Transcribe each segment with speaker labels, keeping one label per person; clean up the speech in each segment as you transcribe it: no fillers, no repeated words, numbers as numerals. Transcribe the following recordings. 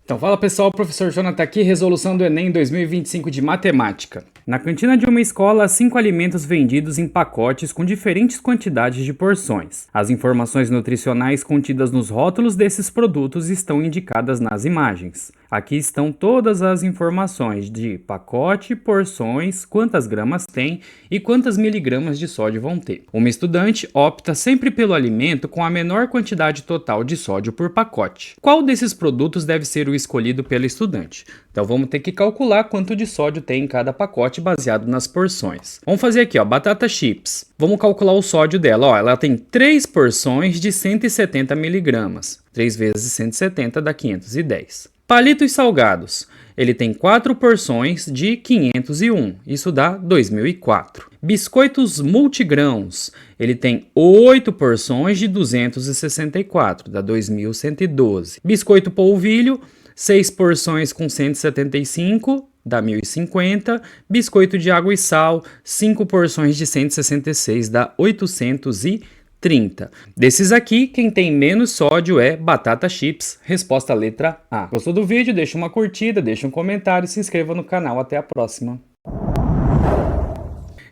Speaker 1: Então fala pessoal, professor Jonathan aqui, resolução do Enem 2025 de Matemática. Na cantina de uma escola, há 5 alimentos vendidos em pacotes com diferentes quantidades de porções. As informações nutricionais contidas nos rótulos desses produtos estão indicadas nas imagens. Aqui estão todas as informações de pacote, porções, quantas gramas tem e quantas miligramas de sódio vão ter. Uma estudante opta sempre pelo alimento com a menor quantidade total de sódio por pacote. Qual desses produtos deve ser o escolhido pela estudante? Então vamos ter que calcular quanto de sódio tem em cada pacote baseado nas porções. Vamos fazer aqui, batata chips. Vamos calcular o sódio dela. Ela tem 3 porções de 170 miligramas. 3 vezes 170 dá 510. Palitos salgados. Ele tem 4 porções de 501. Isso dá 2004. Biscoitos multigrãos. Ele tem 8 porções de 264. Dá 2112. Biscoito polvilho. 6 porções com 175, dá 1050. Biscoito de água e sal, 5 porções de 166, dá 830. Desses aqui, quem tem menos sódio é batata chips, resposta letra A. Gostou do vídeo? Deixa uma curtida, deixa um comentário e se inscreva no canal. Até a próxima.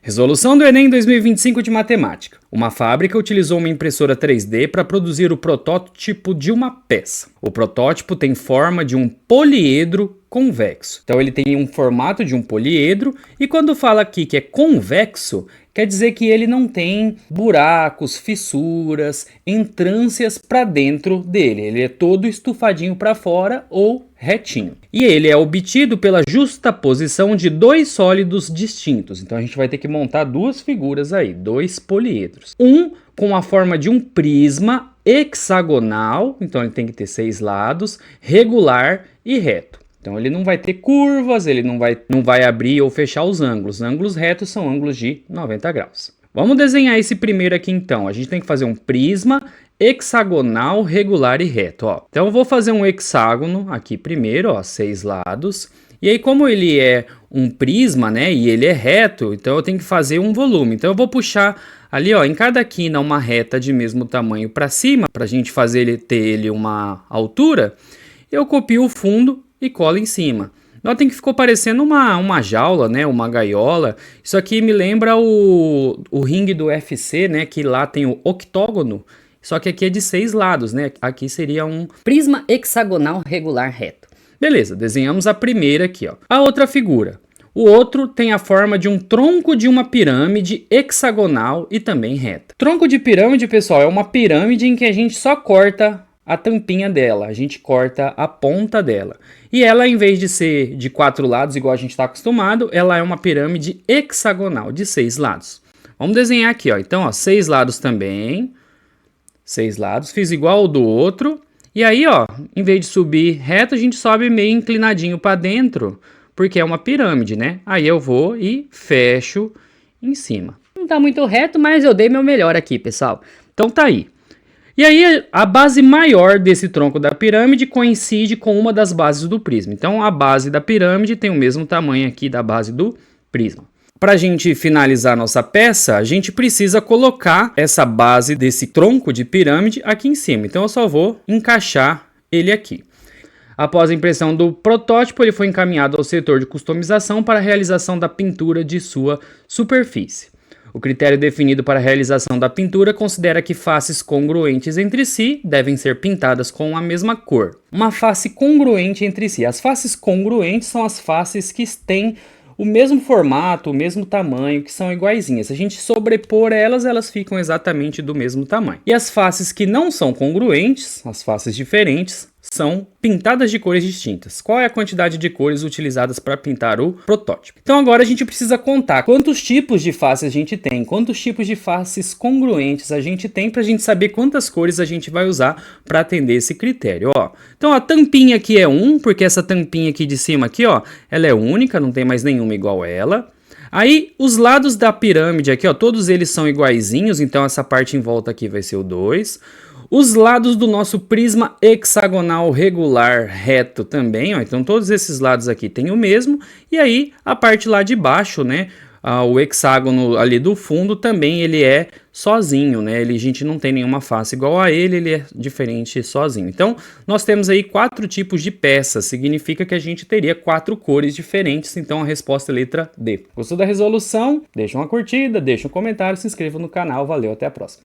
Speaker 1: Resolução do Enem 2025 de Matemática. Uma fábrica utilizou uma impressora 3D para produzir o protótipo de uma peça. O protótipo tem forma de um poliedro convexo. Então ele tem um formato de um poliedro e quando fala aqui que é convexo, quer dizer que ele não tem buracos, fissuras, entrâncias para dentro dele. Ele é todo estufadinho para fora ou retinho. E ele é obtido pela justaposição de 2 sólidos distintos. Então a gente vai ter que montar 2 figuras aí, 2 poliedros. Um com a forma de um prisma hexagonal, então ele tem que ter 6 lados, regular e reto. Então ele não vai ter curvas, ele não vai abrir ou fechar os ângulos. Ângulos retos são ângulos de 90 graus. Vamos desenhar esse primeiro aqui então. A gente tem que fazer um prisma hexagonal, regular e reto. Então eu vou fazer um hexágono aqui primeiro, 6 lados. E aí como ele é um prisma, né, e ele é reto, então eu tenho que fazer um volume. Então eu vou puxar ali, em cada quina uma reta de mesmo tamanho para cima, para a gente ter ele uma altura. Eu copio o fundo e cola em cima. Notem que ficou parecendo uma jaula, né? Uma gaiola. Isso aqui me lembra o ringue do UFC, né? Que lá tem o octógono, só que aqui é de 6 lados, né? Aqui seria um prisma hexagonal regular reto. Beleza, desenhamos a primeira aqui, A outra figura. O outro tem a forma de um tronco de uma pirâmide hexagonal e também reta. Tronco de pirâmide, pessoal, é uma pirâmide em que a gente só corta a tampinha dela, a gente corta a ponta dela. E ela, em vez de ser de 4 lados, igual a gente está acostumado, ela é uma pirâmide hexagonal, de 6 lados. Vamos desenhar aqui, Então, 6 lados também. 6 lados, fiz igual ao do outro. E aí, em vez de subir reto, a gente sobe meio inclinadinho para dentro, porque é uma pirâmide, né? Aí eu vou e fecho em cima. Não tá muito reto, mas eu dei meu melhor aqui, pessoal. Então tá aí. E aí a base maior desse tronco da pirâmide coincide com uma das bases do prisma. Então a base da pirâmide tem o mesmo tamanho aqui da base do prisma. Para a gente finalizar nossa peça, a gente precisa colocar essa base desse tronco de pirâmide aqui em cima. Então eu só vou encaixar ele aqui. Após a impressão do protótipo, ele foi encaminhado ao setor de customização para a realização da pintura de sua superfície. O critério definido para a realização da pintura considera que faces congruentes entre si devem ser pintadas com a mesma cor. Uma face congruente entre si. As faces congruentes são as faces que têm o mesmo formato, o mesmo tamanho, que são iguaizinhas. Se a gente sobrepor elas, elas ficam exatamente do mesmo tamanho. E as faces que não são congruentes, as faces diferentes, são pintadas de cores distintas. Qual é a quantidade de cores utilizadas para pintar o protótipo? Então agora a gente precisa contar quantos tipos de faces a gente tem, quantos tipos de faces congruentes a gente tem, para a gente saber quantas cores a gente vai usar para atender esse critério. Então a tampinha aqui é 1, porque essa tampinha aqui de cima aqui, ela é única, não tem mais nenhuma igual a ela. Aí os lados da pirâmide aqui, todos eles são iguaizinhos, então essa parte em volta aqui vai ser o 2. Os lados do nosso prisma hexagonal regular reto também, então todos esses lados aqui têm o mesmo. E aí a parte lá de baixo, né, o hexágono ali do fundo também ele é sozinho, né? A gente não tem nenhuma face igual a ele é diferente sozinho. Então, nós temos aí 4 tipos de peças, significa que a gente teria 4 cores diferentes, então a resposta é letra D. Gostou da resolução? Deixa uma curtida, deixa um comentário, se inscreva no canal, valeu, até a próxima.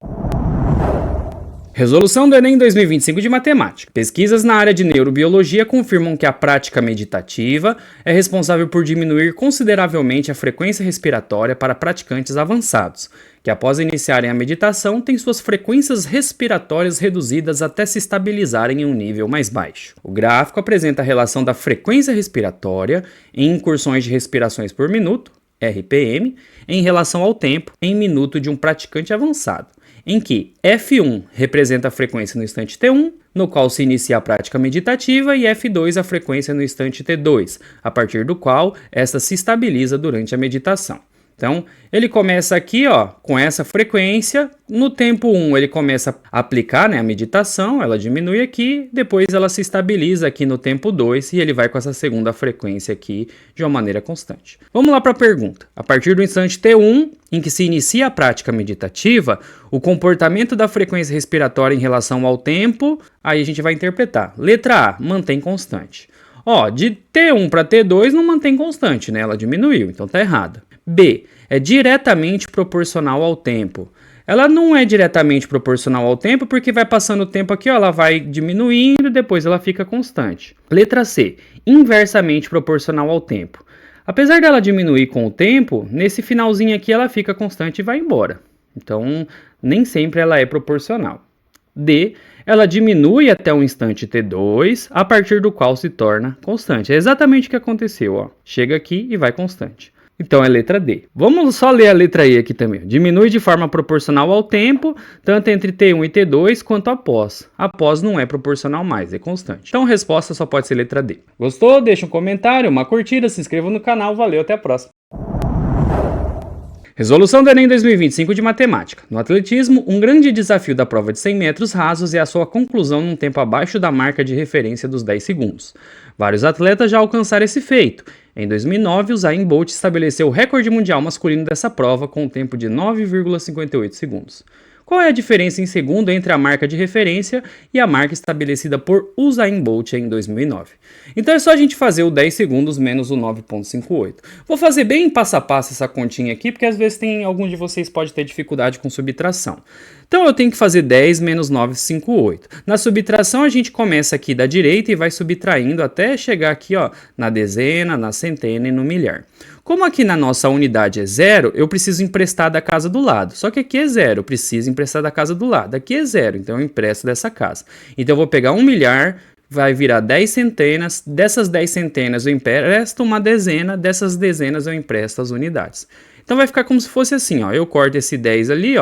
Speaker 1: Resolução do Enem 2025 de Matemática. Pesquisas na área de neurobiologia confirmam que a prática meditativa é responsável por diminuir consideravelmente a frequência respiratória para praticantes avançados, que após iniciarem a meditação têm suas frequências respiratórias reduzidas até se estabilizarem em um nível mais baixo. O gráfico apresenta a relação da frequência respiratória em incursões de respirações por minuto, RPM, em relação ao tempo em minuto de um praticante avançado, em que F1 representa a frequência no instante T1, no qual se inicia a prática meditativa, e F2 a frequência no instante T2, a partir do qual esta se estabiliza durante a meditação. Então, ele começa aqui, com essa frequência. No tempo 1, ele começa a aplicar, a meditação, ela diminui aqui, depois ela se estabiliza aqui no tempo 2 e ele vai com essa segunda frequência aqui de uma maneira constante. Vamos lá para a pergunta. A partir do instante T1, em que se inicia a prática meditativa, o comportamento da frequência respiratória em relação ao tempo, aí a gente vai interpretar. Letra A, mantém constante. De T1 para T2 não mantém constante, né? Ela diminuiu, então tá errada. B, é diretamente proporcional ao tempo. Ela não é diretamente proporcional ao tempo porque vai passando o tempo aqui, ela vai diminuindo, depois ela fica constante. Letra C, inversamente proporcional ao tempo. Apesar dela diminuir com o tempo, nesse finalzinho aqui ela fica constante e vai embora. Então, nem sempre ela é proporcional. D, ela diminui até o instante T2, a partir do qual se torna constante. É exatamente o que aconteceu, Chega aqui e vai constante. Então é letra D. Vamos só ler a letra E aqui também. Diminui de forma proporcional ao tempo, tanto entre T1 e T2 quanto após. Após não é proporcional mais, é constante. Então a resposta só pode ser letra D. Gostou? Deixa um comentário, uma curtida, se inscreva no canal. Valeu, até a próxima. Resolução do Enem 2025 de Matemática. No atletismo, um grande desafio da prova de 100 metros rasos é a sua conclusão num tempo abaixo da marca de referência dos 10 segundos. Vários atletas já alcançaram esse feito. Em 2009, o Usain Bolt estabeleceu o recorde mundial masculino dessa prova com um tempo de 9,58 segundos. Qual é a diferença em segundo entre a marca de referência e a marca estabelecida por Usain Bolt em 2009? Então é só a gente fazer o 10 segundos menos o 9,58. Vou fazer bem passo a passo essa continha aqui, porque às vezes algum de vocês pode ter dificuldade com subtração. Então eu tenho que fazer 10 menos 9,58. Na subtração a gente começa aqui da direita e vai subtraindo até chegar aqui na dezena, na centena e no milhar. Como aqui na nossa unidade é 0, eu preciso emprestar da casa do lado. Só que aqui é 0, eu preciso emprestar da casa do lado. Aqui é 0, então eu empresto dessa casa. Então eu vou pegar 1 milhar, vai virar 10 centenas. Dessas 10 centenas eu empresto uma dezena, dessas dezenas eu empresto as unidades. Então vai ficar como se fosse assim, eu corto esse 10 ali,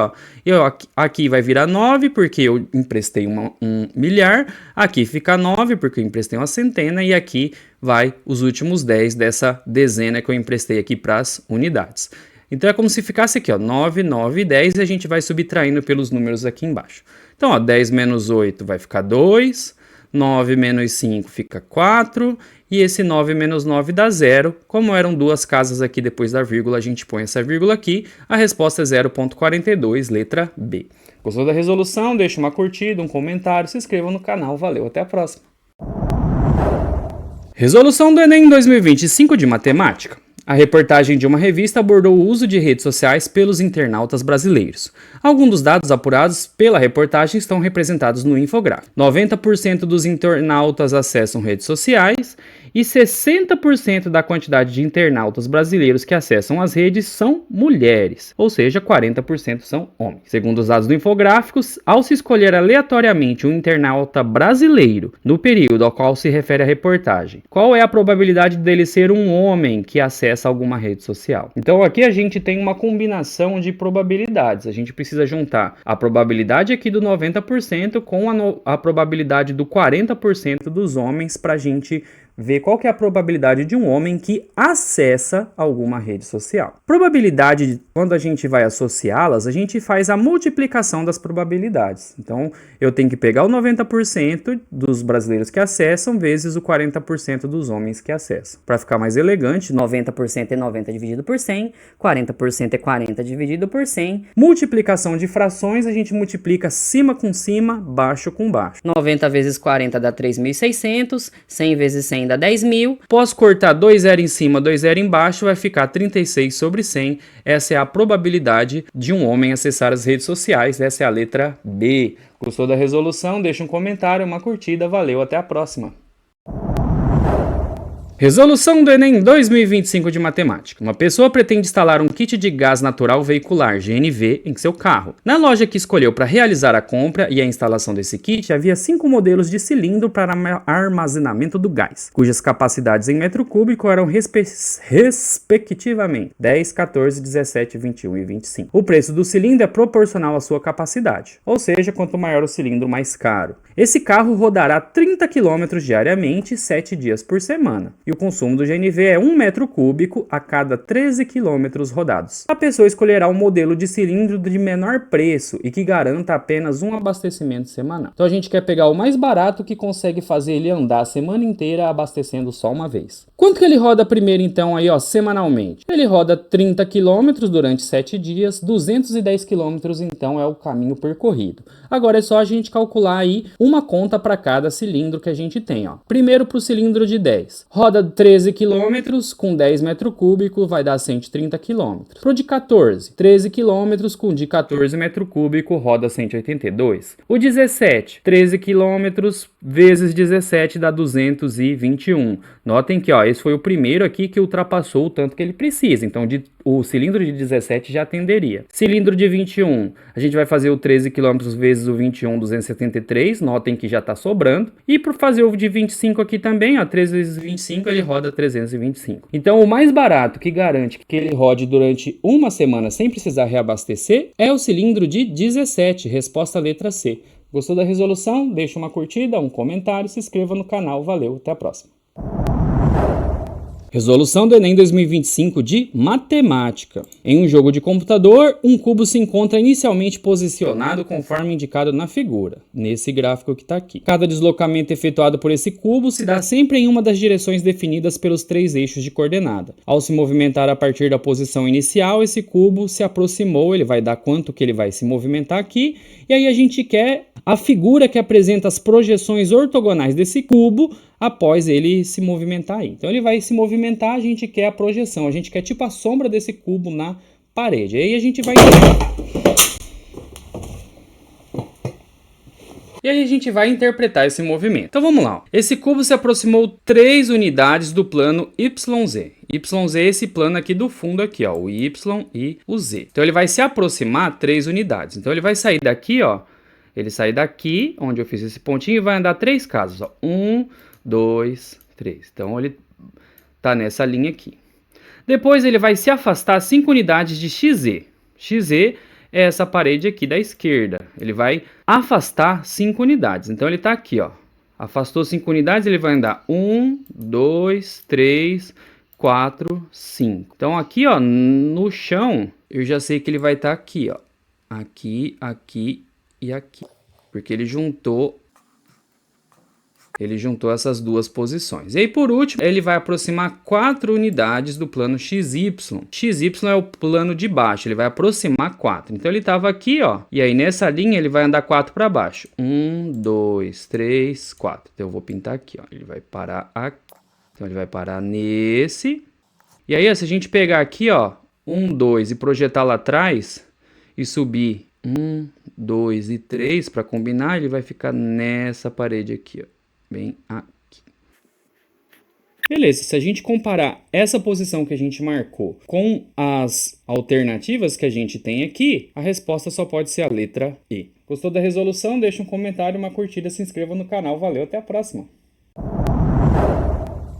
Speaker 1: aqui vai virar 9 porque eu emprestei 1 milhar, aqui fica 9 porque eu emprestei uma centena e aqui vai os últimos 10 dessa dezena que eu emprestei aqui para as unidades. Então é como se ficasse aqui, 9, 9 e 10 e a gente vai subtraindo pelos números aqui embaixo. Então 10 menos 8 vai ficar 2, 9 menos 5 fica 4 e esse 9 menos 9 dá 0. Como eram duas casas aqui depois da vírgula, a gente põe essa vírgula aqui. A resposta é 0,42, letra B. Gostou da resolução? Deixa uma curtida, um comentário, se inscreva no canal. Valeu, até a próxima. Resolução do Enem 2025 de Matemática. A reportagem de uma revista abordou o uso de redes sociais pelos internautas brasileiros. Alguns dos dados apurados pela reportagem estão representados no infográfico. 90% dos internautas acessam redes sociais e 60% da quantidade de internautas brasileiros que acessam as redes são mulheres, ou seja, 40% são homens. Segundo os dados do infográfico, ao se escolher aleatoriamente um internauta brasileiro no período ao qual se refere a reportagem, qual é a probabilidade dele ser um homem que acessa alguma rede social? Então aqui a gente tem uma combinação de probabilidades. A gente precisa juntar a probabilidade aqui do 90% com a probabilidade do 40% dos homens para a gente ver qual que é a probabilidade de um homem que acessa alguma rede social. Probabilidade, quando a gente vai associá-las, a gente faz a multiplicação das probabilidades. Então, eu tenho que pegar o 90% dos brasileiros que acessam vezes o 40% dos homens que acessam. Para ficar mais elegante,
Speaker 2: 90% é 90 dividido por 100, 40% é 40 dividido por 100.
Speaker 1: multiplicação de frações, a gente multiplica cima com cima, baixo com baixo.
Speaker 2: 90 vezes 40 dá 3.600, 100 vezes 100 dá 10.000.
Speaker 1: Posso cortar 2 zero em cima, 2 zero embaixo, vai ficar 36 sobre 100. Essa é a probabilidade de um homem acessar as redes sociais. Essa é a letra B. Gostou da resolução? Deixa um comentário, uma curtida. Valeu, até a próxima. Resolução do Enem 2025 de Matemática. Uma pessoa pretende instalar um kit de gás natural veicular, GNV, em seu carro. Na loja que escolheu para realizar a compra e a instalação desse kit, havia 5 modelos de cilindro para armazenamento do gás, cujas capacidades em metro cúbico eram respectivamente 10, 14, 17, 21 e 25. O preço do cilindro é proporcional à sua capacidade, ou seja, quanto maior o cilindro, mais caro. Esse carro rodará 30 km diariamente, 7 dias por semana. E o consumo do GNV é 1 metro cúbico a cada 13 km rodados. A pessoa escolherá um modelo de cilindro de menor preço e que garanta apenas um abastecimento semanal. Então a gente quer pegar o mais barato que consegue fazer ele andar a semana inteira abastecendo só uma vez. Quanto que ele roda primeiro então aí, ó, semanalmente? Ele roda 30 km durante 7 dias, 210 km então é o caminho percorrido. Agora é só a gente calcular aí uma conta para cada cilindro que a gente tem, ó. Primeiro para o cilindro de 10. Roda 13 km com 10 metros cúbicos vai dar 130 km. Pro de 14, 13 km com de 14 metros cúbicos roda 182. O 17, 13 km vezes 17 dá 221. Notem que, ó, esse foi o primeiro aqui que ultrapassou o tanto que ele precisa. Então, o cilindro de 17 já atenderia. Cilindro de 21, a gente vai fazer o 13 km vezes o 21, 273. Notem que já está sobrando. E para fazer o de 25 aqui também, ó, 13 vezes 25, ele roda 325. Então, o mais barato que garante que ele rode durante uma semana sem precisar reabastecer é o cilindro de 17. Resposta letra C. Gostou da resolução? Deixa uma curtida, um comentário, se inscreva no canal. Valeu, até a próxima. Resolução do Enem 2025 de Matemática. Em um jogo de computador, um cubo se encontra inicialmente posicionado conforme indicado na figura, nesse gráfico que está aqui. Cada deslocamento efetuado por esse cubo se dá sempre em uma das direções definidas pelos 3 eixos de coordenada. Ao se movimentar a partir da posição inicial, esse cubo se aproximou, ele vai dar quanto que ele vai se movimentar aqui, e aí a gente quer a figura que apresenta as projeções ortogonais desse cubo após ele se movimentar aí. Então ele vai se movimentar, a gente quer a projeção, a gente quer tipo a sombra desse cubo na parede. Aí a gente vai... E aí a gente vai interpretar esse movimento. Então vamos lá. Esse cubo se aproximou 3 unidades do plano YZ. YZ é esse plano aqui do fundo aqui, ó, o Y e o Z. Então ele vai se aproximar 3 unidades. Então ele vai sair daqui, ó. Ele sai daqui, onde eu fiz esse pontinho, e vai andar 3 casas. Ó. 1, 2, 3. Então ele tá nessa linha aqui. Depois ele vai se afastar 5 unidades de XZ. XZ é essa parede aqui da esquerda. Ele vai afastar 5 unidades. Então ele tá aqui, ó. Afastou 5 unidades, ele vai andar 1, 2, 3, 4, 5. Então aqui, ó, no chão, eu já sei que ele vai estar aqui, ó. Aqui, aqui e aqui. Porque ele juntou essas duas posições. E aí, por último, ele vai aproximar 4 unidades do plano XY. XY é o plano de baixo, ele vai aproximar 4. Então, ele estava aqui, ó. E aí, nessa linha, ele vai andar 4 para baixo. 1, 2, 3, 4. Então, eu vou pintar aqui, ó. Ele vai parar aqui. Então, ele vai parar nesse. E aí, ó, se a gente pegar aqui, ó, 1, 2 e projetar lá atrás e subir 1, 2 e 3 para combinar, ele vai ficar nessa parede aqui, ó. Bem aqui. Beleza, se a gente comparar essa posição que a gente marcou com as alternativas que a gente tem aqui, a resposta só pode ser a letra E. Gostou da resolução? Deixa um comentário, uma curtida, se inscreva no canal. Valeu, até a próxima!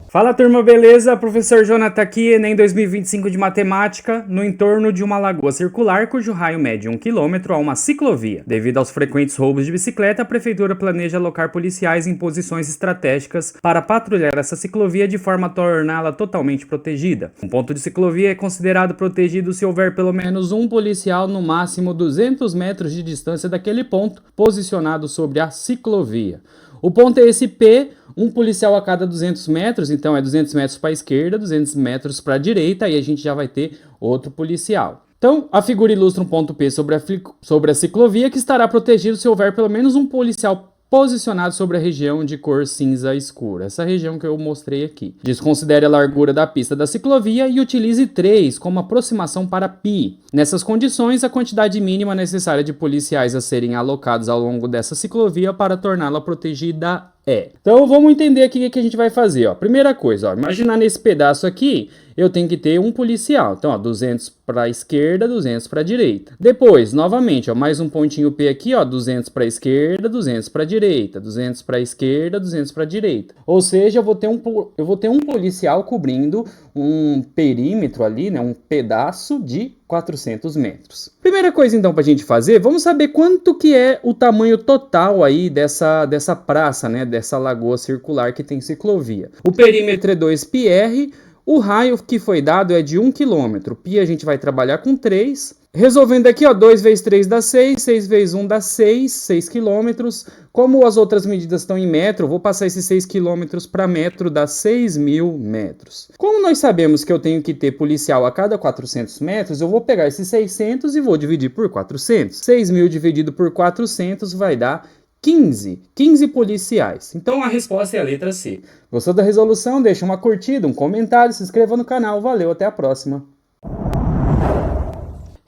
Speaker 1: Fala turma, beleza? Professor Jonathan aqui, Enem 2025 de Matemática, no entorno de uma lagoa circular cujo raio mede 1 km a uma ciclovia. Devido aos frequentes roubos de bicicleta, a prefeitura planeja alocar policiais em posições estratégicas para patrulhar essa ciclovia de forma a torná-la totalmente protegida. Um ponto de ciclovia é considerado protegido se houver pelo menos um policial no máximo 200 metros de distância daquele ponto, posicionado sobre a ciclovia. O ponto é esse P, um policial a cada 200 metros, então é 200 metros para a esquerda, 200 metros para a direita, aí a gente já vai ter outro policial. Então, a figura ilustra um ponto P sobre a ciclovia que estará protegido se houver pelo menos um policial posicionado sobre a região de cor cinza escura, essa região que eu mostrei aqui. Desconsidere a largura da pista da ciclovia e utilize 3 como aproximação para π. Nessas condições, a quantidade mínima necessária de policiais a serem alocados ao longo dessa ciclovia para torná-la protegida é. Então vamos entender aqui o que a gente vai fazer. Ó. Primeira coisa, ó, imaginar nesse pedaço aqui, eu tenho que ter um policial. Então, ó, 200 para a esquerda, 200 para a direita. Depois, novamente, ó, mais um pontinho P aqui, ó, 200 para a esquerda, 200 para a direita, 200 para a esquerda, 200 para a direita. Ou seja, eu vou ter um policial cobrindo um perímetro ali, né, um pedaço de 400 metros. Primeira coisa então para a gente fazer, vamos saber quanto que é o tamanho total aí dessa praça, né, dessa lagoa circular que tem ciclovia. O perímetro é 2πr, o raio que foi dado é de 1 km. Π a gente vai trabalhar com 3. Resolvendo aqui, ó, 2 vezes 3 dá 6, 6 vezes 1 dá 6 km. Como as outras medidas estão em metro, vou passar esses 6 km para metro, dá 6.000 metros. Como nós sabemos que eu tenho que ter policial a cada 400 metros, eu vou pegar esses 600 e vou dividir por 400. 6.000 dividido por 400 vai dar 15 policiais. Então a resposta é a letra C. Gostou da resolução? Deixa uma curtida, um comentário, se inscreva no canal. Valeu, até a próxima.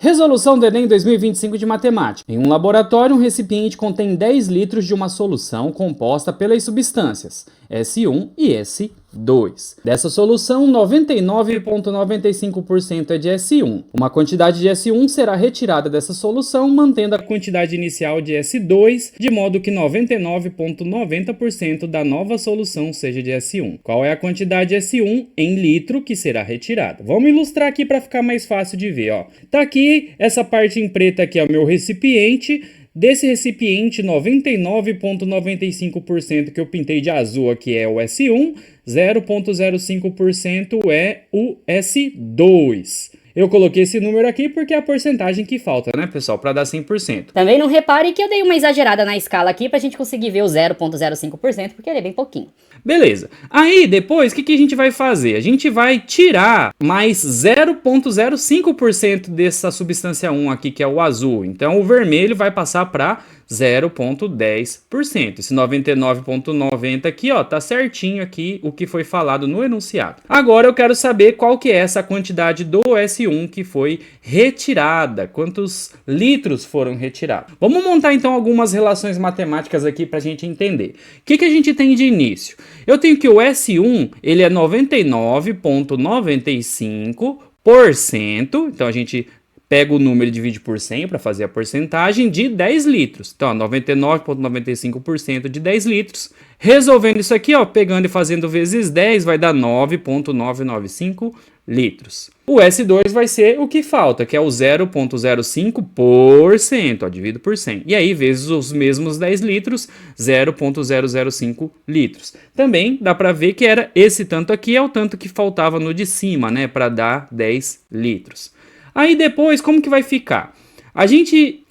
Speaker 1: Resolução do Enem 2025 de Matemática. Em um laboratório, um recipiente contém 10 litros de uma solução composta pelas substâncias S1 e S2. Dessa solução, 99,95% é de S1. Uma quantidade de S1 será retirada dessa solução, mantendo a quantidade inicial de S2, de modo que 99,90% da nova solução seja de S1. Qual é a quantidade de S1 em litro que será retirada? Vamos ilustrar aqui para ficar mais fácil de ver. Ó. Tá aqui, essa parte em preto aqui é o meu recipiente. Desse recipiente, 99,95% que eu pintei de azul aqui é o S1, 0,05% é o S2. Eu coloquei esse número aqui porque é a porcentagem que falta, né, pessoal, para dar 100%.
Speaker 2: Também não repare que eu dei uma exagerada na escala aqui pra gente conseguir ver o 0,05%, porque ele é bem pouquinho.
Speaker 1: Beleza. Aí, depois, o que a gente vai fazer? A gente vai tirar mais 0,05% dessa substância 1 aqui, que é o azul. Então, o vermelho vai passar para 0,10%. Esse 99,90% aqui, ó, tá certinho aqui o que foi falado no enunciado. Agora eu quero saber qual que é essa quantidade do S1 que foi retirada. Quantos litros foram retirados? Vamos montar então algumas relações matemáticas aqui para a gente entender. O que a gente tem de início? Eu tenho que o S1, ele é 99,95%. Então a gente pega o número e divide por 100 para fazer a porcentagem de 10 litros. Então, 99,95% de 10 litros. Resolvendo isso aqui, ó, pegando e fazendo vezes 10, vai dar 9,995 litros. O S2 vai ser o que falta, que é o 0,05%, ó, dividido por 100. E aí, vezes os mesmos 10 litros, 0,005 litros. Também dá para ver que era esse tanto aqui, é o tanto que faltava no de cima, né, para dar 10 litros. Aí depois, como que vai ficar? A gente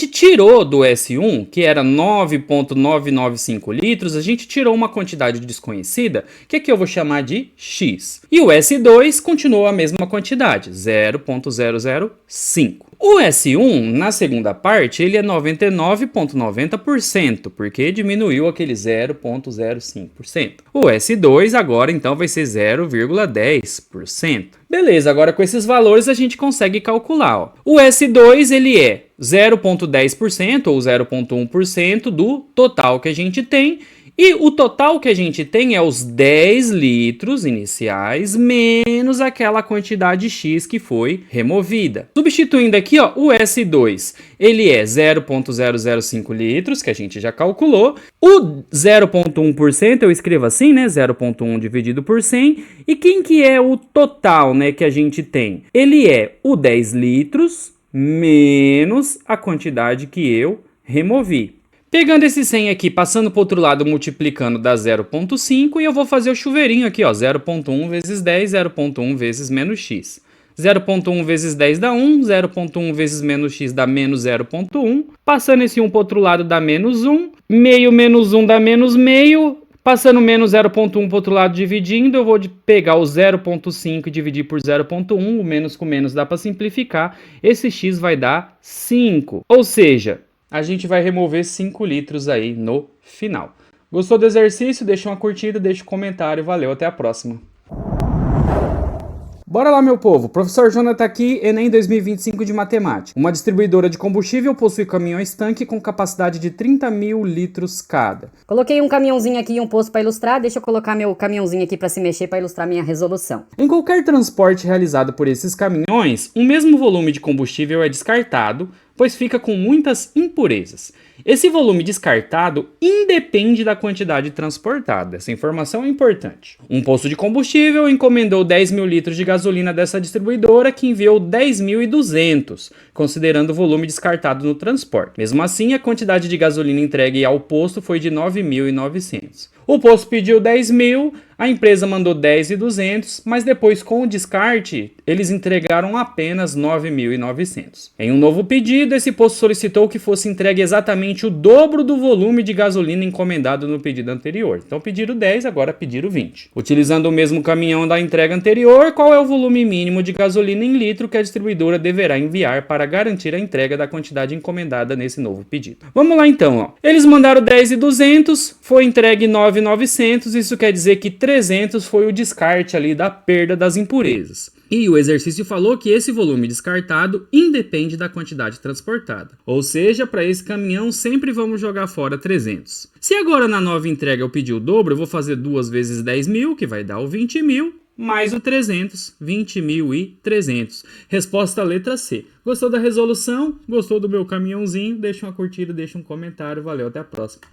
Speaker 1: tirou do S1, que era 9,995 litros, a gente tirou uma quantidade desconhecida, que aqui eu vou chamar de X. E o S2 continuou a mesma quantidade, 0,005. O S1, na segunda parte, ele é 99,90%, porque diminuiu aquele 0,05%. O S2 agora, então, vai ser 0,10%. Beleza, agora com esses valores a gente consegue calcular. Ó. O S2, ele é 0,10% ou 0,1% do total que a gente tem, E o total que a gente tem é os 10 litros iniciais menos aquela quantidade X que foi removida. Substituindo aqui, ó, o S2, ele é 0,005 litros, que a gente já calculou. O 0,1% eu escrevo assim, né? 0,1 dividido por 100. E quem que é o total, né, que a gente tem? Ele é o 10 litros menos a quantidade que eu removi. Pegando esse 100 aqui, passando para o outro lado, multiplicando dá 0,5 e eu vou fazer o chuveirinho aqui, ó, 0,1 vezes 10, 0,1 vezes menos x. 0,1 vezes 10 dá 1, 0,1 vezes menos x dá menos 0,1. Passando esse 1 para o outro lado dá menos 1, meio menos 1 dá menos meio. Passando menos 0,1 para o outro lado dividindo, eu vou pegar o 0,5 e dividir por 0,1, o menos com menos dá para simplificar, esse x vai dar 5. Ou seja, a gente vai remover 5 litros aí no final. Gostou do exercício? Deixa uma curtida, deixa um comentário, valeu, até a próxima. Bora lá, meu povo. Professor Jonathan aqui, Enem 2025 de Matemática. Uma distribuidora de combustível possui caminhões tanque com capacidade de 30 mil litros cada.
Speaker 2: Coloquei um caminhãozinho aqui e um posto para ilustrar. Deixa eu colocar meu caminhãozinho aqui para se mexer para ilustrar minha resolução.
Speaker 1: Em qualquer transporte realizado por esses caminhões, o mesmo volume de combustível é descartado, pois fica com muitas impurezas. Esse volume descartado independe da quantidade transportada. Essa informação é importante. Um posto de combustível encomendou 10 mil litros de gasolina dessa distribuidora, que enviou 10.200, considerando o volume descartado no transporte. Mesmo assim, a quantidade de gasolina entregue ao posto foi de 9.900. O posto pediu 10 mil, a empresa mandou 10.200, mas depois, com o descarte, eles entregaram apenas 9.900. Em um novo pedido, esse posto solicitou que fosse entregue exatamente o dobro do volume de gasolina encomendado no pedido anterior. Então pediram 10, agora pediram 20. Utilizando o mesmo caminhão da entrega anterior, qual é o volume mínimo de gasolina em litro que a distribuidora deverá enviar para garantir a entrega da quantidade encomendada nesse novo pedido? Vamos lá então, ó. Eles mandaram 10.200, foi entregue 9.900, isso quer dizer que 300 foi o descarte ali da perda das impurezas. E o exercício falou que esse volume descartado independe da quantidade transportada. Ou seja, para esse caminhão sempre vamos jogar fora 300. Se agora na nova entrega eu pedir o dobro, eu vou fazer 2 vezes 10 mil, que vai dar o 20 mil, mais o 300, 20.300. Resposta letra C. Gostou da resolução? Gostou do meu caminhãozinho? Deixa uma curtida, deixa um comentário. Valeu, até a próxima.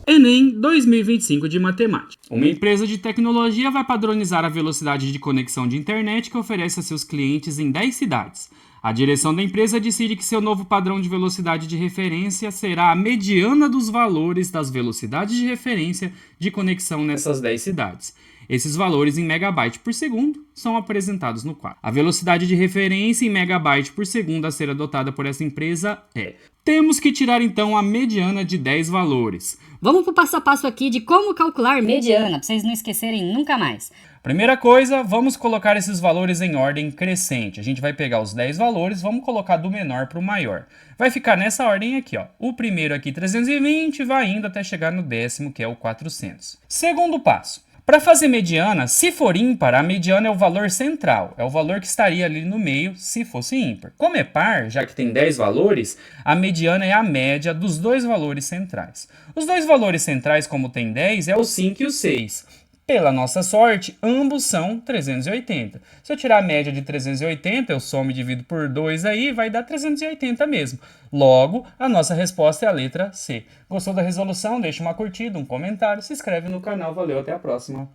Speaker 1: Enem 2025 de Matemática. Uma empresa de tecnologia vai padronizar a velocidade de conexão de internet que oferece a seus clientes em 10 cidades. A direção da empresa decide que seu novo padrão de velocidade de referência será a mediana dos valores das velocidades de referência de conexão nessas 10 cidades. Esses valores em megabyte por segundo são apresentados no quadro. A velocidade de referência em megabyte por segundo a ser adotada por essa empresa é... Temos que tirar então a mediana de 10 valores.
Speaker 2: Vamos pro passo a passo aqui de como calcular mediana, para vocês não esquecerem nunca mais.
Speaker 1: Primeira coisa, vamos colocar esses valores em ordem crescente. A gente vai pegar os 10 valores, vamos colocar do menor para o maior. Vai ficar nessa ordem aqui, ó. O primeiro aqui 320, vai indo até chegar no décimo, que é o 400. Segundo passo. Para fazer mediana, se for ímpar, a mediana é o valor central, é o valor que estaria ali no meio se fosse ímpar. Como é par, já que tem 10 valores, a mediana é a média dos dois valores centrais. Os dois valores centrais, como tem 10, é o 5 e o 6. Pela nossa sorte, ambos são 380. Se eu tirar a média de 380, eu somo e divido por 2 aí, vai dar 380 mesmo. Logo, a nossa resposta é a letra C. Gostou da resolução? Deixa uma curtida, um comentário, se inscreve no canal. Valeu, até a próxima.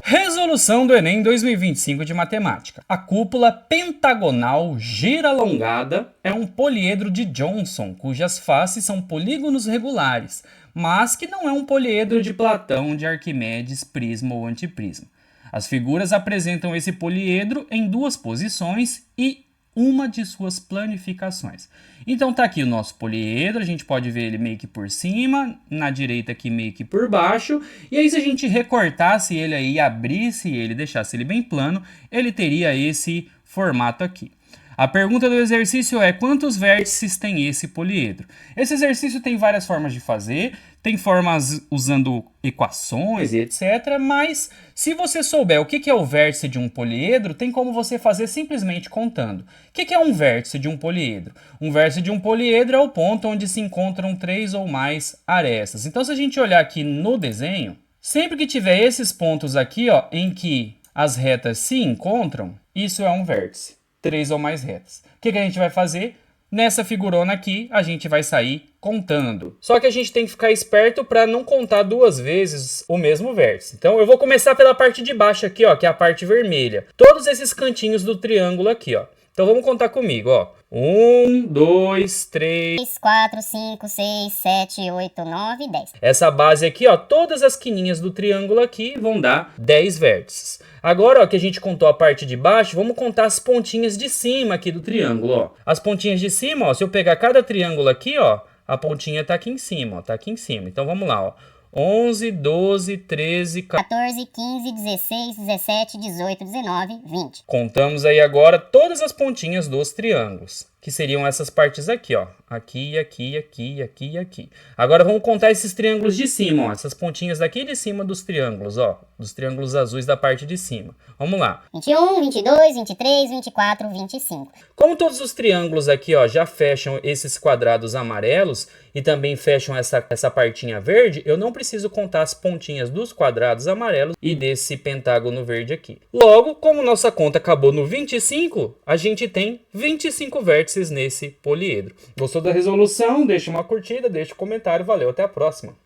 Speaker 1: Resolução do Enem 2025 de Matemática. A cúpula pentagonal giralongada é um poliedro de Johnson, cujas faces são polígonos regulares, mas que não é um poliedro de Platão, de Arquimedes, prisma ou antiprisma. As figuras apresentam esse poliedro em duas posições e uma de suas planificações. Então tá aqui o nosso poliedro, a gente pode ver ele meio que por cima, na direita aqui meio que por baixo, e aí se a gente recortasse ele aí, abrisse ele, deixasse ele bem plano, ele teria esse formato aqui. A pergunta do exercício é: quantos vértices tem esse poliedro? Esse exercício tem várias formas de fazer, tem formas usando equações e etc. Mas se você souber o que é o vértice de um poliedro, tem como você fazer simplesmente contando. O que é um vértice de um poliedro? Um vértice de um poliedro é o ponto onde se encontram 3 ou mais arestas. Então, se a gente olhar aqui no desenho, sempre que tiver esses pontos aqui, ó, em que as retas se encontram, isso é um vértice. 3 ou mais retas. O que a gente vai fazer? Nessa figurona aqui, a gente vai sair contando. Só que a gente tem que ficar esperto para não contar duas vezes o mesmo vértice. Então, eu vou começar pela parte de baixo aqui, ó, que é a parte vermelha. Todos esses cantinhos do triângulo aqui, ó. Então, vamos contar comigo, ó. 1, 2, 3,
Speaker 3: 4, 5, 6, 7, 8, 9, 10.
Speaker 1: Essa base aqui, ó, todas as quininhas do triângulo aqui vão dar 10 vértices. Agora, ó, que a gente contou a parte de baixo, vamos contar as pontinhas de cima aqui do triângulo, ó. As pontinhas de cima, ó, se eu pegar cada triângulo aqui, ó, a pontinha tá aqui em cima, ó, tá aqui em cima. Então, vamos lá, ó. 11, 12, 13,
Speaker 3: 14, 15, 16, 17, 18, 19, 20.
Speaker 1: Contamos aí agora todas as pontinhas dos triângulos, que seriam essas partes aqui, ó. Aqui, aqui, aqui, aqui e aqui. Agora vamos contar esses triângulos de cima, ó. Essas pontinhas daqui de cima dos triângulos, ó. Dos triângulos azuis da parte de cima. Vamos lá.
Speaker 3: 21, 22, 23, 24, 25.
Speaker 1: Como todos os triângulos aqui, ó, já fecham esses quadrados amarelos e também fecham essa partinha verde, eu não preciso contar as pontinhas dos quadrados amarelos e desse pentágono verde aqui. Logo, como nossa conta acabou no 25, a gente tem 25 vértices nesse poliedro. Gostou da resolução? Deixa uma curtida, deixa um comentário. Valeu, até a próxima.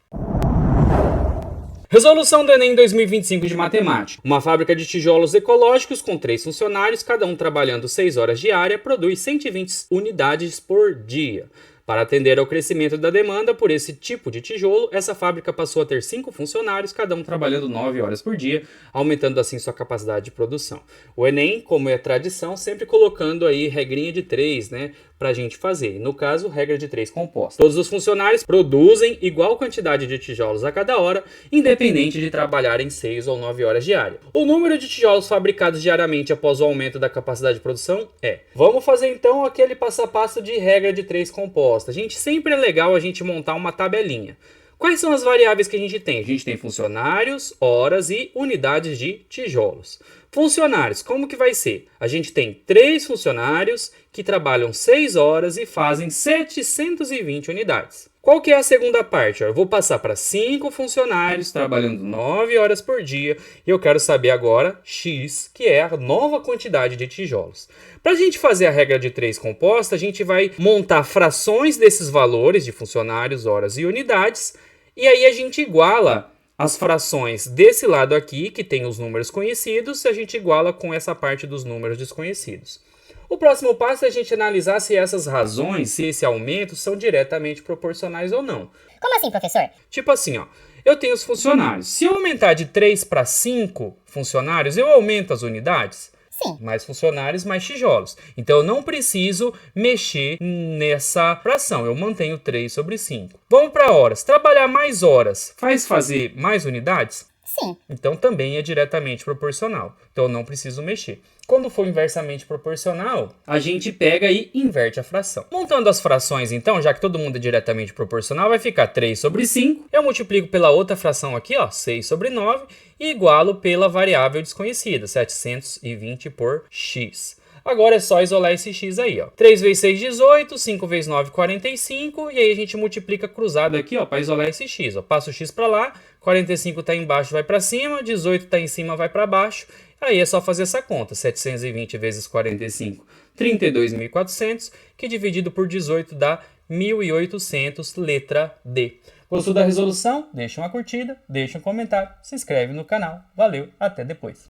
Speaker 1: Resolução do Enem 2025 de Matemática. Uma fábrica de tijolos ecológicos com 3 funcionários, cada um trabalhando 6 horas diárias, produz 120 unidades por dia. Para atender ao crescimento da demanda por esse tipo de tijolo, essa fábrica passou a ter 5 funcionários, cada um trabalhando 9 horas por dia, aumentando assim sua capacidade de produção. O Enem, como é tradição, sempre colocando aí regrinha de 3, né, para a gente fazer. No caso, regra de 3 composta. Todos os funcionários produzem igual quantidade de tijolos a cada hora, independente de trabalharem 6 ou 9 horas diárias. O número de tijolos fabricados diariamente após o aumento da capacidade de produção é. Vamos fazer então aquele passo a passo de regra de 3 composta. Gente, sempre é legal a gente montar uma tabelinha. Quais são as variáveis que a gente tem? A gente tem funcionários, horas e unidades de tijolos. Funcionários, como que vai ser? A gente tem 3 funcionários que trabalham 6 horas e fazem 720 unidades. Qual que é a segunda parte? Eu vou passar para 5 funcionários trabalhando 9 horas por dia e eu quero saber agora X, que é a nova quantidade de tijolos. Para a gente fazer a regra de 3 composta, a gente vai montar frações desses valores de funcionários, horas e unidades e aí a gente iguala as frações desse lado aqui, que tem os números conhecidos, a gente iguala com essa parte dos números desconhecidos. O próximo passo é a gente analisar se essas razões, se esse aumento são diretamente proporcionais ou não.
Speaker 3: Como assim, professor?
Speaker 1: Tipo assim, ó, eu tenho os funcionários. Se eu aumentar de 3 para 5 funcionários, eu aumento as unidades?
Speaker 3: Sim.
Speaker 1: Mais funcionários, mais tijolos. Então, eu não preciso mexer nessa fração. Eu mantenho 3 sobre 5. Vamos para horas. Trabalhar mais horas faz fazer mais unidades?
Speaker 3: Sim.
Speaker 1: Então, também é diretamente proporcional. Então, eu não preciso mexer. Quando for inversamente proporcional, a gente pega e inverte a fração. Montando as frações, então, já que todo mundo é diretamente proporcional, vai ficar 3 sobre 5. Eu multiplico pela outra fração aqui, ó, 6 sobre 9, e igualo pela variável desconhecida, 720 por x. Agora é só isolar esse x aí, ó. 3 vezes 6, 18, 5 vezes 9, 45, e aí a gente multiplica cruzado aqui, ó, para isolar esse x, ó. Passa o x para lá, 45 está embaixo, vai para cima, 18 está em cima, vai para baixo. Aí é só fazer essa conta, 720 vezes 45, 32.400, que dividido por 18 dá 1.800, letra D. Gostou da resolução? Deixa uma curtida, deixa um comentário, se inscreve no canal. Valeu, até depois.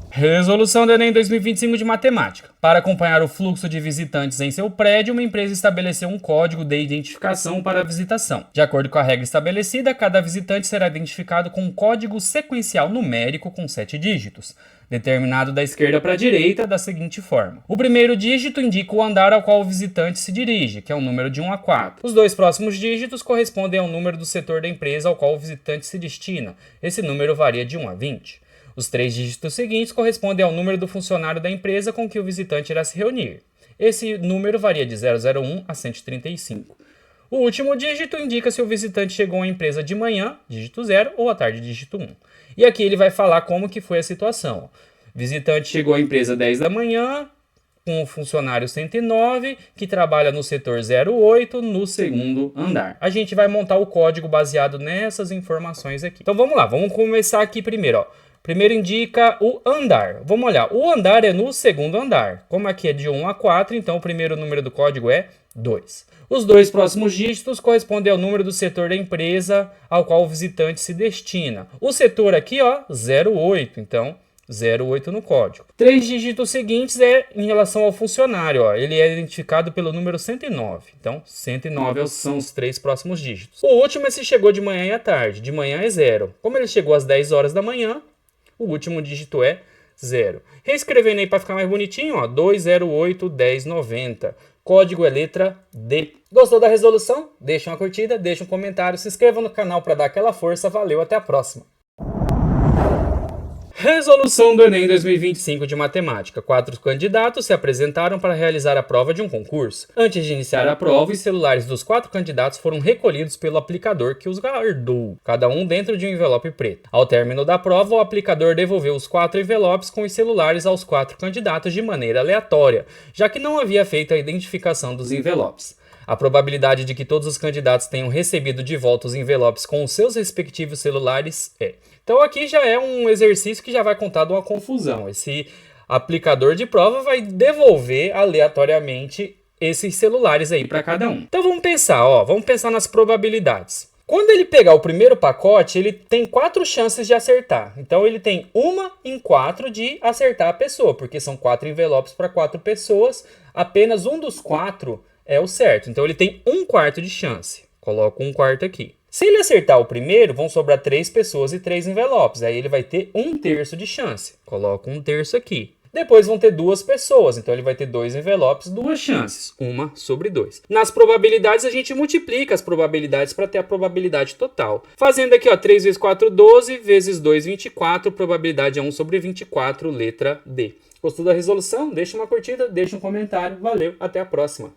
Speaker 1: Resolução do Enem 2025 de Matemática. Para acompanhar o fluxo de visitantes em seu prédio, uma empresa estabeleceu um código de identificação para a visitação. De acordo com a regra estabelecida, cada visitante será identificado com um código sequencial numérico com 7 dígitos, determinado da esquerda para a direita da seguinte forma. O primeiro dígito indica o andar ao qual o visitante se dirige, que é um número de 1 a 4. Os 2 próximos dígitos correspondem ao número do setor da empresa ao qual o visitante se destina. Esse número varia de 1 a 20. Os 3 dígitos seguintes correspondem ao número do funcionário da empresa com que o visitante irá se reunir. Esse número varia de 001 a 135. O último dígito indica se o visitante chegou à empresa de manhã, dígito 0, ou à tarde, dígito 1. E aqui ele vai falar como que foi a situação. Visitante chegou à empresa 10 da manhã, com o funcionário 109, que trabalha no setor 08, no segundo andar. A gente vai montar o código baseado nessas informações aqui. Então vamos lá, vamos começar aqui primeiro, ó. Primeiro indica o andar. Vamos olhar, o andar é no segundo andar. Como aqui é de 1 a 4, então o primeiro número do código é 2. Os 2 próximos dígitos correspondem ao número do setor da empresa ao qual o visitante se destina. O setor aqui, ó, 08, então 08 no código. 3 dígitos seguintes é em relação ao funcionário, ó, ele é identificado pelo número 109. Então 109 são os 3 próximos dígitos. O último é se chegou de manhã e à tarde. De manhã é 0. Como ele chegou às 10 horas da manhã, o último dígito é 0. Reescrevendo aí para ficar mais bonitinho, ó, 208 1090. Código é letra D. Gostou da resolução? Deixa uma curtida, deixa um comentário, se inscreva no canal para dar aquela força. Valeu, até a próxima. Resolução do Enem 2025 de Matemática. 4 candidatos se apresentaram para realizar a prova de um concurso. Antes de iniciar a prova, os celulares dos 4 candidatos foram recolhidos pelo aplicador que os guardou, cada um dentro de um envelope preto. Ao término da prova, o aplicador devolveu os 4 envelopes com os celulares aos 4 candidatos de maneira aleatória, já que não havia feito a identificação dos envelopes. A probabilidade de que todos os candidatos tenham recebido de volta os envelopes com os seus respectivos celulares é. Então aqui já é um exercício que já vai contar de uma confusão. Esse aplicador de prova vai devolver aleatoriamente esses celulares aí para cada um. Então vamos pensar, ó, vamos pensar nas probabilidades. Quando ele pegar o primeiro pacote, ele tem 4 chances de acertar. Então ele tem 1 em 4 de acertar a pessoa, porque são 4 envelopes para 4 pessoas, apenas um dos 4 é o certo. Então ele tem 1/4 de chance. Coloco 1/4 aqui. Se ele acertar o primeiro, vão sobrar 3 pessoas e 3 envelopes. Aí ele vai ter 1/3 de chance. Coloco 1/3 aqui. Depois vão ter 2 pessoas. Então ele vai ter 2 envelopes, 2 chances. 1/2. Nas probabilidades, a gente multiplica as probabilidades para ter a probabilidade total. Fazendo aqui, ó, 3 vezes 4, 12. Vezes 2, 24. Probabilidade é 1/24, letra D. Gostou da resolução? Deixa uma curtida, deixa um comentário. Valeu, até a próxima.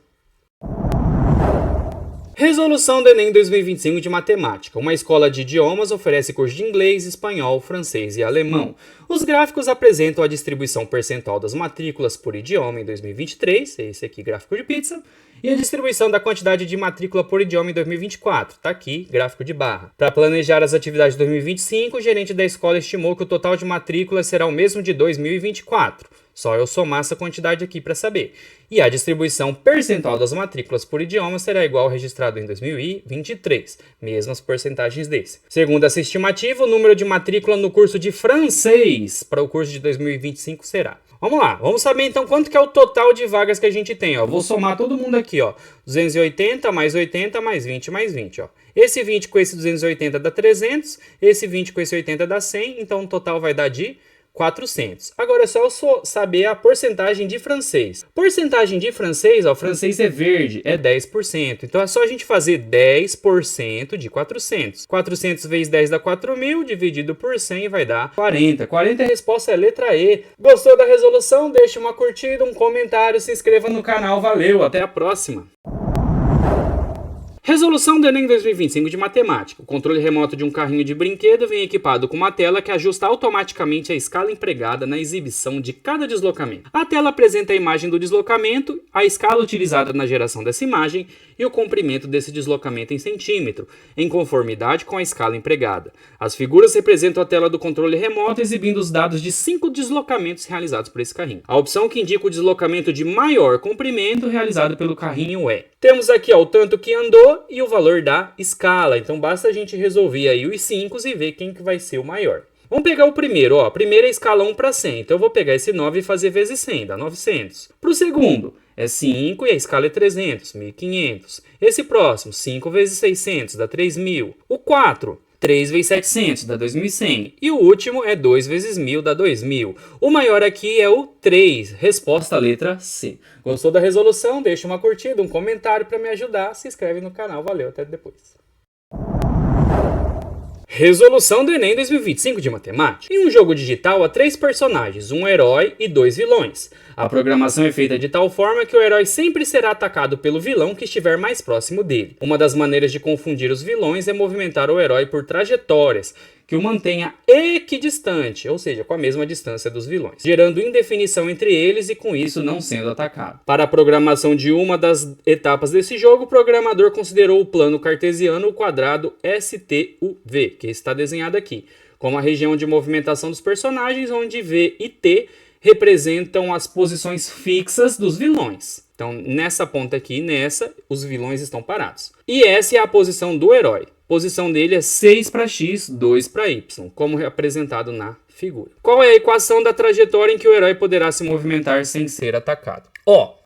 Speaker 1: Resolução do Enem 2025 de Matemática. Uma escola de idiomas oferece curso de inglês, espanhol, francês e alemão. Os gráficos apresentam a distribuição percentual das matrículas por idioma em 2023, esse aqui gráfico de pizza, e a distribuição da quantidade de matrícula por idioma em 2024, tá aqui, gráfico de barra. Para planejar as atividades de 2025, o gerente da escola estimou que o total de matrículas será o mesmo de 2024. Só eu somar essa quantidade aqui para saber. E a distribuição percentual das matrículas por idioma será igual ao registrado em 2023. Mesmas porcentagens desse. Segundo essa estimativa, o número de matrícula no curso de francês para o curso de 2025 será. Vamos lá, vamos saber então quanto que é o total de vagas que a gente tem. Ó. Vou somar todo mundo aqui, ó. 280 mais 80 mais 20 mais 20. Ó. Esse 20 com esse 280 dá 300, esse 20 com esse 80 dá 100, então o total vai dar de 400. Agora é só eu saber a porcentagem de francês. Porcentagem de francês, ó, francês é verde, é 10%. Então é só a gente fazer 10% de 400. 400 vezes 10 dá 4.000, dividido por 100 vai dar 40. 40 a resposta é letra E. Gostou da resolução? Deixa uma curtida, um comentário, se inscreva no canal. Valeu, até a próxima. Resolução do Enem 2025 de Matemática. O controle remoto de um carrinho de brinquedo vem equipado com uma tela que ajusta automaticamente a escala empregada na exibição de cada deslocamento. A tela apresenta a imagem do deslocamento, a escala utilizada na geração dessa imagem e o comprimento desse deslocamento em centímetro, em conformidade com a escala empregada. As figuras representam a tela do controle remoto exibindo os dados de 5 deslocamentos realizados por esse carrinho. A opção que indica o deslocamento de maior comprimento realizado pelo carrinho é... Temos aqui, ó, o tanto que andou e o valor da escala. Então basta a gente resolver aí os 5 e ver quem que vai ser o maior. Vamos pegar o primeiro, ó. Primeiro é escala 1 para 100. Então eu vou pegar esse 9 e fazer vezes 100, dá 900. Para o segundo, é 5 e a escala é 300, 1.500. Esse próximo, 5 vezes 600, dá 3.000. O 4... 3 vezes 700 dá 2.100. E o último é 2 vezes 1.000 dá 2.000. O maior aqui é o 3. Resposta letra C. Gostou da resolução? Deixa uma curtida, um comentário para me ajudar. Se inscreve no canal. Valeu, até depois. Resolução do Enem 2025 de Matemática. Em um jogo digital há 3 personagens, um herói e 2 vilões. A programação é feita de tal forma que o herói sempre será atacado pelo vilão que estiver mais próximo dele. Uma das maneiras de confundir os vilões é movimentar o herói por trajetórias que o mantenha equidistante, ou seja, com a mesma distância dos vilões, gerando indefinição entre eles e com isso não sendo atacado. Para a programação de uma das etapas desse jogo, o programador considerou o plano cartesiano, o quadrado STUV, que está desenhado aqui, como a região de movimentação dos personagens, onde V e T representam as posições fixas dos vilões. Então, nessa ponta aqui, os vilões estão parados. E essa é a posição do herói. A posição dele é 6 para x, 2 para y, como representado na figura. Qual é a equação da trajetória em que o herói poderá se movimentar sem ser atacado?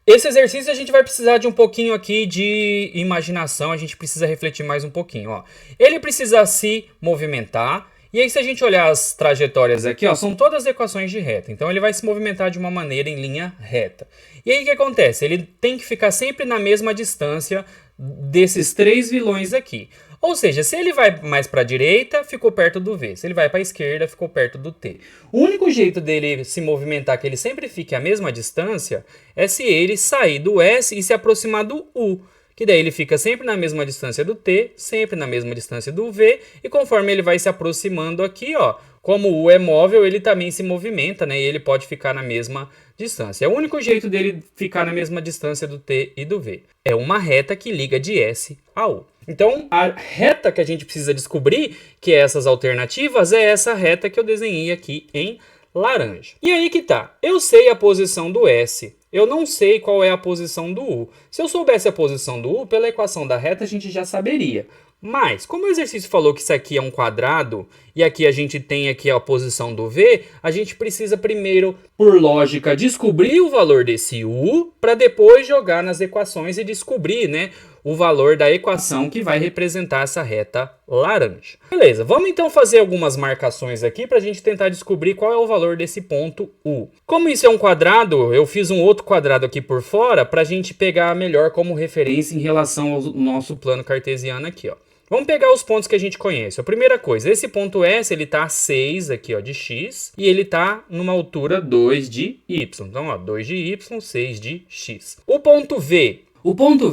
Speaker 1: Esse exercício a gente vai precisar de um pouquinho aqui de imaginação, a gente precisa refletir mais um pouquinho. Ele precisa se movimentar. E aí, se a gente olhar as trajetórias aqui, são todas equações de reta. Então, ele vai se movimentar de uma maneira em linha reta. E aí, o que acontece? Ele tem que ficar sempre na mesma distância desses 3 vilões aqui. Ou seja, se ele vai mais para a direita, ficou perto do V. Se ele vai para a esquerda, ficou perto do T. O único jeito dele se movimentar, que ele sempre fique à mesma distância, é se ele sair do S e se aproximar do U. Que daí ele fica sempre na mesma distância do T, sempre na mesma distância do V, e conforme ele vai se aproximando aqui, como o U é móvel, ele também se movimenta, né? E ele pode ficar na mesma distância. É o único jeito dele ficar na mesma distância do T e do V. É uma reta que liga de S a U. Então, a reta que a gente precisa descobrir, que é essas alternativas, é essa reta que eu desenhei aqui em laranja. E aí que tá. Eu sei a posição do S. Eu não sei qual é a posição do U. Se eu soubesse a posição do U, pela equação da reta a gente já saberia. Mas, como o exercício falou que isso aqui é um quadrado, e aqui a gente tem aqui a posição do V, a gente precisa primeiro, por lógica, descobrir o valor desse U, para depois jogar nas equações e descobrir, né, o valor da equação que vai representar essa reta laranja. Beleza, vamos então fazer algumas marcações aqui para a gente tentar descobrir qual é o valor desse ponto U. Como isso é um quadrado, eu fiz um outro quadrado aqui por fora para a gente pegar melhor como referência em relação ao nosso plano cartesiano aqui, Vamos pegar os pontos que a gente conhece. A primeira coisa, esse ponto S, ele está a 6 aqui, de x, e ele está numa altura 2 de y. Então, 2 de y, 6 de x. O ponto V,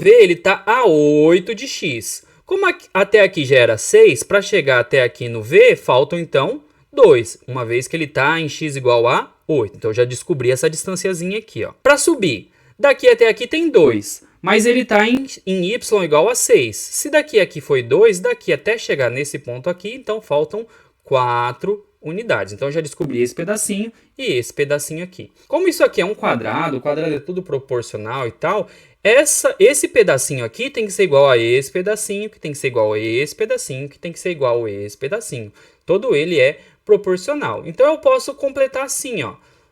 Speaker 1: ele está a 8 de x. Como até aqui já era 6, para chegar até aqui no V, faltam então 2, uma vez que ele está em x igual a 8. Então, eu já descobri essa distanciazinha aqui. Para subir, daqui até aqui tem 2. Mas ele está em y igual a 6. Se daqui a aqui foi 2, daqui até chegar nesse ponto aqui, então faltam 4 unidades. Então eu já descobri esse pedacinho e esse pedacinho aqui. Como isso aqui é um quadrado, o quadrado é tudo proporcional e tal, esse pedacinho aqui tem que ser igual a esse pedacinho, que tem que ser igual a esse pedacinho, que tem que ser igual a esse pedacinho. Todo ele é proporcional. Então eu posso completar assim,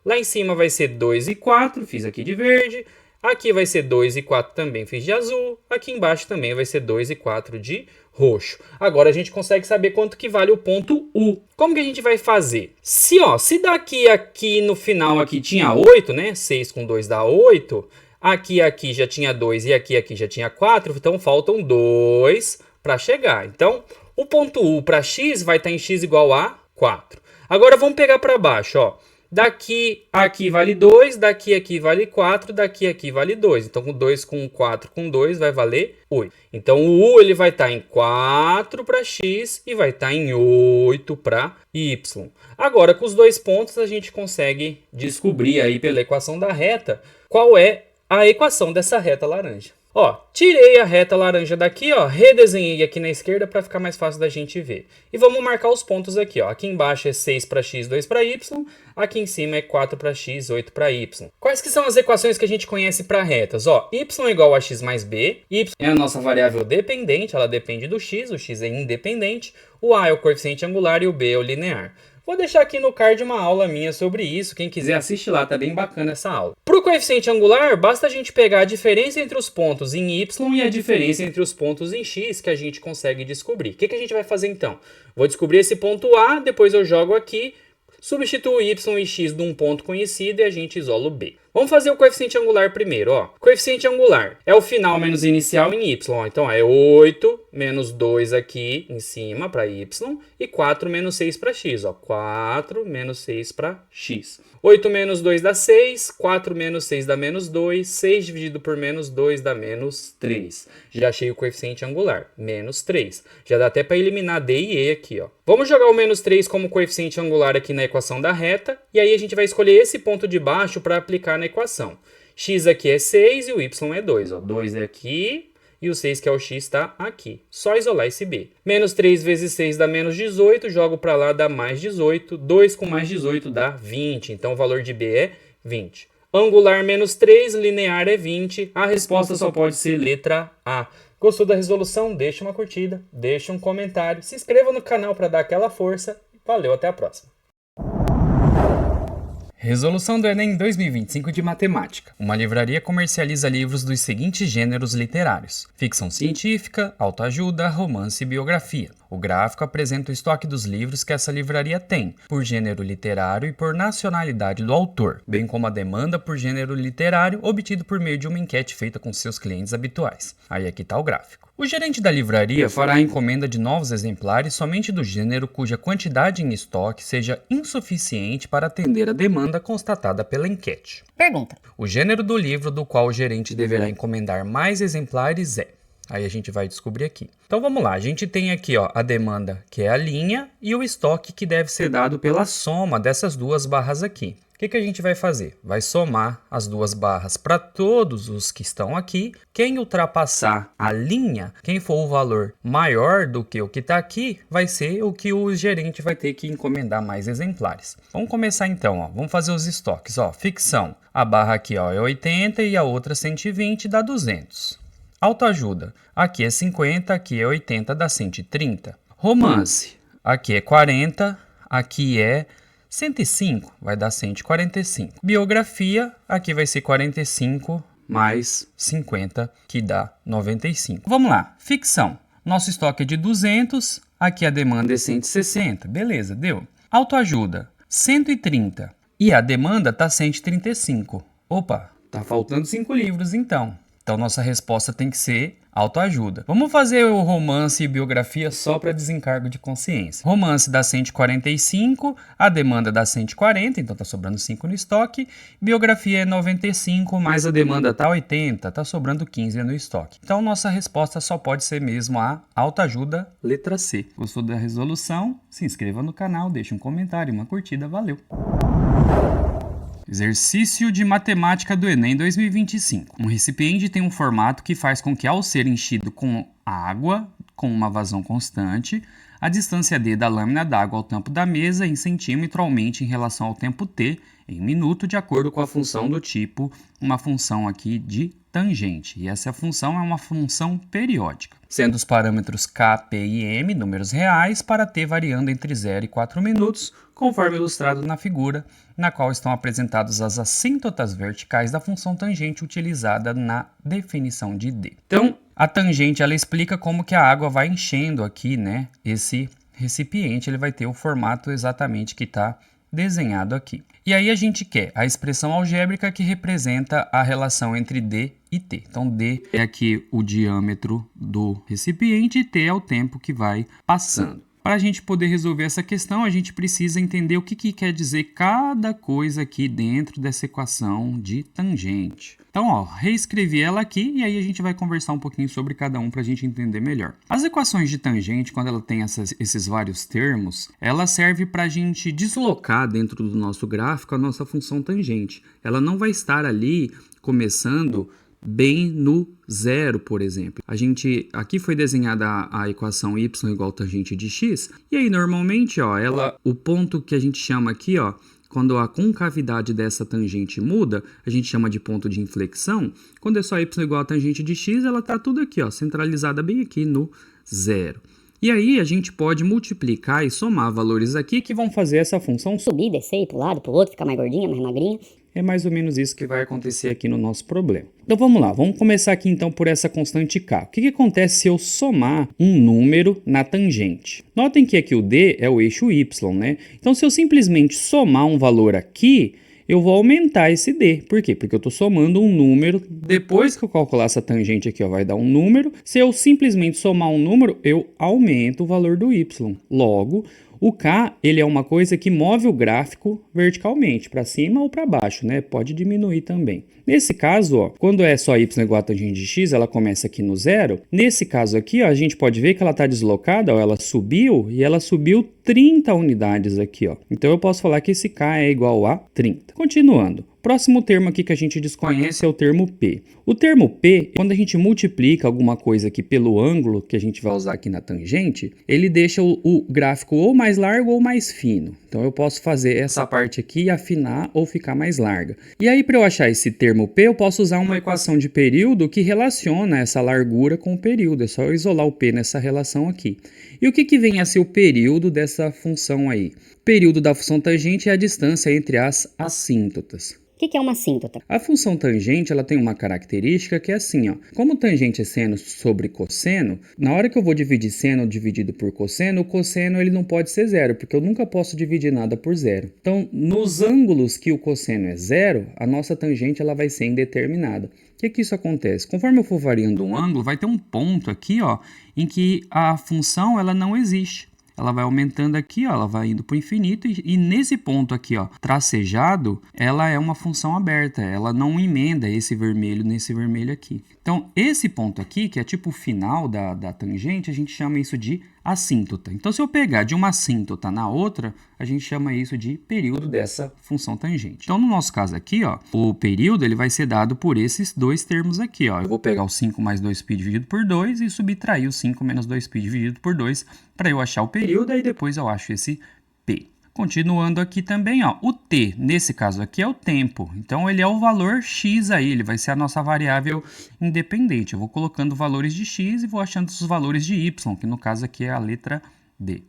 Speaker 1: Lá em cima vai ser 2 e 4, fiz aqui de verde. Aqui vai ser 2 e 4 também, fiz de azul. Aqui embaixo também vai ser 2 e 4 de roxo. Agora a gente consegue saber quanto que vale o ponto U. Como que a gente vai fazer? Se daqui aqui no final aqui tinha 8, né? 6 com 2 dá 8. Aqui já tinha 2 e aqui já tinha 4. Então faltam 2 para chegar. Então o ponto U para x vai estar em x igual a 4. Agora vamos pegar para baixo, Daqui aqui vale 2, daqui aqui vale 4, daqui aqui vale 2. Então, com 2 com 4 com 2 vai valer 8. Então, o U ele vai estar em 4 para x e vai estar em 8 para y. Agora, com os dois pontos, a gente consegue descobrir aí pela equação da reta qual é a equação dessa reta laranja. Tirei a reta laranja daqui, redesenhei aqui na esquerda para ficar mais fácil da gente ver. E vamos marcar os pontos aqui, Aqui embaixo é 6 para x, 2 para y. Aqui em cima é 4 para x, 8 para y. Quais que são as equações que a gente conhece para retas? Y é igual a x mais b. Y é a nossa variável dependente, ela depende do x. O x é independente. O a é o coeficiente angular e o b é o linear. Vou deixar aqui no card uma aula minha sobre isso. Quem quiser assiste lá, tá bem bacana essa aula. Para o coeficiente angular, basta a gente pegar a diferença entre os pontos em y e a diferença entre os pontos em x que a gente consegue descobrir. O que a gente vai fazer então? Vou descobrir esse ponto A, depois eu jogo aqui, substituo y e x de um ponto conhecido e a gente isola o b. Vamos fazer o coeficiente angular primeiro. Coeficiente angular é o final menos inicial em y. Então é 8 menos 2 aqui em cima para y e 4 menos 6 para x. Ó. 4 menos 6 para x. 8 menos 2 dá 6, 4 menos 6 dá menos 2, 6 dividido por menos 2 dá menos 3. Já achei o coeficiente angular, menos 3. Já dá até para eliminar d e e aqui. Ó. Vamos jogar o menos 3 como coeficiente angular aqui na equação da reta, e aí a gente vai escolher esse ponto de baixo para aplicar na equação. X aqui é 6 e o y é 2. Ó. 2 é aqui e o 6, que é o x, está aqui. Só isolar esse b. Menos 3 vezes 6 dá menos 18. Jogo para lá, dá mais 18. 2 com mais 18 dá 20. Então o valor de b é 20. Angular menos 3, linear é 20. A resposta só pode ser letra A. Gostou da resolução? Deixa uma curtida, deixa um comentário. Se inscreva no canal para dar aquela força. Valeu, até a próxima. Resolução do Enem 2025 de Matemática. Uma livraria comercializa livros dos seguintes gêneros literários: ficção científica, autoajuda, romance e biografia. O gráfico apresenta o estoque dos livros que essa livraria tem, por gênero literário e por nacionalidade do autor, bem como a demanda por gênero literário obtido por meio de uma enquete feita com seus clientes habituais. Aí aqui está o gráfico. O gerente da livraria fará a encomenda de novos exemplares somente do gênero cuja quantidade em estoque seja insuficiente para atender a demanda constatada pela enquete.
Speaker 2: Pergunta.
Speaker 1: O gênero do livro do qual o gerente deverá encomendar mais exemplares é... Aí a gente vai descobrir aqui. Então vamos lá, a gente tem aqui ó, a demanda, que é a linha, e o estoque, que deve ser dado pela soma dessas duas barras aqui. O que a gente vai fazer? Vai somar as duas barras para todos os que estão aqui. Quem ultrapassar a linha, quem for o valor maior do que o que está aqui, vai ser o que o gerente vai ter que encomendar mais exemplares. Vamos começar então, ó. Vamos fazer os estoques. Ó. Ficção, a barra aqui ó, é 80 e a outra 120, dá 200. Autoajuda, aqui é 50, aqui é 80, dá 130. Romance, aqui é 40, aqui é 105, vai dar 145. Biografia, aqui vai ser 45 mais 50, que dá 95. Vamos lá, ficção. Nosso estoque é de 200, aqui a demanda é 160, beleza, deu. Autoajuda, 130 e a demanda tá 135. Opa, tá faltando 5 livros então. Então, nossa resposta tem que ser autoajuda. Vamos fazer o romance e biografia só para desencargo de consciência. Romance dá 145, a demanda dá 140, então tá sobrando 5 no estoque. Biografia é 95, mas a demanda tá 80, tá sobrando 15 no estoque. Então, nossa resposta só pode ser mesmo a autoajuda, letra C. Gostou da resolução? Se inscreva no canal, deixe um comentário, uma curtida, valeu! Exercício de matemática do Enem 2025. Um recipiente tem um formato que faz com que, ao ser enchido com água, com uma vazão constante, a distância d da lâmina d'água ao tampo da mesa em centímetro aumente em relação ao tempo t em minuto, de acordo com a função do tipo, uma função aqui de tangente. E essa função é uma função periódica, sendo os parâmetros k, p e m números reais, para t variando entre 0 e 4 minutos, conforme ilustrado na figura, na qual estão apresentadas as assíntotas verticais da função tangente utilizada na definição de d. Então, a tangente ela explica como que a água vai enchendo aqui, né? Esse recipiente ele vai ter o formato exatamente que está desenhado aqui. E aí a gente quer a expressão algébrica que representa a relação entre d e t. Então, d é aqui o diâmetro do recipiente e t é o tempo que vai passando. Para a gente poder resolver essa questão, a gente precisa entender o que quer dizer cada coisa aqui dentro dessa equação de tangente. Então, ó, reescrevi ela aqui e aí a gente vai conversar um pouquinho sobre cada um para a gente entender melhor. As equações de tangente, quando ela tem esses vários termos, ela serve para a gente deslocar dentro do nosso gráfico a nossa função tangente. Ela não vai estar ali começando bem no zero, por exemplo. Aqui foi desenhada a equação y igual tangente de x, e aí normalmente, ó, o ponto que a gente chama aqui, ó, quando a concavidade dessa tangente muda, a gente chama de ponto de inflexão. Quando é só y igual a tangente de x, ela tá tudo aqui, ó, centralizada bem aqui no zero. E aí a gente pode multiplicar e somar valores aqui que vão fazer essa função
Speaker 3: Subir, descer, ir pro lado, pro outro, ficar mais gordinha, mais magrinha.
Speaker 1: É mais ou menos isso que vai acontecer aqui no nosso problema. Então vamos lá, vamos começar aqui então por essa constante k. O que acontece se eu somar um número na tangente? Notem que aqui o d é o eixo y, né? Então se eu simplesmente somar um valor aqui, eu vou aumentar esse D. Por quê? Porque eu estou somando um número. Depois que eu calcular essa tangente aqui, ó, vai dar um número. Se eu simplesmente somar um número, eu aumento o valor do y. Logo, o K, ele é uma coisa que move o gráfico verticalmente, para cima ou para baixo, né? Pode diminuir também. Nesse caso, ó, quando é só y igual a tangente de x, ela começa aqui no zero. Nesse caso aqui, ó, a gente pode ver que ela está deslocada, ó, ela subiu e ela subiu 30 unidades aqui, ó. Então eu posso falar que esse K é igual a 30. Continuando. Próximo termo aqui que a gente desconhece é o termo P. O termo P, quando a gente multiplica alguma coisa aqui pelo ângulo que a gente vai usar aqui na tangente, ele deixa o gráfico ou mais largo ou mais fino. Então eu posso fazer essa parte aqui afinar ou ficar mais larga. E aí, para eu achar esse termo P, eu posso usar uma equação de período que relaciona essa largura com o período. É só eu isolar o P nessa relação aqui. E o que vem a ser o período dessa função aí? O período da função tangente é a distância entre as assíntotas.
Speaker 2: O que é uma assíntota?
Speaker 1: A função tangente, ela tem uma característica que é assim, ó. Como tangente é seno sobre cosseno, na hora que eu vou dividir seno dividido por cosseno, o cosseno ele não pode ser zero, porque eu nunca posso dividir nada por zero. Então, nos ângulos que o cosseno é zero, a nossa tangente ela vai ser indeterminada. O que isso acontece? Conforme eu for variando um ângulo, vai ter um ponto aqui, ó, em que a função ela não existe. Ela vai aumentando aqui, ó, ela vai indo para o infinito e nesse ponto aqui, ó, tracejado, ela é uma função aberta, ela não emenda esse vermelho nesse vermelho aqui. Então, esse ponto aqui, que é tipo o final da tangente, a gente chama isso de assíntota. Então, se eu pegar de uma assíntota na outra, a gente chama isso de período dessa função tangente. Então, no nosso caso aqui, ó, o período ele vai ser dado por esses dois termos aqui, ó. Eu vou pegar o 5 mais 2π dividido por 2 e subtrair o 5 menos 2π dividido por 2 para eu achar o período, aí depois eu acho esse P. Continuando aqui também, ó, o T, nesse caso aqui é o tempo. Então, ele é o valor x aí, ele vai ser a nossa variável independente. Eu vou colocando valores de x e vou achando os valores de y, que no caso aqui é a letra D.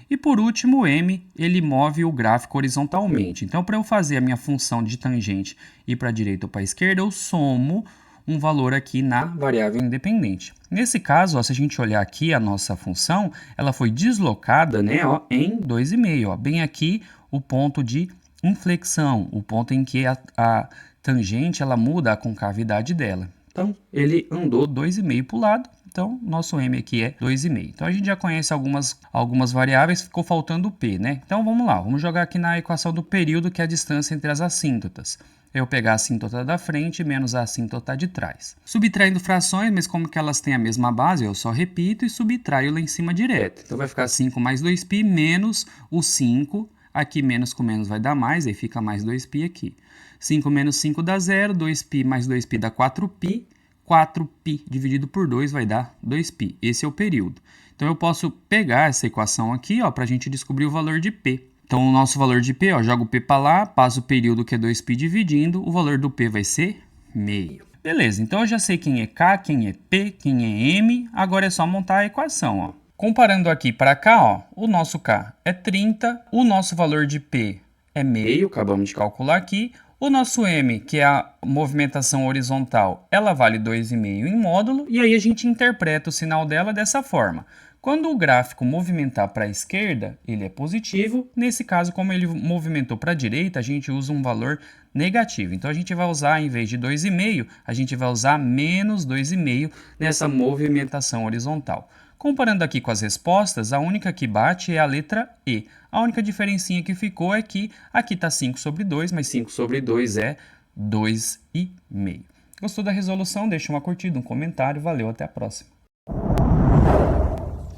Speaker 1: E por último, o M, ele move o gráfico horizontalmente. Então, para eu fazer a minha função de tangente ir para a direita ou para a esquerda, eu somo um valor aqui na variável independente. Nesse caso, ó, se a gente olhar aqui a nossa função, ela foi deslocada, né, ó, em 2,5. Ó, bem aqui o ponto de inflexão, o ponto em que a tangente ela muda a concavidade dela. Então, ele andou 2,5 para o lado. Então, nosso M aqui é 2,5. Então, a gente já conhece algumas variáveis, ficou faltando o P, né? Então, vamos lá. Vamos jogar aqui na equação do período, que é a distância entre as assíntotas. Eu pegar a assíntota da frente menos a assíntota de trás. Subtraindo frações, mas como que elas têm a mesma base, eu só repito e subtraio lá em cima direto. Então, vai ficar 5 mais 2π menos o 5. Aqui menos com menos vai dar mais, aí fica mais 2π aqui. 5 menos 5 dá 0, 2π mais 2π dá 4π. 4π dividido por 2 vai dar 2π. Esse é o período. Então, eu posso pegar essa equação aqui para a gente descobrir o valor de P. Então, o nosso valor de P, ó, jogo o P para lá, passo o período que é 2π dividindo, o valor do P vai ser meio. Beleza, então eu já sei quem é K, quem é P, quem é M, agora é só montar a equação, ó. Comparando aqui para cá, ó, o nosso K é 30, o nosso valor de P é meio, acabamos de calcular aqui. O nosso M, que é a movimentação horizontal, ela vale 2,5 em módulo, e aí a gente interpreta o sinal dela dessa forma. Quando o gráfico movimentar para a esquerda, ele é positivo. Nesse caso, como ele movimentou para a direita, a gente usa um valor negativo. Então, a gente vai usar, em vez de 2,5, a gente vai usar menos 2,5 nessa movimentação horizontal. Comparando aqui com as respostas, a única que bate é a letra E. A única diferencinha que ficou é que aqui está 5 sobre 2, mas 5 sobre 2 é 2,5. Gostou da resolução? Deixa uma curtida, um comentário. Valeu, até a próxima.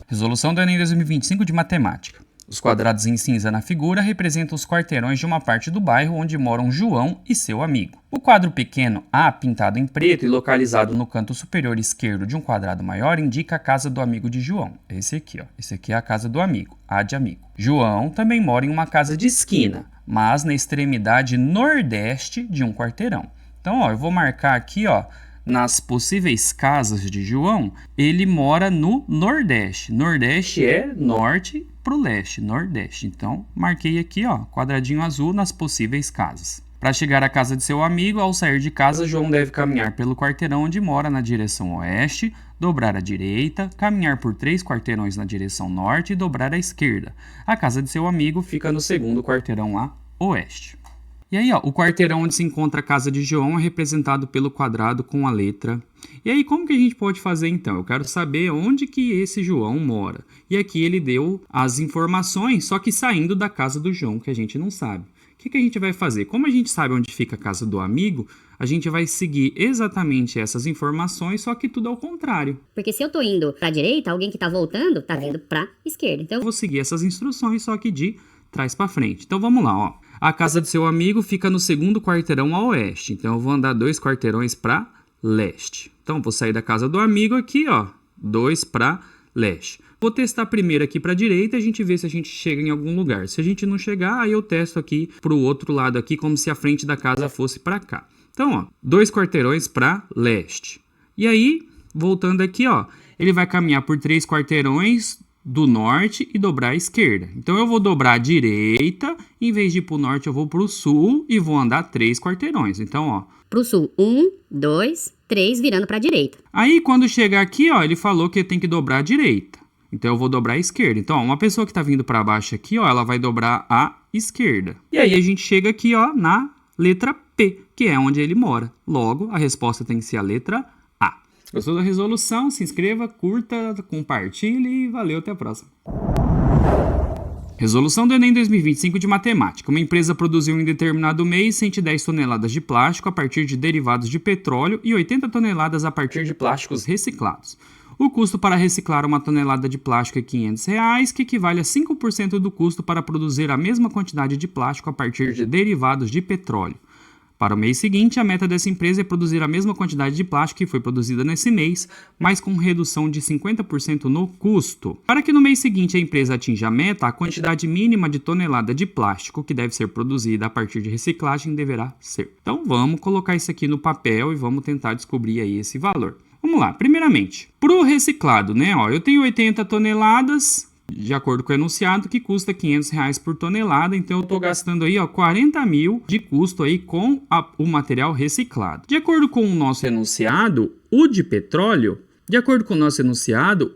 Speaker 1: Resolução do Enem 2025 de Matemática. Os quadrados em cinza na figura representam os quarteirões de uma parte do bairro onde moram João e seu amigo. O quadro pequeno A, pintado em preto e localizado no canto superior esquerdo de um quadrado maior, indica a casa do amigo de João. Esse aqui, ó. Esse aqui é a casa do amigo, A de amigo. João também mora em uma casa de esquina, mas na extremidade nordeste de um quarteirão. Então, ó, eu vou marcar aqui, ó, nas possíveis casas de João, ele mora no Nordeste. Nordeste é norte para o leste, Nordeste. Então, marquei aqui, ó, quadradinho azul nas possíveis casas. Para chegar à casa de seu amigo, ao sair de casa, João deve caminhar pelo quarteirão onde mora na direção oeste, dobrar à direita, caminhar por 3 quarteirões na direção norte e dobrar à esquerda. A casa de seu amigo fica no segundo quarteirão a oeste. E aí, ó, o quarteirão onde se encontra a casa de João é representado pelo quadrado com a letra. E aí, como que a gente pode fazer então? Eu quero saber onde que esse João mora. E aqui ele deu as informações, só que saindo da casa do João, que a gente não sabe. O que a gente vai fazer? Como a gente sabe onde fica a casa do amigo, a gente vai seguir exatamente essas informações, só que tudo ao contrário.
Speaker 2: Porque se eu tô indo pra direita, alguém que tá voltando tá vindo pra esquerda. Então
Speaker 1: Eu vou seguir essas instruções, só que de trás para frente. Então vamos lá, ó. A casa do seu amigo fica no segundo quarteirão a oeste. Então eu vou andar 2 quarteirões para leste. Então vou sair da casa do amigo aqui, ó, 2 para leste. Vou testar primeiro aqui para direita e a gente vê se a gente chega em algum lugar. Se a gente não chegar, aí eu testo aqui pro outro lado aqui, como se a frente da casa fosse para cá. Então, ó, 2 quarteirões para leste. E aí, voltando aqui, ó, ele vai caminhar por 3 quarteirões do norte e dobrar à esquerda. Então eu vou dobrar à direita, em vez de ir pro norte eu vou pro sul e vou andar 3 quarteirões. Então, ó,
Speaker 2: pro sul, 1, 2, 3, virando pra direita.
Speaker 1: aí quando chegar aqui, ó, ele falou que tem que dobrar à direita. Então eu vou dobrar à esquerda. Então, ó, uma pessoa que tá vindo para baixo aqui, ó, ela vai dobrar à esquerda. E aí a gente chega aqui, ó, na letra P, que é onde ele mora. Logo, a resposta tem que ser a letra A. Gostou da resolução? Se inscreva, curta, compartilhe e valeu, até a próxima. Resolução do Enem 2025 de Matemática. Uma empresa produziu em determinado mês 110 toneladas de plástico a partir de derivados de petróleo e 80 toneladas a partir de plásticos reciclados. O custo para reciclar uma tonelada de plástico é R$ 500, que equivale a 5% do custo para produzir a mesma quantidade de plástico a partir de derivados de petróleo. Para o mês seguinte, a meta dessa empresa é produzir a mesma quantidade de plástico que foi produzida nesse mês, mas com redução de 50% no custo. Para que no mês seguinte a empresa atinja a meta, a quantidade mínima de tonelada de plástico que deve ser produzida a partir de reciclagem deverá ser. Então vamos colocar isso aqui no papel e vamos tentar descobrir aí esse valor. Vamos lá, primeiramente, para o reciclado, né? Ó, eu tenho 80 toneladas, de acordo com o enunciado, que custa R$ 500 por tonelada, então eu estou gastando aí, ó, 40 mil de custo aí com o material reciclado. De acordo com o nosso enunciado, o de petróleo,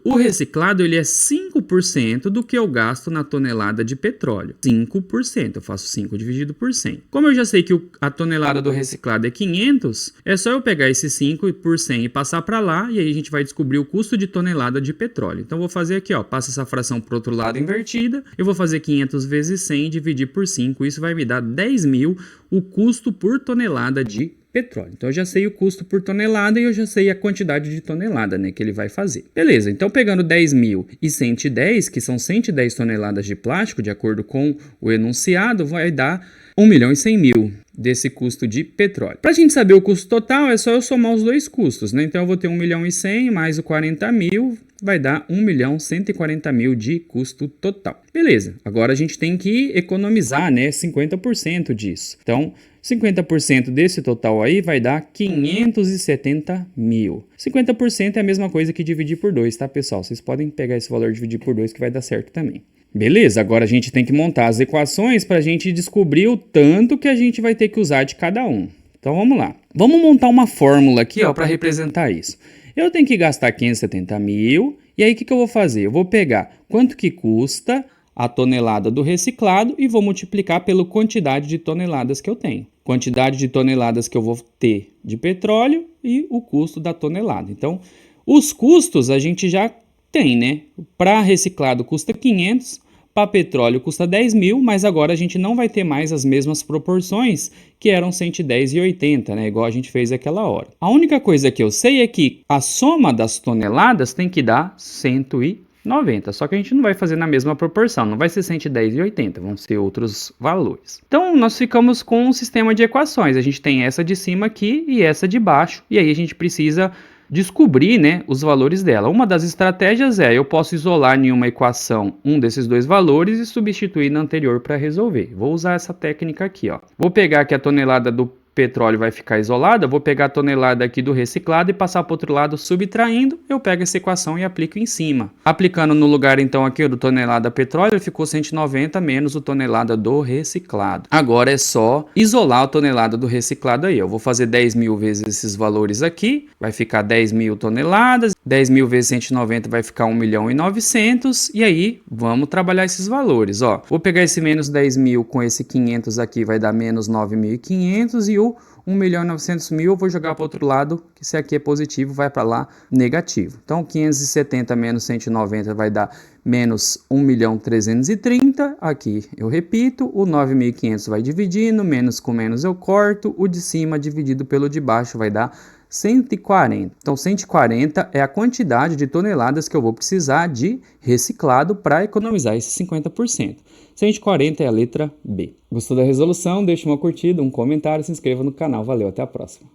Speaker 1: o reciclado ele é 5% do que eu gasto na tonelada de petróleo. 5%, eu faço 5 dividido por 100. Como eu já sei que a tonelada do reciclado é 500, é só eu pegar esse 5 por 100 e passar para lá, e aí a gente vai descobrir o custo de tonelada de petróleo. Então vou fazer aqui, ó, passa essa fração para o outro lado invertida, eu vou fazer 500 vezes 100 e dividir por 5, isso vai me dar 10 mil o custo por tonelada de petróleo. Então eu já sei o custo por tonelada e eu já sei a quantidade de tonelada, né, que ele vai fazer. Beleza, então pegando 10 mil e 110, que são 110 toneladas de plástico, de acordo com o enunciado, vai dar 1.100.000 desse custo de petróleo. Para a gente saber o custo total, é só eu somar os dois custos, né? Então eu vou ter 1.100.000 mais o 40 mil, vai dar 1.140.000 de custo total. Beleza, agora a gente tem que economizar, né, 50% disso. Então, 50% desse total aí vai dar 570 mil. 50% é a mesma coisa que dividir por 2, tá, pessoal? Vocês podem pegar esse valor e dividir por 2 que vai dar certo também. Beleza, agora a gente tem que montar as equações para a gente descobrir o tanto que a gente vai ter que usar de cada um. Então vamos lá. Vamos montar uma fórmula aqui para representar isso. Eu tenho que gastar 570 mil, e aí o que eu vou fazer? Eu vou pegar quanto que custa a tonelada do reciclado e vou multiplicar pela quantidade de toneladas que eu tenho. Quantidade de toneladas que eu vou ter de petróleo e o custo da tonelada. Então, os custos a gente já tem, né? Para reciclado custa 500, para petróleo custa 10 mil, mas agora a gente não vai ter mais as mesmas proporções que eram 110 e 80, né? Igual a gente fez aquela hora. A única coisa que eu sei é que a soma das toneladas tem que dar 190, só que a gente não vai fazer na mesma proporção, não vai ser 110 e 80, vão ser outros valores. Então nós ficamos com um sistema de equações, a gente tem essa de cima aqui e essa de baixo, e aí a gente precisa descobrir, né, os valores dela. Uma das estratégias é, eu posso isolar em uma equação um desses dois valores e substituir na anterior para resolver. Vou usar essa técnica aqui, ó. Vou pegar aqui a tonelada do petróleo vai ficar isolada, vou pegar a tonelada aqui do reciclado e passar para o outro lado subtraindo, eu pego essa equação e aplico em cima. Aplicando no lugar então aqui do tonelada petróleo, ficou 190 menos o tonelada do reciclado. Agora é só isolar a tonelada do reciclado aí. Eu vou fazer 10 mil vezes esses valores aqui, vai ficar 10 mil toneladas, 10.000 vezes 190 vai ficar 1.900.000, e aí vamos trabalhar esses valores, ó. Vou pegar esse menos 10.000 com esse 500 aqui, vai dar menos 9.500, e o 1.900.000 eu vou jogar para o outro lado, que se aqui é positivo, vai para lá negativo. Então 570 menos 190 vai dar menos 1.330.000, aqui eu repito, o 9.500 vai dividindo, menos com menos eu corto, o de cima dividido pelo de baixo vai dar 140. Então 140 é a quantidade de toneladas que eu vou precisar de reciclado para economizar esses 50%. 140 é a letra B. Gostou da resolução? Deixe uma curtida, um comentário, se inscreva no canal. Valeu, até a próxima.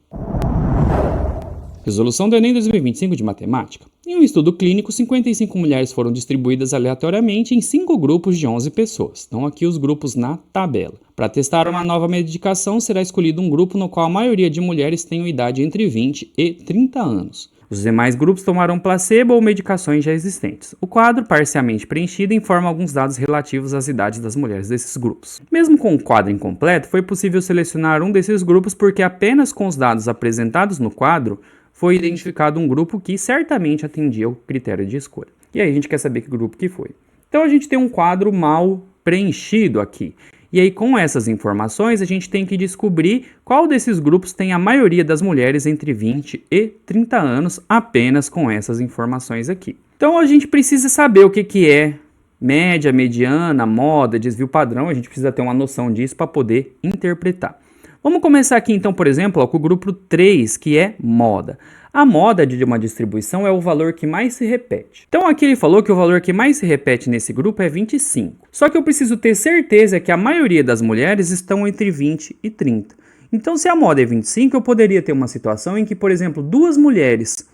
Speaker 1: Resolução do Enem 2025 de Matemática. Em um estudo clínico, 55 mulheres foram distribuídas aleatoriamente em 5 grupos de 11 pessoas. Estão aqui os grupos na tabela. Para testar uma nova medicação, será escolhido um grupo no qual a maioria de mulheres tenham idade entre 20 e 30 anos. Os demais grupos tomarão placebo ou medicações já existentes. O quadro, parcialmente preenchido, informa alguns dados relativos às idades das mulheres desses grupos. Mesmo com o quadro incompleto, foi possível selecionar um desses grupos porque apenas com os dados apresentados no quadro foi identificado um grupo que certamente atendia ao critério de escolha. E aí a gente quer saber que grupo que foi. Então a gente tem um quadro mal preenchido aqui. E aí com essas informações a gente tem que descobrir qual desses grupos tem a maioria das mulheres entre 20 e 30 anos apenas com essas informações aqui. Então a gente precisa saber o que é média, mediana, moda, desvio padrão. A gente precisa ter uma noção disso para poder interpretar. Vamos começar aqui então, por exemplo, com o grupo 3, que é moda. A moda de uma distribuição é o valor que mais se repete. Então aqui ele falou que o valor que mais se repete nesse grupo é 25. Só que eu preciso ter certeza que a maioria das mulheres estão entre 20 e 30. Então se a moda é 25, eu poderia ter uma situação em que, por exemplo, 2 mulheres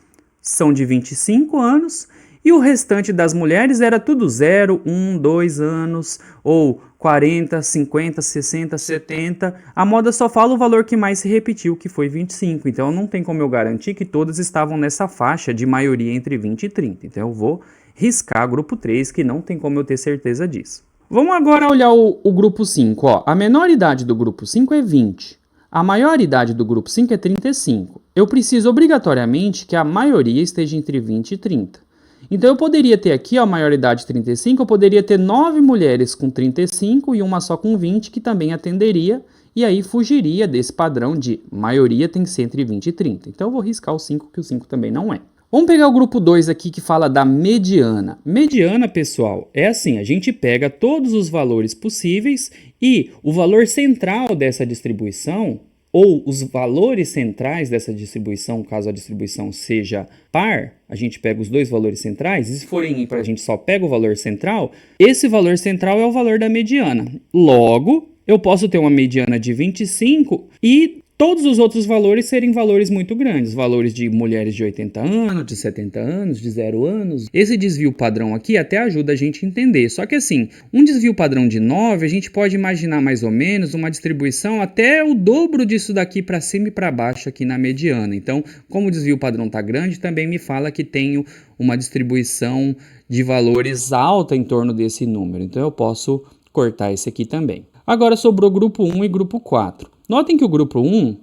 Speaker 1: são de 25 anos e o restante das mulheres era tudo 0, 1, 2 anos, ou 40, 50, 60, 70. A moda só fala o valor que mais se repetiu, que foi 25. Então não tem como eu garantir que todas estavam nessa faixa de maioria entre 20 e 30. Então eu vou riscar grupo 3, que não tem como eu ter certeza disso. Vamos agora olhar o grupo 5. Ó. A menor idade do grupo 5 é 20. A maior idade do grupo 5 é 35. Eu preciso obrigatoriamente que a maioria esteja entre 20 e 30. Então eu poderia ter aqui, ó, a maioridade 35, eu poderia ter 9 mulheres com 35 e uma só com 20, que também atenderia, e aí fugiria desse padrão de maioria tem que ser entre 20 e 30. Então eu vou riscar o 5, que o 5 também não é. Vamos pegar o grupo 2 aqui, que fala da mediana. Mediana, pessoal, é assim, a gente pega todos os valores possíveis e o valor central dessa distribuição, ou os valores centrais dessa distribuição, caso a distribuição seja par, a gente pega os dois valores centrais, e se forem ímpar a gente só pega o valor central, esse valor central é o valor da mediana. Logo, eu posso ter uma mediana de 25 e todos os outros valores serem valores muito grandes, valores de mulheres de 80 anos, de 70 anos, de 0 anos. Esse desvio padrão aqui até ajuda a gente a entender, só que assim, um desvio padrão de 9, a gente pode imaginar mais ou menos uma distribuição até o dobro disso daqui para cima e para baixo aqui na mediana. Então, como o desvio padrão está grande, também me fala que tenho uma distribuição de valores alta em torno desse número. Então, eu posso cortar esse aqui também. Agora sobrou grupo 1 e grupo 4. Notem que o grupo 1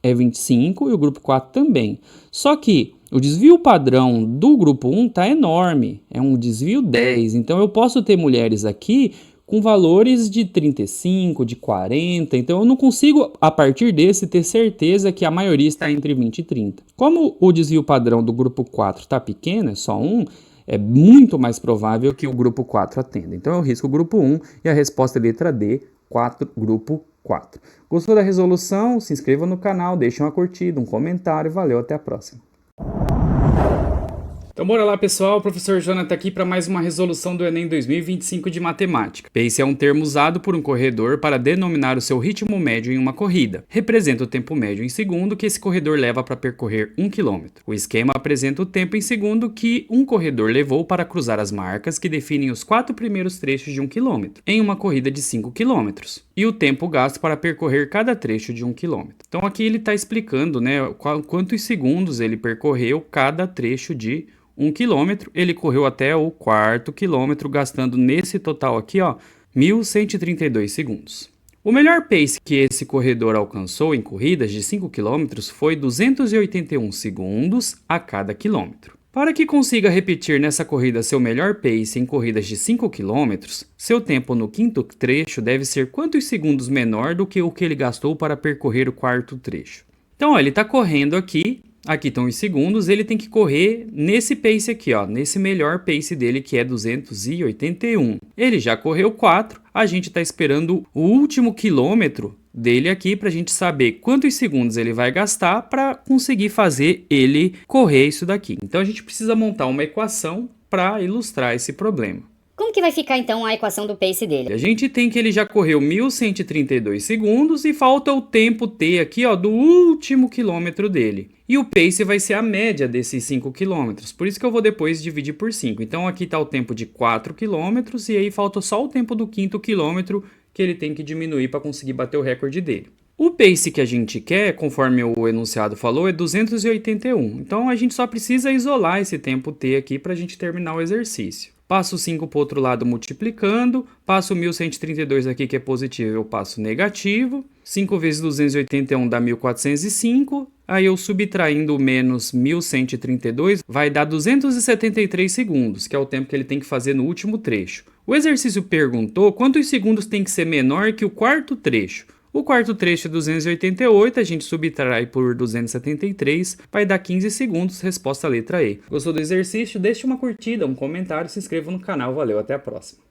Speaker 1: é 25 e o grupo 4 também. Só que o desvio padrão do grupo 1 está enorme. É um desvio 10. Então eu posso ter mulheres aqui com valores de 35, de 40. Então eu não consigo, a partir desse, ter certeza que a maioria está entre 20 e 30. Como o desvio padrão do grupo 4 está pequeno, é só 1, é muito mais provável que o grupo 4 atenda. Então eu risco o grupo 1 e a resposta é letra D, grupo 4. Gostou da resolução? Se inscreva no canal, deixe uma curtida, um comentário. Valeu, até a próxima. Então bora lá, pessoal, o professor Jonathan aqui para mais uma resolução do Enem 2025 de Matemática. Pace é um termo usado por um corredor para denominar o seu ritmo médio em uma corrida. Representa o tempo médio em segundo que esse corredor leva para percorrer 1 km. O esquema apresenta o tempo em segundo que um corredor levou para cruzar as marcas que definem os 4 primeiros trechos de 1 km, em uma corrida de 5 km, e o tempo gasto para percorrer cada trecho de 1 km. Então aqui ele está explicando, né, quantos segundos ele percorreu cada trecho de 1 km, ele correu até o 4º quilômetro, gastando nesse total aqui, ó, 1.132 segundos. O melhor pace que esse corredor alcançou em corridas de 5 km foi 281 segundos a cada quilômetro. Para que consiga repetir nessa corrida seu melhor pace em corridas de 5 km, seu tempo no quinto trecho deve ser quantos segundos menor do que o que ele gastou para percorrer o quarto trecho. Então, ó, ele está correndo aqui estão os segundos, ele tem que correr nesse pace aqui, ó, nesse melhor pace dele, que é 281. Ele já correu 4, a gente está esperando o último quilômetro dele aqui para a gente saber quantos segundos ele vai gastar para conseguir fazer ele correr isso daqui. Então a gente precisa montar uma equação para ilustrar esse problema.
Speaker 2: Como que vai ficar então a equação do pace dele?
Speaker 1: A gente tem que ele já correu 1.132 segundos e falta o tempo T aqui, ó, do último quilômetro dele. E o pace vai ser a média desses 5 km, por isso que eu vou depois dividir por 5. Então aqui está o tempo de 4 km e aí falta só o tempo do quinto quilômetro que ele tem que diminuir para conseguir bater o recorde dele. O pace que a gente quer, conforme o enunciado falou, é 281. Então a gente só precisa isolar esse tempo T aqui para a gente terminar o exercício. Passo 5 para o outro lado multiplicando, passo 1.132 aqui que é positivo, eu passo negativo, 5 vezes 281 dá 1.405, aí eu subtraindo menos 1.132 vai dar 273 segundos, que é o tempo que ele tem que fazer no último trecho. O exercício perguntou quantos segundos tem que ser menor que o quarto trecho. O quarto trecho é 288, a gente subtrai por 273, vai dar 15 segundos, resposta letra E. Gostou do exercício? Deixe uma curtida, um comentário, se inscreva no canal, valeu, até a próxima.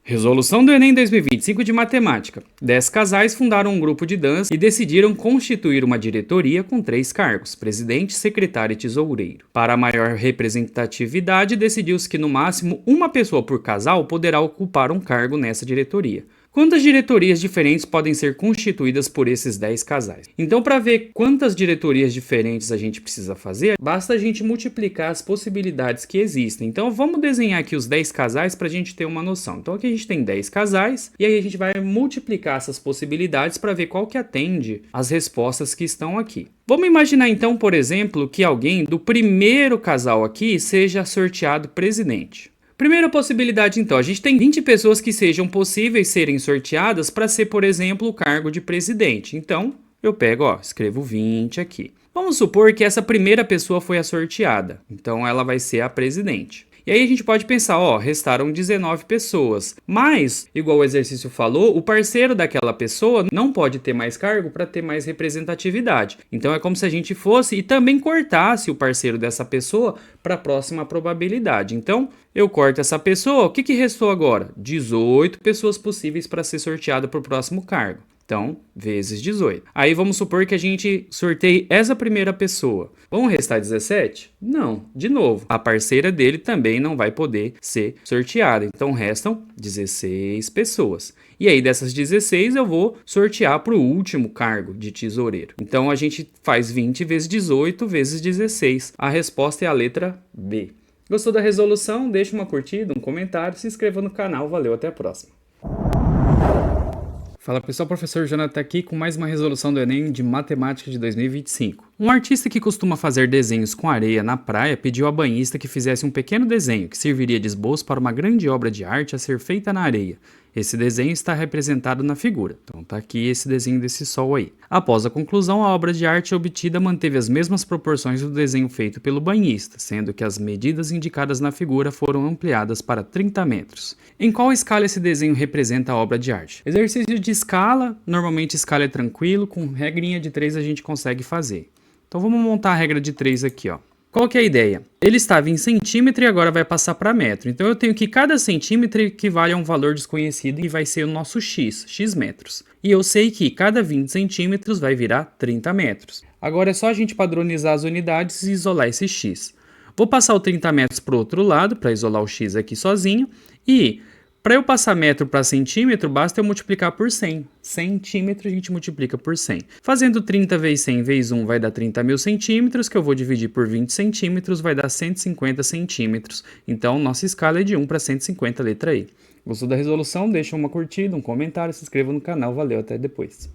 Speaker 1: Resolução do Enem 2025 de Matemática. 10 casais fundaram um grupo de dança e decidiram constituir uma diretoria com 3 cargos, presidente, secretário e tesoureiro. Para maior representatividade, decidiu-se que no máximo uma pessoa por casal poderá ocupar um cargo nessa diretoria. Quantas diretorias diferentes podem ser constituídas por esses 10 casais? Então, para ver quantas diretorias diferentes a gente precisa fazer, basta a gente multiplicar as possibilidades que existem. Então, vamos desenhar aqui os 10 casais para a gente ter uma noção. Então, aqui a gente tem 10 casais e aí a gente vai multiplicar essas possibilidades para ver qual que atende as respostas que estão aqui. Vamos imaginar então, por exemplo, que alguém do primeiro casal aqui seja sorteado presidente. Primeira possibilidade, então, a gente tem 20 pessoas que sejam possíveis serem sorteadas para ser, por exemplo, o cargo de presidente. Então, eu pego, ó, escrevo 20 aqui. Vamos supor que essa primeira pessoa foi a sorteada, então ela vai ser a presidente. E aí a gente pode pensar, ó, restaram 19 pessoas, mas, igual o exercício falou, o parceiro daquela pessoa não pode ter mais cargo para ter mais representatividade. Então é como se a gente fosse e também cortasse o parceiro dessa pessoa para a próxima probabilidade. Então, eu corto essa pessoa, o que restou agora? 18 pessoas possíveis para ser sorteada para o próximo cargo. Então, vezes 18. Aí vamos supor que a gente sorteie essa primeira pessoa. Vão restar 17? Não. De novo, a parceira dele também não vai poder ser sorteada. Então, restam 16 pessoas. E aí, dessas 16, eu vou sortear para o último cargo de tesoureiro. Então, a gente faz 20 vezes 18 vezes 16. A resposta é a letra B. Gostou da resolução? Deixa uma curtida, um comentário, se inscreva no canal. Valeu, até a próxima. Fala pessoal, professor Jonathan aqui com mais uma resolução do Enem de Matemática de 2025. Um artista que costuma fazer desenhos com areia na praia pediu à banhista que fizesse um pequeno desenho que serviria de esboço para uma grande obra de arte a ser feita na areia. Esse desenho está representado na figura. Então tá aqui esse desenho desse sol aí. Após a conclusão, a obra de arte obtida manteve as mesmas proporções do desenho feito pelo banhista, sendo que as medidas indicadas na figura foram ampliadas para 30 metros. Em qual escala esse desenho representa a obra de arte? Exercício de escala, normalmente escala é tranquilo, com regrinha de 3 a gente consegue fazer. Então vamos montar a regra de 3 aqui, ó. Qual que é a ideia? Ele estava em centímetro e agora vai passar para metro. Então eu tenho que cada centímetro equivale a um valor desconhecido e vai ser o nosso x metros. E eu sei que cada 20 centímetros vai virar 30 metros. Agora é só a gente padronizar as unidades e isolar esse x. Vou passar o 30 metros para o outro lado, para isolar o x aqui sozinho. E para eu passar metro para centímetro, basta eu multiplicar por 100. Centímetro a gente multiplica por 100. Fazendo 30 vezes 100 vezes 1 vai dar 30 mil centímetros, que eu vou dividir por 20 centímetros, vai dar 150 centímetros. Então, nossa escala é de 1 para 150, letra E. Gostou da resolução? Deixa uma curtida, um comentário, se inscreva no canal. Valeu, até depois.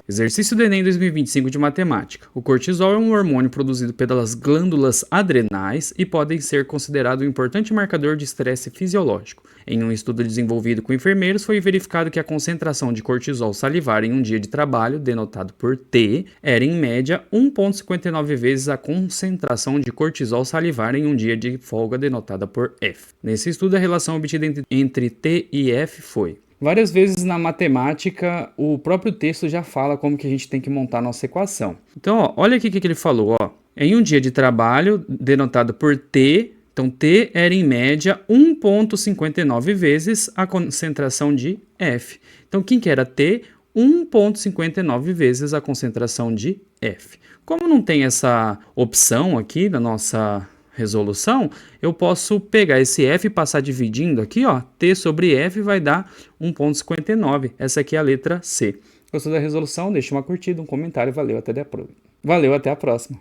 Speaker 1: Exercício do Enem 2025 de matemática. O cortisol é um hormônio produzido pelas glândulas adrenais e pode ser considerado um importante marcador de estresse fisiológico. Em um estudo desenvolvido com enfermeiros, foi verificado que a concentração de cortisol salivar em um dia de trabalho, denotado por T, era em média 1,59 vezes a concentração de cortisol salivar em um dia de folga, denotada por F. Nesse estudo, a relação obtida entre T e F foi: várias vezes na matemática, o próprio texto já fala como que a gente tem que montar a nossa equação. Então, olha aqui o que ele falou. Em um dia de trabalho, denotado por T, então T era em média 1,59 vezes a concentração de F. Então, quem que era T? 1,59 vezes a concentração de F. Como não tem essa opção aqui na nossa resolução, eu posso pegar esse F e passar dividindo aqui, T sobre F vai dar 1,59. Essa aqui é a letra C. Gostou da resolução? Deixa uma curtida, um comentário. Valeu, até a próxima.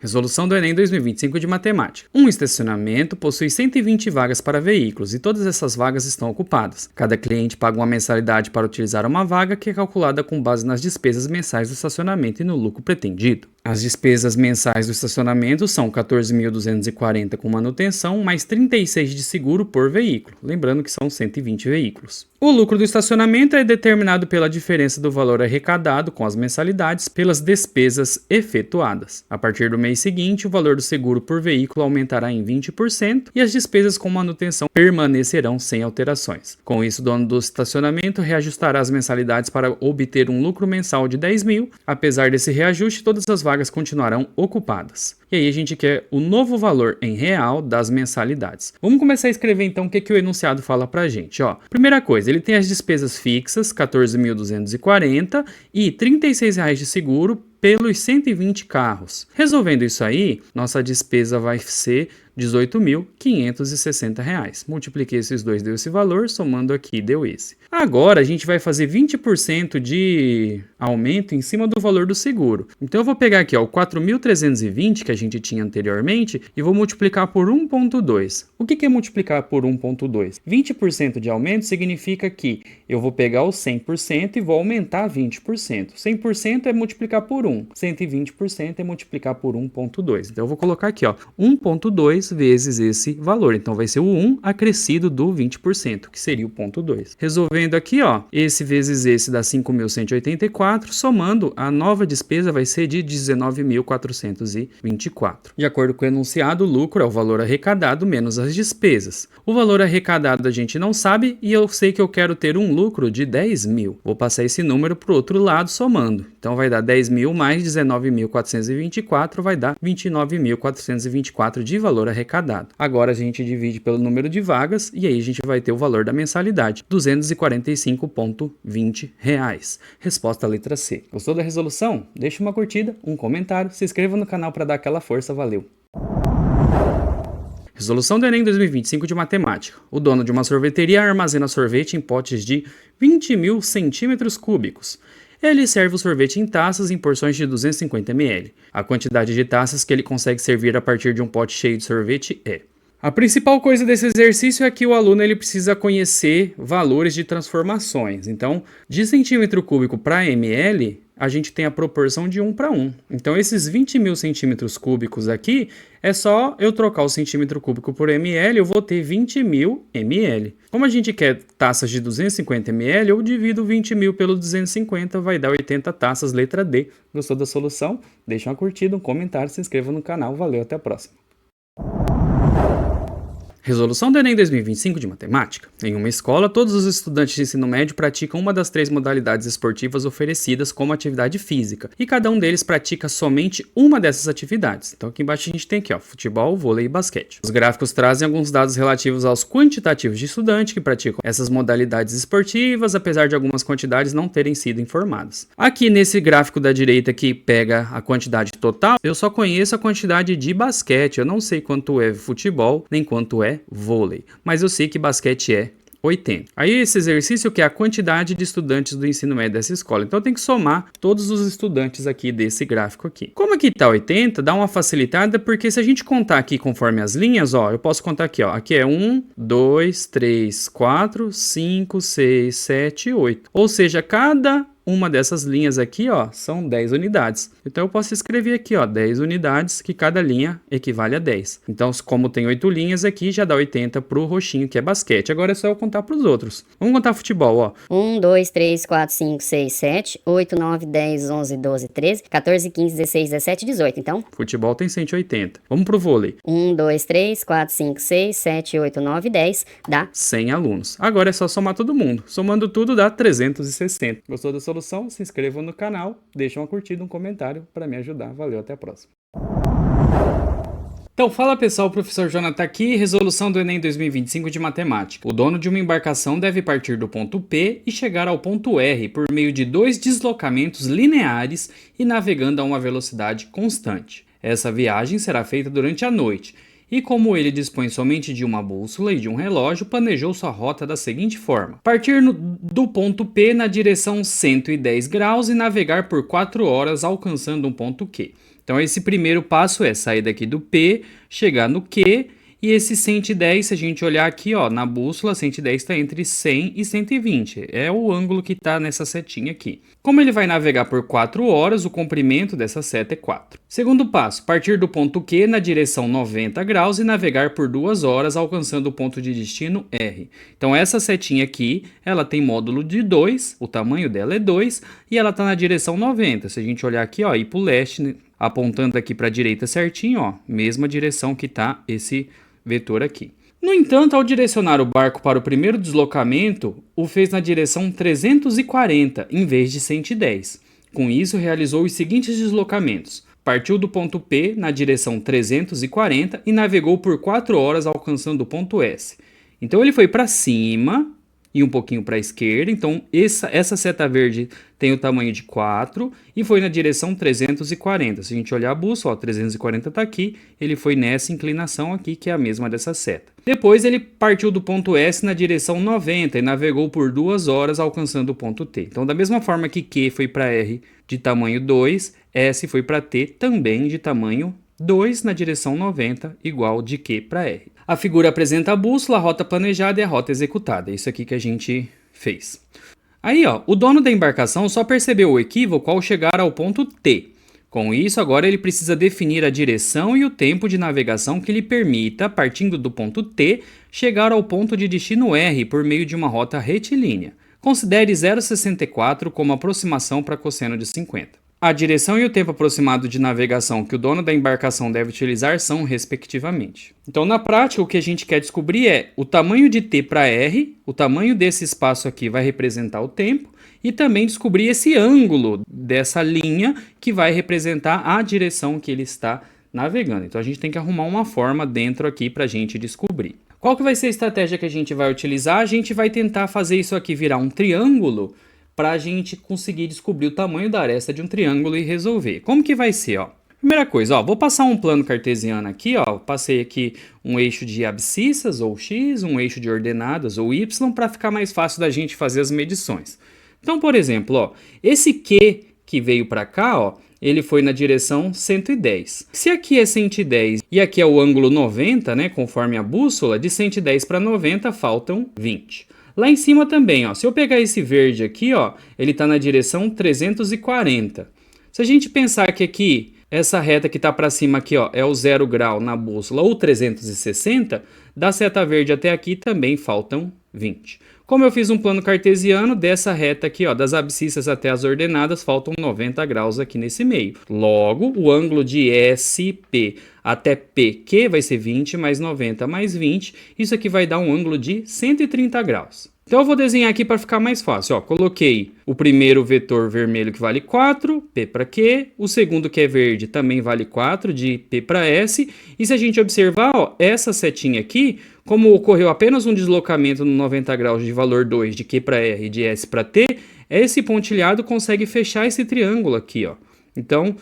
Speaker 1: Resolução do Enem 2025 de matemática. Um estacionamento possui 120 vagas para veículos e todas essas vagas estão ocupadas. Cada cliente paga uma mensalidade para utilizar uma vaga que é calculada com base nas despesas mensais do estacionamento e no lucro pretendido. As despesas mensais do estacionamento são 14.240 com manutenção, mais 36 de seguro por veículo, lembrando que são 120 veículos. O lucro do estacionamento é determinado pela diferença do valor arrecadado com as mensalidades pelas despesas efetuadas. A partir do mês seguinte, o valor do seguro por veículo aumentará em 20% e as despesas com manutenção permanecerão sem alterações. Com isso, o dono do estacionamento reajustará as mensalidades para obter um lucro mensal de 10 mil. Apesar desse reajuste, todas as vagas continuarão ocupadas. E aí a gente quer o novo valor em real das mensalidades. Vamos começar a escrever então o que o enunciado fala pra gente. Primeira coisa, ele tem as despesas fixas, 14.240 e R$ 36 de seguro pelos 120 carros. Resolvendo isso aí, nossa despesa vai ser R$ 18.560. Multipliquei esses dois, deu esse valor, somando aqui, deu esse. Agora, a gente vai fazer 20% de aumento em cima do valor do seguro. Então, eu vou pegar aqui o 4.320 que a gente tinha anteriormente e vou multiplicar por 1,2. O que é multiplicar por 1,2? 20% de aumento significa que eu vou pegar o 100% e vou aumentar 20%. 100% é multiplicar por 1. 120% é multiplicar por 1,2. Então, eu vou colocar aqui, 1,2 vezes esse valor. Então, vai ser o 1 acrescido do 20%, que seria o 0,2. Resolvendo aqui, esse vezes esse dá 5.184, somando, a nova despesa vai ser de 19.424. De acordo com o enunciado, o lucro é o valor arrecadado menos as despesas. O valor arrecadado a gente não sabe e eu sei que eu quero ter um lucro de 10 mil. Vou passar esse número para o outro lado somando. Então, vai dar 10 mil mais 19.424, vai dar 29.424 de valor arrecadado. Agora a gente divide pelo número de vagas e aí a gente vai ter o valor da mensalidade, R$ 245,20. Resposta à letra C. Gostou da resolução? Deixa uma curtida, um comentário, se inscreva no canal para dar aquela força, valeu! Resolução do Enem 2025 de matemática. O dono de uma sorveteria armazena sorvete em potes de 20.000 centímetros cúbicos. Ele serve o sorvete em taças em porções de 250 ml. A quantidade de taças que ele consegue servir a partir de um pote cheio de sorvete é... A principal coisa desse exercício é que o aluno ele precisa conhecer valores de transformações. Então, de centímetro cúbico para ml, a gente tem a proporção de 1 para 1. Então, esses 20.000 centímetros cúbicos aqui, é só eu trocar o centímetro cúbico por ml, eu vou ter 20.000 ml. Como a gente quer taças de 250 ml, eu divido 20.000 pelo 250, vai dar 80 taças, letra D. Gostou da solução? Deixa uma curtida, um comentário, se inscreva no canal. Valeu, até a próxima. Resolução do Enem 2025 de matemática. Em uma escola, todos os estudantes de ensino médio praticam uma das 3 modalidades esportivas oferecidas como atividade física, e cada um deles pratica somente uma dessas atividades. Então aqui embaixo a gente tem aqui, futebol, vôlei e basquete. Os gráficos trazem alguns dados relativos aos quantitativos de estudantes que praticam essas modalidades esportivas, apesar de algumas quantidades não terem sido informadas. Aqui nesse gráfico da direita que pega a quantidade total, eu só conheço a quantidade de basquete, eu não sei quanto é futebol, nem quanto é vôlei, mas eu sei que basquete é 80. Aí esse exercício que é a quantidade de estudantes do ensino médio dessa escola. Então tem que somar todos os estudantes aqui desse gráfico aqui. Como aqui está 80, dá uma facilitada, porque se a gente contar aqui conforme as linhas, ó, eu posso contar aqui, ó. Aqui é 1, 2, 3, 4, 5, 6, 7, 8. Ou seja, cada uma dessas linhas aqui, ó, são 10 unidades. Então eu posso escrever aqui, ó, 10 unidades, que cada linha equivale a 10. Então, como tem 8 linhas aqui, já dá 80 pro roxinho, que é basquete. Agora é só eu contar pros outros. Vamos contar futebol, ó.
Speaker 2: 1, 2, 3, 4, 5, 6, 7, 8, 9, 10, 11, 12, 13, 14, 15, 16, 17, 18. Então,
Speaker 1: Futebol tem 180. Vamos pro vôlei.
Speaker 2: 1, 2, 3, 4, 5, 6, 7, 8, 9, 10, dá
Speaker 1: 100 alunos. Agora é só somar todo mundo. Somando tudo dá 360. Gostou da solução? Se inscreva no canal, deixa uma curtida, um comentário para me ajudar. Valeu, até a próxima. Então, fala pessoal, o professor Jonathan aqui, resolução do Enem 2025 de matemática. O dono de uma embarcação deve partir do ponto P e chegar ao ponto R por meio de 2 deslocamentos lineares e navegando a uma velocidade constante. Essa viagem será feita durante a noite. E como ele dispõe somente de uma bússola e de um relógio, planejou sua rota da seguinte forma: partir do ponto P na direção 110 graus e navegar por 4 horas alcançando um ponto Q. Então esse primeiro passo é sair daqui do P, chegar no Q, e esse 110, se a gente olhar aqui, ó, na bússola, 110 está entre 100 e 120. É o ângulo que está nessa setinha aqui. Como ele vai navegar por 4 horas, o comprimento dessa seta é 4. Segundo passo, partir do ponto Q na direção 90 graus e navegar por 2 horas, alcançando o ponto de destino R. Então essa setinha aqui, ela tem módulo de 2, o tamanho dela é 2, e ela está na direção 90. Se a gente olhar aqui, ó, ir para o leste, apontando aqui para a direita certinho, ó, mesma direção que está esse vetor aqui. No entanto, ao direcionar o barco para o primeiro deslocamento, o fez na direção 340 em vez de 110. Com isso, realizou os seguintes deslocamentos. Partiu do ponto P na direção 340 e navegou por 4 horas alcançando o ponto S. Então ele foi para cima e um pouquinho para a esquerda, então essa seta verde tem o tamanho de 4 e foi na direção 340. Se a gente olhar a bússola, ó, 340 está aqui, ele foi nessa inclinação aqui, que é a mesma dessa seta. Depois ele partiu do ponto S na direção 90 e navegou por 2 horas alcançando o ponto T. Então da mesma forma que Q foi para R de tamanho 2, S foi para T também de tamanho 2 na direção 90, igual de Q para R. A figura apresenta a bússola, a rota planejada e a rota executada. É isso aqui que a gente fez. Aí, ó, o dono da embarcação só percebeu o equívoco ao chegar ao ponto T. Com isso, agora ele precisa definir a direção e o tempo de navegação que lhe permita, partindo do ponto T, chegar ao ponto de destino R por meio de uma rota retilínea. Considere 0,64 como aproximação para cosseno de 50. A direção e o tempo aproximado de navegação que o dono da embarcação deve utilizar são respectivamente. Então, na prática, o que a gente quer descobrir é o tamanho de T para R, o tamanho desse espaço aqui vai representar o tempo, e também descobrir esse ângulo dessa linha que vai representar a direção que ele está navegando. Então, a gente tem que arrumar uma forma dentro aqui para a gente descobrir. Qual que vai ser a estratégia que a gente vai utilizar? A gente vai tentar fazer isso aqui virar um triângulo, para a gente conseguir descobrir o tamanho da aresta de um triângulo e resolver. Como que vai ser, ó? Primeira coisa, ó, vou passar um plano cartesiano aqui, ó. Passei aqui um eixo de abscissas ou x, um eixo de ordenadas ou y, para ficar mais fácil da gente fazer as medições. Então, por exemplo, ó, esse Q que veio para cá, ó, ele foi na direção 110. Se aqui é 110 e aqui é o ângulo 90, né, conforme a bússola, de 110 para 90 faltam 20. Lá em cima também, ó, se eu pegar esse verde aqui, ó, ele está na direção 340. Se a gente pensar que aqui, essa reta que está para cima aqui, ó, é o 0 grau na bússola, ou 360, da seta verde até aqui também faltam 20. Como eu fiz um plano cartesiano, dessa reta aqui, ó, das abscissas até as ordenadas, faltam 90 graus aqui nesse meio. Logo, o ângulo de SP até PQ vai ser 20 mais 90 mais 20. Isso aqui vai dar um ângulo de 130 graus. Então eu vou desenhar aqui para ficar mais fácil. Ó, coloquei o primeiro vetor vermelho que vale 4, P para Q. O segundo que é verde também vale 4, de P para S. E se a gente observar, ó, essa setinha aqui, como ocorreu apenas um deslocamento no 90 graus de valor 2 de Q para R e de S para T, esse pontilhado consegue fechar esse triângulo aqui, ó. Então,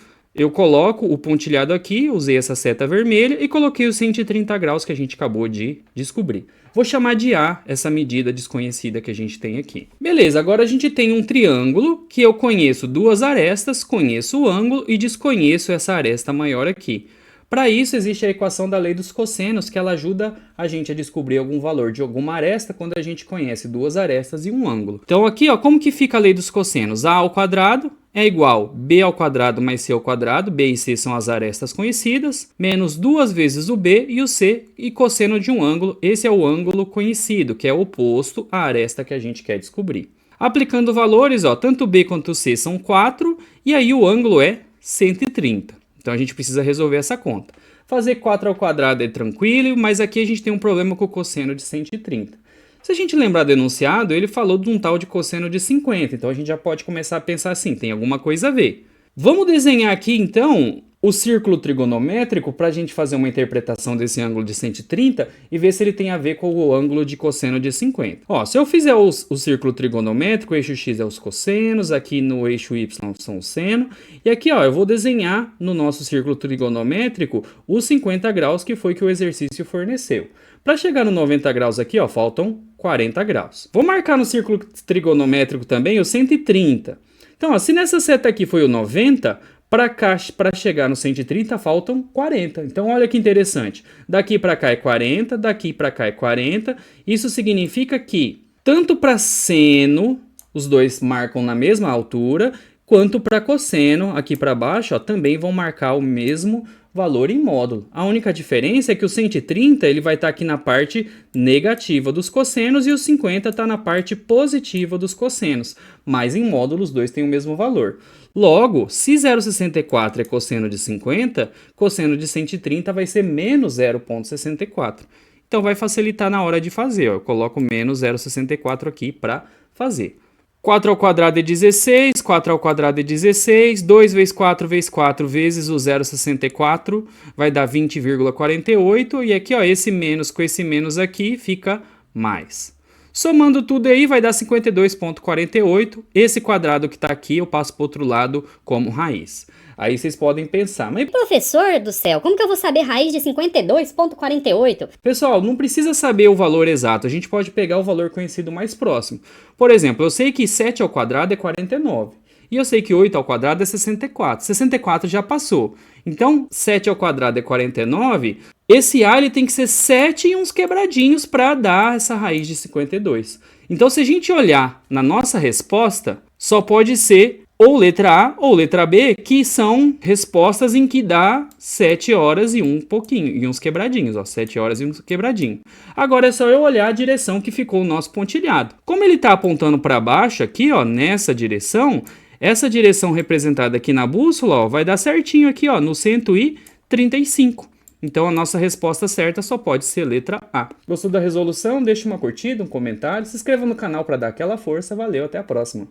Speaker 1: eu coloco o pontilhado aqui, usei essa seta vermelha e coloquei os 130 graus que a gente acabou de descobrir. Vou chamar de A essa medida desconhecida que a gente tem aqui. Beleza, agora a gente tem um triângulo que eu conheço duas arestas, conheço o ângulo e desconheço essa aresta maior aqui. Para isso existe a equação da lei dos cossenos, que ela ajuda a gente a descobrir algum valor de alguma aresta quando a gente conhece duas arestas e um ângulo. Então aqui, ó, como que fica a lei dos cossenos? A ao quadrado é igual b ao quadrado mais c ao quadrado, b e c são as arestas conhecidas, menos 2 vezes o b e o c, e cosseno de um ângulo, esse é o ângulo conhecido, que é oposto à aresta que a gente quer descobrir. Aplicando valores, ó, tanto b quanto c são 4, e aí o ângulo é 130. Então a gente precisa resolver essa conta. Fazer 4 ao quadrado é tranquilo, mas aqui a gente tem um problema com o cosseno de 130. Se a gente lembrar do enunciado, ele falou de um tal de cosseno de 50, então a gente já pode começar a pensar assim, tem alguma coisa a ver. Vamos desenhar aqui então o círculo trigonométrico para a gente fazer uma interpretação desse ângulo de 130 e ver se ele tem a ver com o ângulo de cosseno de 50. Ó, se eu fizer o círculo trigonométrico, o eixo x é os cossenos, aqui no eixo y são o seno, e aqui ó, eu vou desenhar no nosso círculo trigonométrico os 50 graus que foi que o exercício forneceu. Para chegar no 90 graus aqui, ó, faltam 40 graus. Vou marcar no círculo trigonométrico também o 130. Então, ó, se nessa seta aqui foi o 90, para chegar no 130 faltam 40. Então, olha que interessante. Daqui para cá é 40, daqui para cá é 40. Isso significa que tanto para seno, os dois marcam na mesma altura, quanto para cosseno, aqui para baixo, ó, também vão marcar o mesmo valor em módulo. A única diferença é que o 130 ele vai estar aqui na parte negativa dos cossenos e o 50 está na parte positiva dos cossenos, mas em módulo os dois têm o mesmo valor. Logo, se 0,64 é cosseno de 50, cosseno de 130 vai ser menos 0,64. Então vai facilitar na hora de fazer, ó. Eu coloco menos 0,64 aqui para fazer. 4 ao quadrado é 16, 4 ao quadrado é 16, 2 vezes 4 vezes 4 vezes o 0,64 vai dar 20,48 e aqui ó, esse menos com esse menos aqui fica mais. Somando tudo aí vai dar 52,48, esse quadrado que está aqui eu passo para o outro lado como raiz. Aí vocês podem pensar, mas
Speaker 2: Professor do céu, como que eu vou saber raiz de 52,48?
Speaker 1: pessoal, não precisa saber o valor exato, a gente pode pegar o valor conhecido mais próximo. Por exemplo, eu sei que 7 ao quadrado é 49. E eu sei que 8 ao quadrado é 64. 64 já passou. Então, 7 ao quadrado é 49. Esse A ele tem que ser 7 e uns quebradinhos para dar essa raiz de 52. Então, se a gente olhar na nossa resposta, só pode ser ou letra A ou letra B, que são respostas em que dá 7 horas e um pouquinho, e uns quebradinhos, ó, 7 horas e uns quebradinhos. Agora é só eu olhar a direção que ficou o nosso pontilhado. Como ele está apontando para baixo aqui, ó, nessa direção, essa direção representada aqui na bússola, ó, vai dar certinho aqui, ó, no 135. Então a nossa resposta certa só pode ser letra A. Gostou da resolução? Deixe uma curtida, um comentário, se inscreva no canal para dar aquela força. Valeu, até a próxima.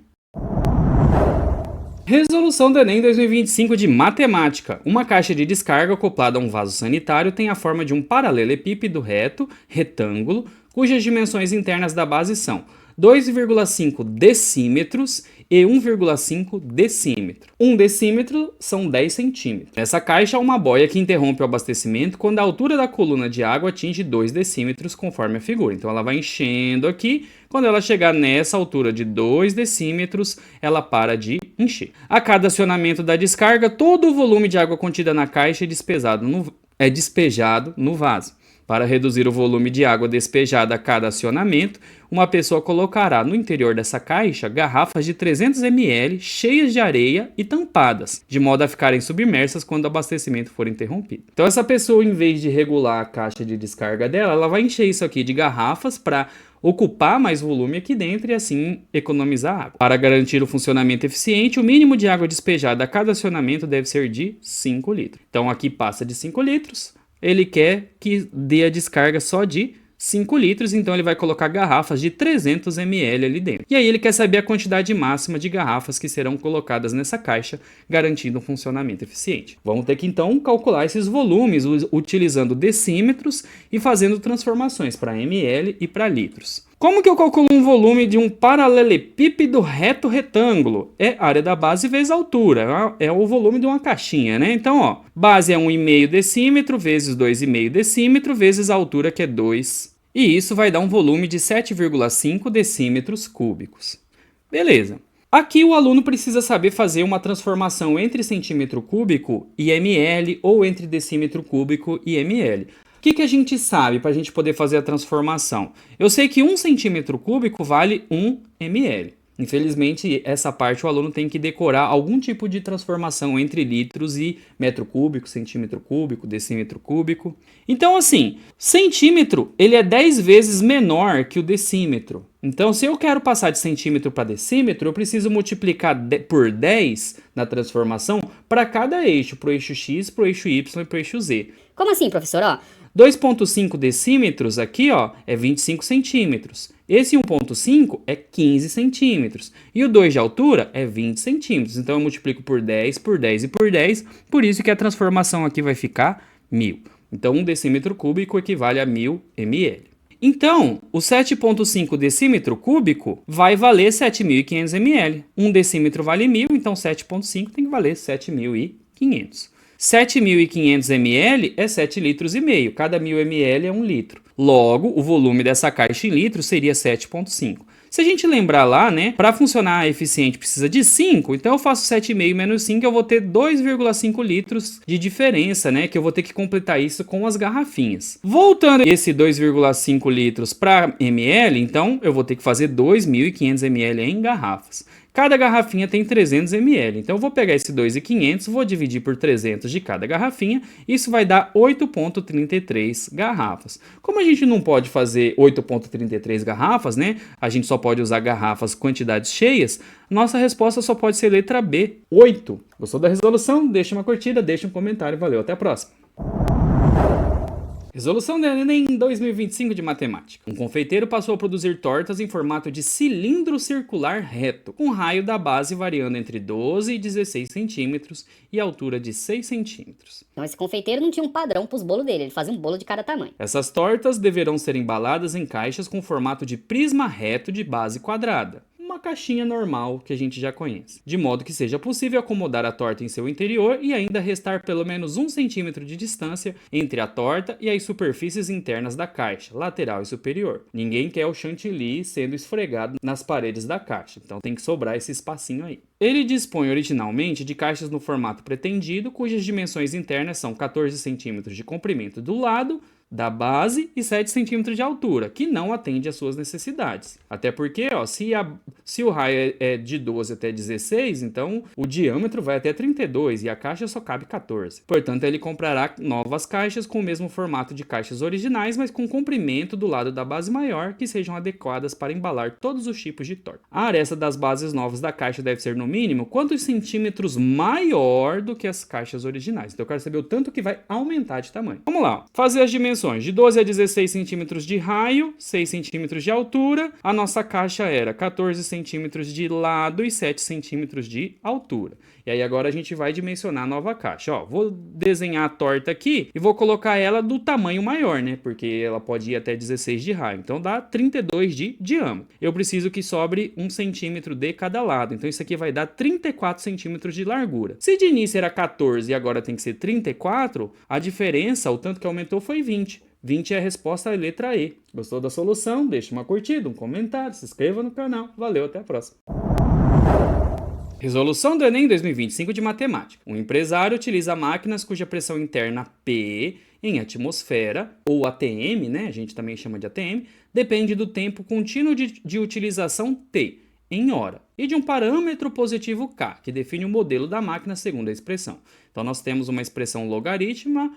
Speaker 1: Resolução do Enem 2025 de Matemática. Uma caixa de descarga acoplada a um vaso sanitário tem a forma de um paralelepípedo reto, retângulo, cujas dimensões internas da base são 2,5 decímetros e 1,5 decímetro. 1 decímetro são 10 centímetros. Nessa caixa há uma boia que interrompe o abastecimento quando a altura da coluna de água atinge 2 decímetros, conforme a figura. Então ela vai enchendo aqui. Quando ela chegar nessa altura de 2 decímetros, ela para de encher. A cada acionamento da descarga, todo o volume de água contida na caixa é despejado no vaso. Para reduzir o volume de água despejada a cada acionamento, uma pessoa colocará no interior dessa caixa garrafas de 300 ml cheias de areia e tampadas, de modo a ficarem submersas quando o abastecimento for interrompido. Então essa pessoa, em vez de regular a caixa de descarga dela, ela vai encher isso aqui de garrafas para ocupar mais volume aqui dentro e assim economizar água. Para garantir o funcionamento eficiente, o mínimo de água despejada a cada acionamento deve ser de 5 litros. Então aqui passa de 5 litros. Ele quer que dê a descarga só de 5 litros, então ele vai colocar garrafas de 300 ml ali dentro. E aí ele quer saber a quantidade máxima de garrafas que serão colocadas nessa caixa, garantindo um funcionamento eficiente. Vamos ter que então calcular esses volumes utilizando decímetros e fazendo transformações para ml e para litros. Como que eu calculo um volume de um paralelepípedo reto retângulo? É área da base vezes altura, é o volume de uma caixinha, né? Então, ó, base é 1,5 decímetro vezes 2,5 decímetro vezes a altura, que é 2. E isso vai dar um volume de 7,5 decímetros cúbicos. Beleza. Aqui o aluno precisa saber fazer uma transformação entre centímetro cúbico e ml ou entre decímetro cúbico e ml. O que a gente sabe para a gente poder fazer a transformação? Eu sei que 1 centímetro cúbico vale 1 ml. Infelizmente, essa parte o aluno tem que decorar algum tipo de transformação entre litros e metro cúbico, centímetro cúbico, decímetro cúbico. Então, assim, centímetro ele é 10 vezes menor que o decímetro. Então, se eu quero passar de centímetro para decímetro, eu preciso multiplicar por 10 na transformação para cada eixo, para o eixo x, para o eixo y e para o eixo z.
Speaker 2: Como assim, professor? Ó,
Speaker 1: 2,5 decímetros aqui, ó, é 25 centímetros. Esse 1,5 é 15 centímetros. E o 2 de altura é 20 centímetros. Então eu multiplico por 10, por 10 e por 10. Por isso que a transformação aqui vai ficar 1000. Então 1 decímetro cúbico equivale a 1000 ml. Então, o 7,5 decímetro cúbico vai valer 7.500 ml. 1 decímetro vale 1000, então 7,5 tem que valer 7.500. 7.500 ml é 7 litros e meio. Cada 1.000 ml é 1 litro. Logo, o volume dessa caixa em litros seria 7,5. Se a gente lembrar lá, né, para funcionar eficiente precisa de 5, então eu faço 7,5 menos 5, eu vou ter 2,5 litros de diferença, né, que eu vou ter que completar isso com as garrafinhas. Voltando esse 2,5 litros para ml, então eu vou ter que fazer 2.500 ml em garrafas. Cada garrafinha tem 300 ml, então eu vou pegar esse 2.500, vou dividir por 300 de cada garrafinha, isso vai dar 8,33 garrafas. Como a gente não pode fazer 8,33 garrafas, né? A gente só pode usar garrafas quantidades cheias, nossa resposta só pode ser letra B, 8. Gostou da resolução? Deixa uma curtida, deixa um comentário, valeu, até a próxima. Resolução do Enem 2025 de Matemática. Um confeiteiro passou a produzir tortas em formato de cilindro circular reto, com raio da base variando entre 12 e 16 centímetros e altura de 6 centímetros.
Speaker 2: então esse confeiteiro não tinha um padrão pros bolos dele, ele fazia um bolo de cada tamanho.
Speaker 1: Essas tortas deverão ser embaladas em caixas com formato de prisma reto de base quadrada. Uma caixinha normal que a gente já conhece, de modo que seja possível acomodar a torta em seu interior e ainda restar pelo menos 1 centímetro de distância entre a torta e as superfícies internas da caixa, lateral e superior. Ninguém quer o chantilly sendo esfregado nas paredes da caixa, então tem que sobrar esse espacinho aí. Ele dispõe originalmente de caixas no formato pretendido, cujas dimensões internas são 14 centímetros de comprimento do lado da base e 7 centímetros de altura, que não atende às suas necessidades. Até porque, ó, se o raio é de 12 até 16, então o diâmetro vai até 32 e a caixa só cabe 14. Portanto, ele comprará novas caixas com o mesmo formato de caixas originais, mas com comprimento do lado da base maior, que sejam adequadas para embalar todos os tipos de torta. A aresta das bases novas da caixa deve ser, no mínimo, quantos centímetros maior do que as caixas originais. Então eu quero saber o tanto que vai aumentar de tamanho. Vamos lá, fazer as dimensões. De 12 a 16 centímetros de raio, 6 centímetros de altura. A nossa caixa era 14 centímetros de lado e 7 centímetros de altura. E aí agora a gente vai dimensionar a nova caixa. Ó, vou desenhar a torta aqui e vou colocar ela do tamanho maior, né? Porque ela pode ir até 16 de raio. Então dá 32 de diâmetro. Eu preciso que sobre 1 centímetro de cada lado. Então isso aqui vai dar 34 centímetros de largura. Se de início era 14 e agora tem que ser 34, a diferença, o tanto que aumentou, foi 20. 20 é a resposta à letra E. Gostou da solução? Deixe uma curtida, um comentário, se inscreva no canal. Valeu, até a próxima. Resolução do Enem 2025 de Matemática. Um empresário utiliza máquinas cuja pressão interna P em atmosfera, ou ATM, né? A gente também chama de ATM, depende do tempo contínuo de utilização T, em hora, e de um parâmetro positivo K, que define o modelo da máquina segundo a expressão. Então nós temos uma expressão logarítmica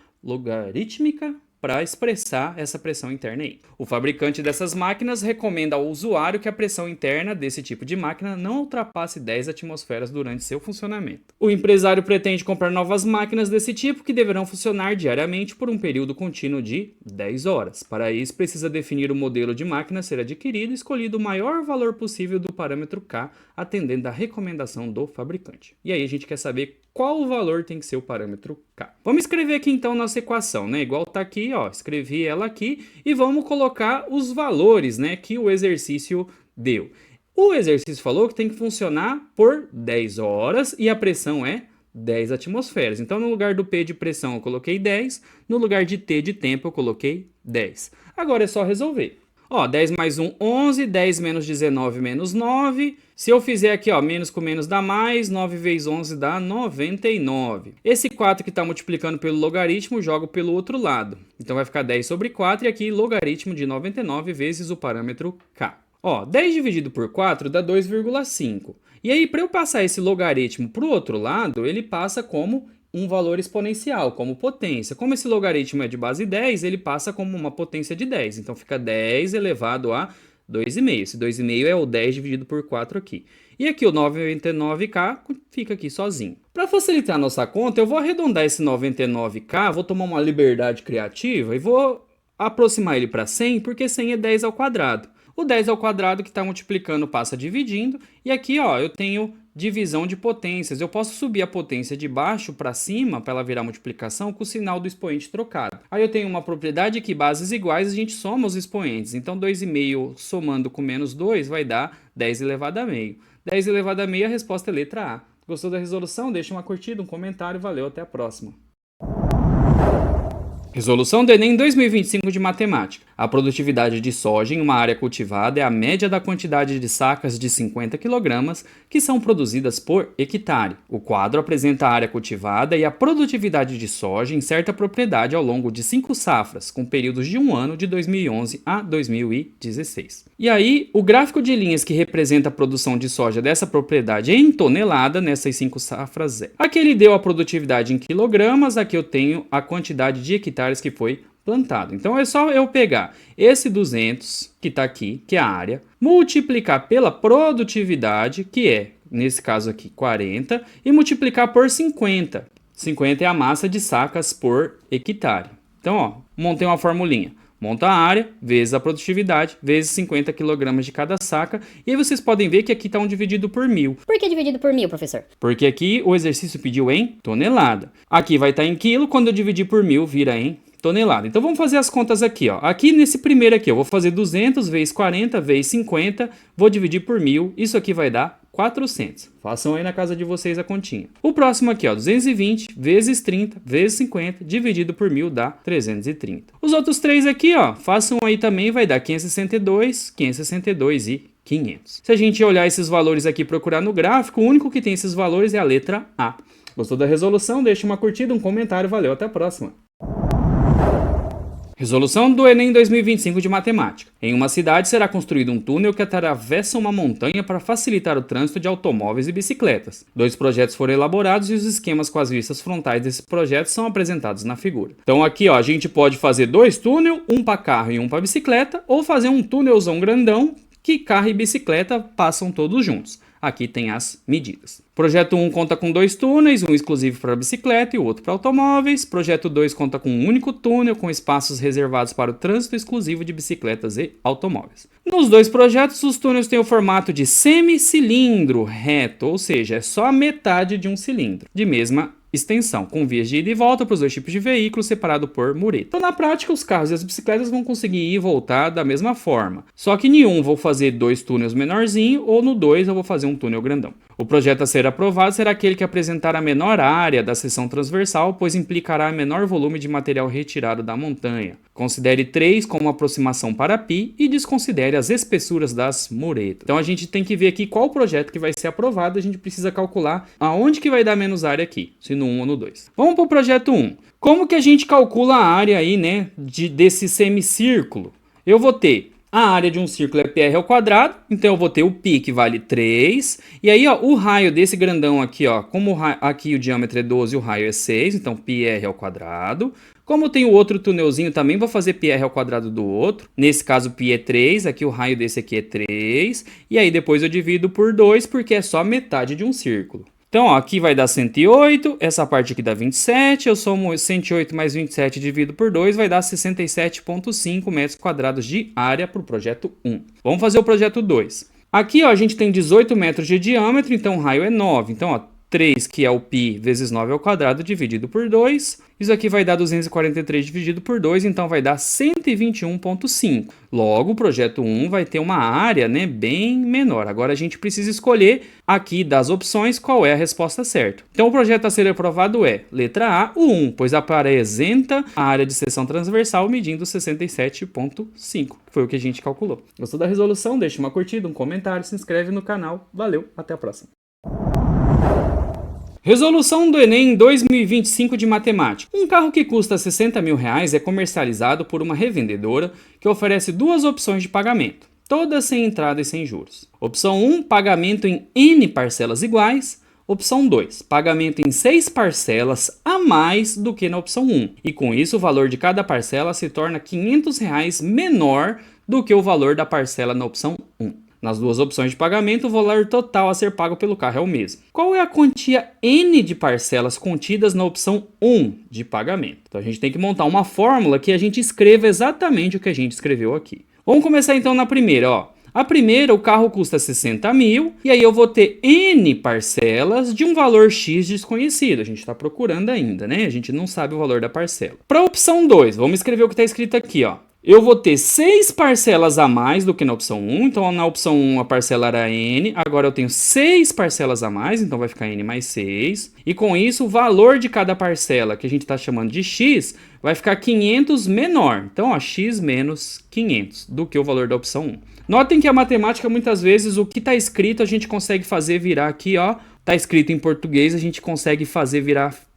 Speaker 1: para expressar essa pressão interna aí. O fabricante dessas máquinas recomenda ao usuário que a pressão interna desse tipo de máquina não ultrapasse 10 atmosferas durante seu funcionamento. O empresário pretende comprar novas máquinas desse tipo que deverão funcionar diariamente por um período contínuo de 10 horas. Para isso, precisa definir o modelo de máquina a ser adquirido e escolhido o maior valor possível do parâmetro K, atendendo à recomendação do fabricante. E aí a gente quer saber qual o valor tem que ser o parâmetro K. Vamos escrever aqui então nossa equação, né? Igual tá aqui, ó, escrevi ela aqui e vamos colocar os valores, né, que o exercício deu. O exercício falou que tem que funcionar por 10 horas e a pressão é 10 atmosferas. Então, no lugar do P de pressão eu coloquei 10, no lugar de T de tempo eu coloquei 10. Agora é só resolver. Ó, 10 mais 1, 11, 10 menos 19, menos 9. Se eu fizer aqui, ó, menos com menos dá mais, 9 vezes 11 dá 99. Esse 4 que está multiplicando pelo logaritmo, jogo pelo outro lado. Então vai ficar 10 sobre 4 e aqui logaritmo de 99 vezes o parâmetro K. Ó, 10 dividido por 4 dá 2,5. E aí, para eu passar esse logaritmo para o outro lado, ele passa como um valor exponencial, como potência. Como esse logaritmo é de base 10, ele passa como uma potência de 10. Então, fica 10 elevado a 2,5. Esse 2,5 é o 10 dividido por 4 aqui. E aqui o 99k fica aqui sozinho. Para facilitar a nossa conta, eu vou arredondar esse 99k, vou tomar uma liberdade criativa e vou aproximar ele para 100, porque 100 é 10 ao quadrado. O 10 ao quadrado que está multiplicando passa dividindo. E aqui, ó, eu tenho divisão de potências. Eu posso subir a potência de baixo para cima para ela virar multiplicação com o sinal do expoente trocado. Aí eu tenho uma propriedade que bases iguais a gente soma os expoentes. Então 2,5 somando com menos 2 vai dar 10 elevado a meio. 10 elevado a meio, a resposta é letra A. Gostou da resolução? Deixa uma curtida, um comentário. Valeu, até a próxima. Resolução do Enem 2025 de Matemática. A produtividade de soja em uma área cultivada é a média da quantidade de sacas de 50 kg que são produzidas por hectare. O quadro apresenta a área cultivada e a produtividade de soja em certa propriedade ao longo de 5 safras, com períodos de um ano de 2011 a 2016. E aí, o gráfico de linhas que representa a produção de soja dessa propriedade em tonelada nessas 5 safras é. Aqui ele deu a produtividade em quilogramas, aqui eu tenho a quantidade de hectares que foi plantado. Então é só eu pegar esse 200 que está aqui, que é a área, multiplicar pela produtividade, que é, nesse caso aqui, 40, e multiplicar por 50. 50 é a massa de sacas por hectare. Então, ó, montei uma formulinha. Monta a área, vezes a produtividade, vezes 50 kg de cada saca. E aí vocês podem ver que aqui está um dividido por 1000.
Speaker 2: Por que dividido por 1000, professor?
Speaker 1: Porque aqui o exercício pediu em tonelada. Aqui vai estar em quilo, quando eu dividir por 1000 vira em tonelada. Então vamos fazer as contas aqui, ó. Aqui nesse primeiro aqui eu vou fazer 200 vezes 40 vezes 50, vou dividir por 1000, isso aqui vai dar 400. Façam aí na casa de vocês a continha. O próximo aqui, ó, 220 vezes 30 vezes 50 dividido por 1000 dá 330. Os outros três aqui, ó, façam aí também, vai dar 562, 562 e 500. Se a gente olhar esses valores aqui e procurar no gráfico, o único que tem esses valores é a letra A. Gostou da resolução? Deixe uma curtida, um comentário, valeu, até a próxima. Resolução do Enem 2025 de Matemática. Em uma cidade será construído um túnel que atravessa uma montanha para facilitar o trânsito de automóveis e bicicletas. 2 projetos foram elaborados e os esquemas com as vistas frontais desse projeto são apresentados na figura. Então aqui, ó, a gente pode fazer 2 túneis, um para carro e um para bicicleta, ou fazer um túnelzão grandão que carro e bicicleta passam todos juntos. Aqui tem as medidas. Projeto 1 conta com 2 túneis, um exclusivo para bicicleta e o outro para automóveis. Projeto 2 conta com um único túnel, com espaços reservados para o trânsito exclusivo de bicicletas e automóveis. Nos 2 projetos, os túneis têm o formato de semicilindro reto, ou seja, é só a metade de um cilindro, de mesma extensão, com vias de ida e volta para os 2 tipos de veículos, separado por mureta. Então, na prática, os carros e as bicicletas vão conseguir ir e voltar da mesma forma. Só que em um vou fazer 2 túneis menorzinhos, ou no 2 eu vou fazer um túnel grandão. O projeto a ser aprovado será aquele que apresentar a menor área da seção transversal, pois implicará menor volume de material retirado da montanha. Considere 3 como aproximação para π e desconsidere as espessuras das muretas. Então a gente tem que ver aqui qual projeto que vai ser aprovado, a gente precisa calcular aonde que vai dar menos área aqui, se no 1 ou no 2. Vamos para o projeto 1. Como que a gente calcula a área aí, né, desse semicírculo? Eu vou ter a área de um círculo é πr ao quadrado, então eu vou ter o π que vale 3, e aí ó, o raio desse grandão aqui, ó, como aqui o diâmetro é 12 e o raio é 6, então πr ao quadrado. Como tem o outro túnelzinho também, vou fazer πr ao quadrado do outro, nesse caso π é 3, aqui o raio desse aqui é 3, e aí depois eu divido por 2, porque é só metade de um círculo. Então, ó, aqui vai dar 108, essa parte aqui dá 27, eu somo 108 mais 27 dividido por 2, vai dar 67,5 metros quadrados de área para o projeto 1. Vamos fazer o projeto 2. Aqui, ó, a gente tem 18 metros de diâmetro, então o raio é 9. Então, ó, 3, que é o π vezes 9 ao quadrado, dividido por 2. Isso aqui vai dar 243 dividido por 2, então vai dar 121,5. Logo, o projeto 1 vai ter uma área, né, bem menor. Agora a gente precisa escolher aqui das opções qual é a resposta certa. Então o projeto a ser aprovado é, letra A, o 1, pois apresenta a área de seção transversal medindo 67,5. Foi o que a gente calculou. Gostou da resolução? Deixa uma curtida, um comentário, se inscreve no canal. Valeu, até a próxima. Resolução do Enem 2025 de Matemática. Um carro que custa R$60 mil é comercializado por uma revendedora que oferece duas opções de pagamento, todas sem entrada e sem juros. Opção 1, pagamento em N parcelas iguais. Opção 2, pagamento em 6 parcelas a mais do que na opção 1. E com isso o valor de cada parcela se torna R$500 menor do que o valor da parcela na opção 1. Nas duas opções de pagamento, o valor total a ser pago pelo carro é o mesmo. Qual é a quantia N de parcelas contidas na opção 1 de pagamento? Então a gente tem que montar uma fórmula que a gente escreva exatamente o que a gente escreveu aqui. Vamos começar então na primeira, ó. A primeira, o carro custa 60 mil, e aí eu vou ter N parcelas de um valor X desconhecido. A gente está procurando ainda, né? A gente não sabe o valor da parcela. Para a opção 2, vamos escrever o que está escrito aqui, ó. Eu vou ter 6 parcelas a mais do que na opção 1, então na opção 1 a parcela era N, agora eu tenho 6 parcelas a mais, então vai ficar N mais 6. E com isso o valor de cada parcela, que a gente está chamando de X, vai ficar 500 menor. Então, ó, X menos 500 do que o valor da opção 1. Notem que a matemática, muitas vezes, o que está escrito a gente consegue fazer virar aqui, ó. Está escrito em português, a gente consegue fazer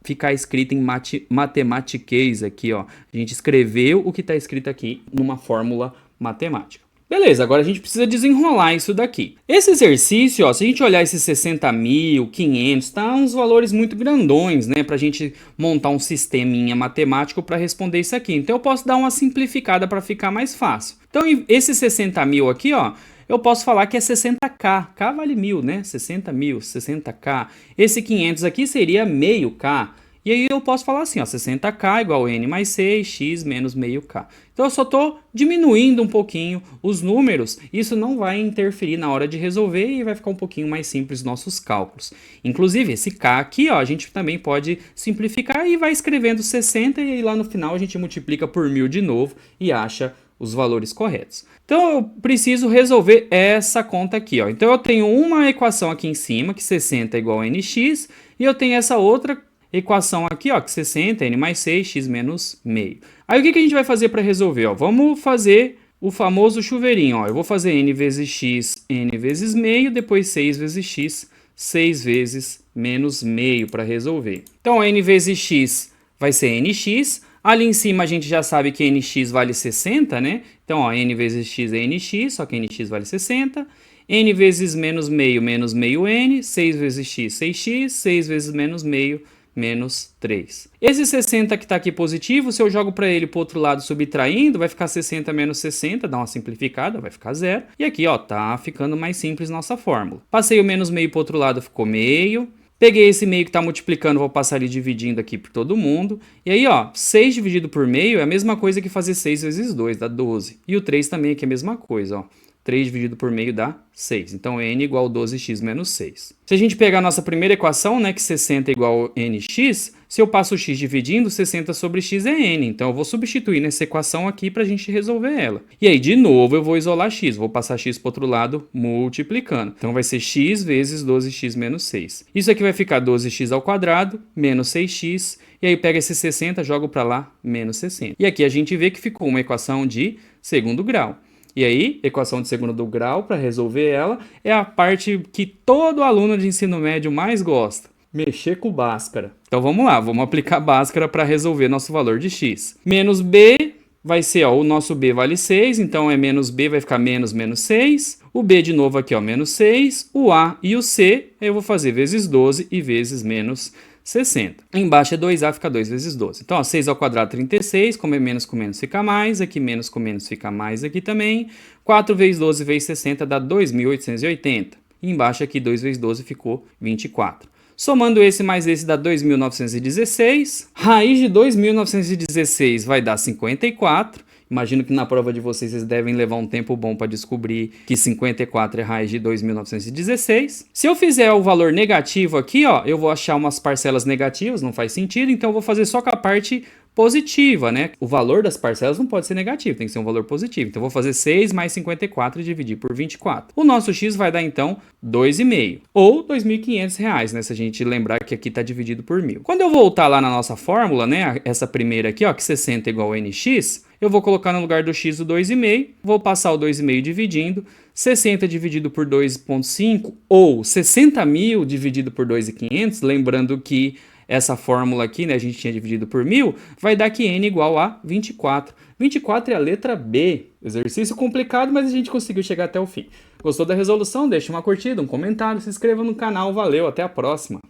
Speaker 1: ficar escrito em matematiquês aqui, ó. A gente escreveu o que está escrito aqui numa fórmula matemática. Beleza, agora a gente precisa desenrolar isso daqui. Esse exercício, ó, se a gente olhar esses 60 mil, 500, tá uns valores muito grandões, né? Pra gente montar um sisteminha matemático para responder isso aqui. Então eu posso dar uma simplificada para ficar mais fácil. Então esse 60 mil aqui, ó, eu posso falar que é 60k. K vale 1000, né? 60 mil, 60k. Esse 500 aqui seria meio K. E aí eu posso falar assim, ó, 60k igual N mais 6, X menos meio K. Então eu só estou diminuindo um pouquinho os números. Isso não vai interferir na hora de resolver e vai ficar um pouquinho mais simples os nossos cálculos. Inclusive esse K aqui, ó, a gente também pode simplificar e vai escrevendo 60 e aí lá no final a gente multiplica por 1000 de novo e acha os valores corretos. Então eu preciso resolver essa conta aqui, ó. Então eu tenho uma equação aqui em cima, que 60 é igual a nx, e eu tenho essa outra equação aqui, ó, que 60 é n mais 6, x menos meio. Aí o que a gente vai fazer para resolver? Ó? Vamos fazer o famoso chuveirinho, ó. Eu vou fazer n vezes x, n vezes meio, depois 6 vezes x, 6 vezes menos meio para resolver. Então n vezes x vai ser nx. Ali em cima a gente já sabe que nx vale 60, né? Então, ó, n vezes x é nx, só que nx vale 60. N vezes menos meio n, 6 vezes x, 6x, 6 vezes menos meio, menos 3. Esse 60 que está aqui positivo, se eu jogo para ele para o outro lado subtraindo, vai ficar 60 menos 60, dá uma simplificada, vai ficar 0. E aqui, ó, tá ficando mais simples nossa fórmula. Passei o menos meio para o outro lado, ficou meio. Peguei esse meio que está multiplicando, vou passar ele dividindo aqui por todo mundo. E aí, ó, 6 dividido por meio é a mesma coisa que fazer 6 vezes 2, dá 12. E o 3 também aqui é a mesma coisa, ó. 3 dividido por meio dá 6. Então, n igual a 12x menos 6. Se a gente pegar a nossa primeira equação, né, que 60 é igual a nx, se eu passo o x dividindo, 60 sobre x é n. Então, eu vou substituir nessa equação aqui para a gente resolver ela. E aí, de novo, eu vou isolar x. Vou passar x para o outro lado multiplicando. Então, vai ser x vezes 12x menos 6. Isso aqui vai ficar 12x ao quadrado menos 6x. E aí, pega esse 60, jogo para lá, menos 60. E aqui a gente vê que ficou uma equação de segundo grau. E aí, equação de segundo grau, para resolver ela, é a parte que todo aluno de ensino médio mais gosta. Mexer com Bhaskara. Então vamos lá, vamos aplicar Bhaskara para resolver nosso valor de x. Menos b vai ser, ó, o nosso b vale 6, então é menos b, vai ficar menos 6. O b de novo aqui, ó, menos 6. O a e o c, eu vou fazer vezes 12 e vezes menos 60. Embaixo é 2a, fica 2 vezes 12. Então, ó, 6 ao quadrado, 36. Como é menos com menos fica mais. Aqui menos com menos fica mais aqui também. 4 vezes 12 vezes 60 dá 2.880. E embaixo aqui 2 vezes 12 ficou 24. Somando esse mais esse dá 2.916. Raiz de 2.916 vai dar 54. Imagino que na prova de vocês devem levar um tempo bom para descobrir que 54 é raiz de 2.916. Se eu fizer o valor negativo aqui, ó, eu vou achar umas parcelas negativas, não faz sentido, então eu vou fazer só com a parte positiva, né? O valor das parcelas não pode ser negativo, tem que ser um valor positivo. Então eu vou fazer 6 mais 54 e dividir por 24. O nosso x vai dar então 2,5 ou R$ 2.500, né? Se a gente lembrar que aqui está dividido por 1.000. Quando eu voltar lá na nossa fórmula, né? Essa primeira aqui, ó, que 60 é igual a nx, eu vou colocar no lugar do x o 2,5, vou passar o 2,5 dividindo, 60 dividido por 2,5 ou 60.000 dividido por 2.500, lembrando que essa fórmula aqui, né, a gente tinha dividido por 1.000, vai dar que n igual a 24. 24 é a letra B. Exercício complicado, mas a gente conseguiu chegar até o fim. Gostou da resolução? Deixe uma curtida, um comentário, se inscreva no canal. Valeu, até a próxima.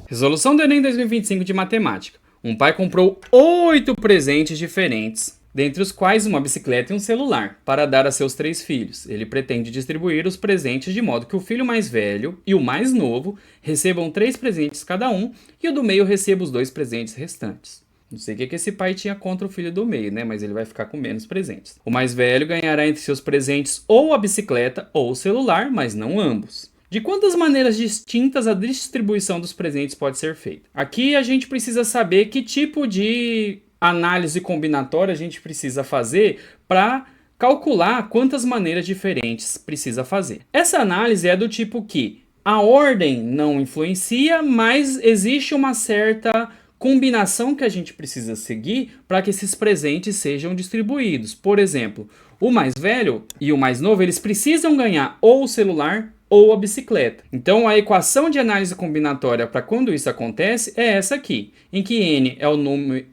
Speaker 1: Resolução do Enem 2025 de Matemática. Um pai comprou 8 presentes diferentes, dentre os quais uma bicicleta e um celular, para dar a seus 3 filhos. Ele pretende distribuir os presentes de modo que o filho mais velho e o mais novo recebam 3 presentes cada um e o do meio receba os 2 presentes restantes. Não sei o que esse pai tinha contra o filho do meio, né? Mas ele vai ficar com menos presentes. O mais velho ganhará entre seus presentes ou a bicicleta ou o celular, mas não ambos. De quantas maneiras distintas a distribuição dos presentes pode ser feita? Aqui a gente precisa saber que tipo de análise combinatória a gente precisa fazer para calcular quantas maneiras diferentes precisa fazer. Essa análise é do tipo que a ordem não influencia, mas existe uma certa combinação que a gente precisa seguir para que esses presentes sejam distribuídos. Por exemplo, o mais velho e o mais novo, eles precisam ganhar ou o celular ou a bicicleta. Então a equação de análise combinatória para quando isso acontece é essa aqui, em que n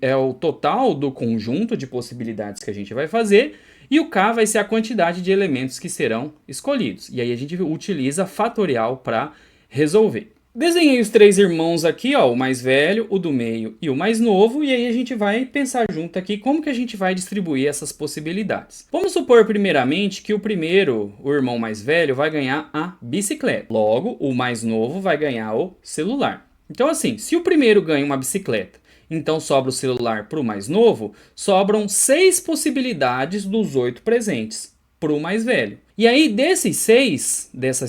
Speaker 1: é o total do conjunto de possibilidades que a gente vai fazer e o k vai ser a quantidade de elementos que serão escolhidos. E aí a gente utiliza fatorial para resolver. Desenhei os 3 irmãos aqui, ó, o mais velho, o do meio e o mais novo, e aí a gente vai pensar junto aqui como que a gente vai distribuir essas possibilidades. Vamos supor primeiramente que o irmão mais velho, vai ganhar a bicicleta. Logo, o mais novo vai ganhar o celular. Então assim, se o primeiro ganha uma bicicleta, então sobra o celular para o mais novo, sobram 6 possibilidades dos 8 presentes para o mais velho. E aí, dessas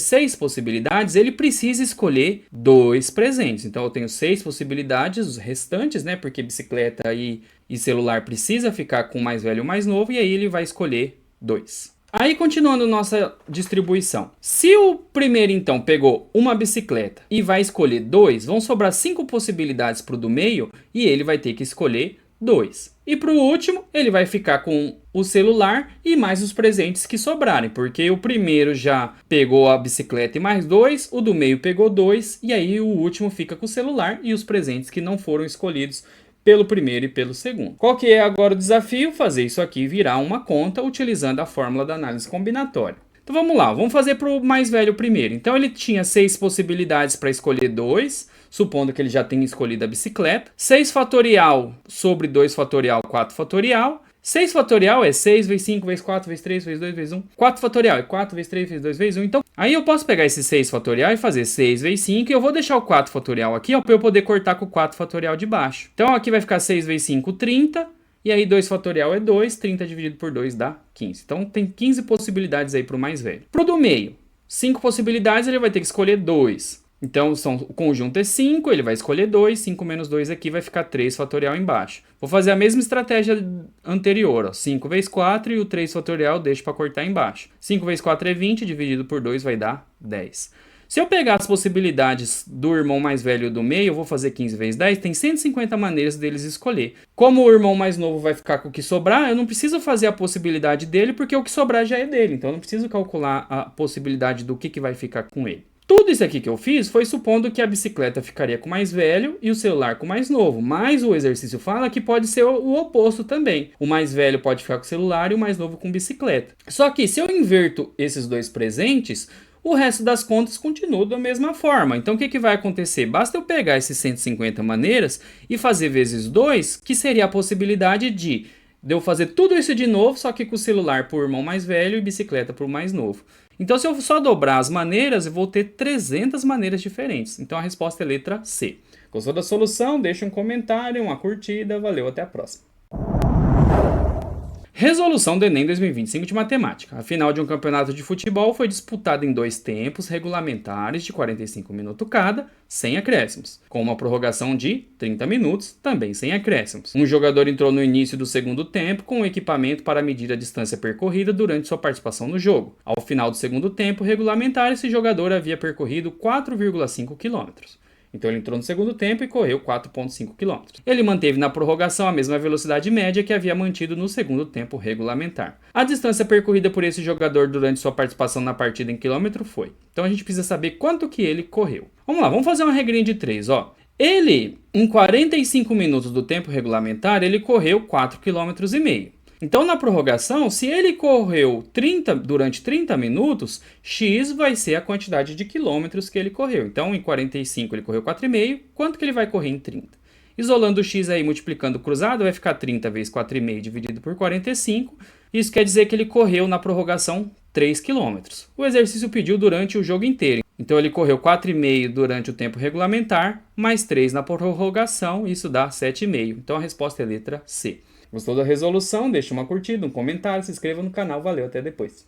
Speaker 1: 6 possibilidades, ele precisa escolher 2 presentes. Então, eu tenho 6 possibilidades, os restantes, né? Porque bicicleta e celular precisa ficar com o mais velho e o mais novo, e aí ele vai escolher 2. Aí, continuando nossa distribuição. Se o primeiro, então, pegou uma bicicleta e vai escolher 2, vão sobrar 5 possibilidades para o do meio, e ele vai ter que escolher 2. E para o último, ele vai ficar com o celular e mais os presentes que sobrarem, porque o primeiro já pegou a bicicleta e mais 2, o do meio pegou 2, e aí o último fica com o celular e os presentes que não foram escolhidos pelo primeiro e pelo segundo. Qual que é agora o desafio? Fazer isso aqui virar uma conta utilizando a fórmula da análise combinatória. Então vamos lá, vamos fazer para o mais velho primeiro. Então ele tinha 6 possibilidades para escolher 2, supondo que ele já tenha escolhido a bicicleta. 6 fatorial sobre 2 fatorial, 4 fatorial. 6 fatorial é 6 vezes 5 vezes 4 vezes 3 vezes 2 vezes 1. 4 fatorial é 4 vezes 3 vezes 2 vezes 1. Então, aí eu posso pegar esse 6 fatorial e fazer 6 vezes 5. E eu vou deixar o 4 fatorial aqui, ó, para eu poder cortar com o 4 fatorial de baixo. Então, aqui vai ficar 6 vezes 5, 30. E aí 2 fatorial é 2, 30 dividido por 2 dá 15. Então tem 15 possibilidades aí para o mais velho. Para o do meio, 5 possibilidades, ele vai ter que escolher 2. Então o conjunto é 5, ele vai escolher 2, 5 menos 2 aqui vai ficar 3 fatorial embaixo. Vou fazer a mesma estratégia anterior, ó, 5 vezes 4 e o 3 fatorial deixo para cortar embaixo. 5 vezes 4 é 20, dividido por 2 vai dar 10. Se eu pegar as possibilidades do irmão mais velho e do meio, eu vou fazer 15 vezes 10, tem 150 maneiras deles escolher. Como o irmão mais novo vai ficar com o que sobrar, eu não preciso fazer a possibilidade dele, porque o que sobrar já é dele. Então eu não preciso calcular a possibilidade do que vai ficar com ele. Tudo isso aqui que eu fiz foi supondo que a bicicleta ficaria com o mais velho e o celular com o mais novo. Mas o exercício fala que pode ser o oposto também. O mais velho pode ficar com o celular e o mais novo com bicicleta. Só que se eu inverto esses 2 presentes, o resto das contas continua da mesma forma. Então o que vai acontecer? Basta eu pegar esses 150 maneiras e fazer vezes 2, que seria a possibilidade de eu fazer tudo isso de novo, só que com o celular para o irmão mais velho e bicicleta para o mais novo. Então se eu só dobrar as maneiras, eu vou ter 300 maneiras diferentes. Então a resposta é letra C. Gostou da solução? Deixa um comentário, uma curtida. Valeu, até a próxima. Resolução do Enem 2025 de Matemática. A final de um campeonato de futebol foi disputada em 2 tempos regulamentares de 45 minutos cada, sem acréscimos, com uma prorrogação de 30 minutos, também sem acréscimos. Um jogador entrou no início do segundo tempo com o equipamento para medir a distância percorrida durante sua participação no jogo. Ao final do segundo tempo regulamentar, esse jogador havia percorrido 4,5 km. Então ele entrou no segundo tempo e correu 4,5 km. Ele manteve na prorrogação a mesma velocidade média que havia mantido no segundo tempo regulamentar. A distância percorrida por esse jogador durante sua participação na partida em quilômetro foi. Então a gente precisa saber quanto que ele correu. Vamos lá, vamos fazer uma regrinha de 3, ó. Ele, em 45 minutos do tempo regulamentar, ele correu 4,5 km. Então, na prorrogação, se ele correu durante 30 minutos, x vai ser a quantidade de quilômetros que ele correu. Então, em 45 ele correu 4,5, quanto que ele vai correr em 30? Isolando o x aí, multiplicando cruzado, vai ficar 30 vezes 4,5 dividido por 45. Isso quer dizer que ele correu na prorrogação 3 km. O exercício pediu durante o jogo inteiro. Então, ele correu 4,5 durante o tempo regulamentar, mais 3 na prorrogação, isso dá 7,5. Então, a resposta é a letra C. Gostou da resolução? Deixe uma curtida, um comentário, se inscreva no canal. Valeu, até depois.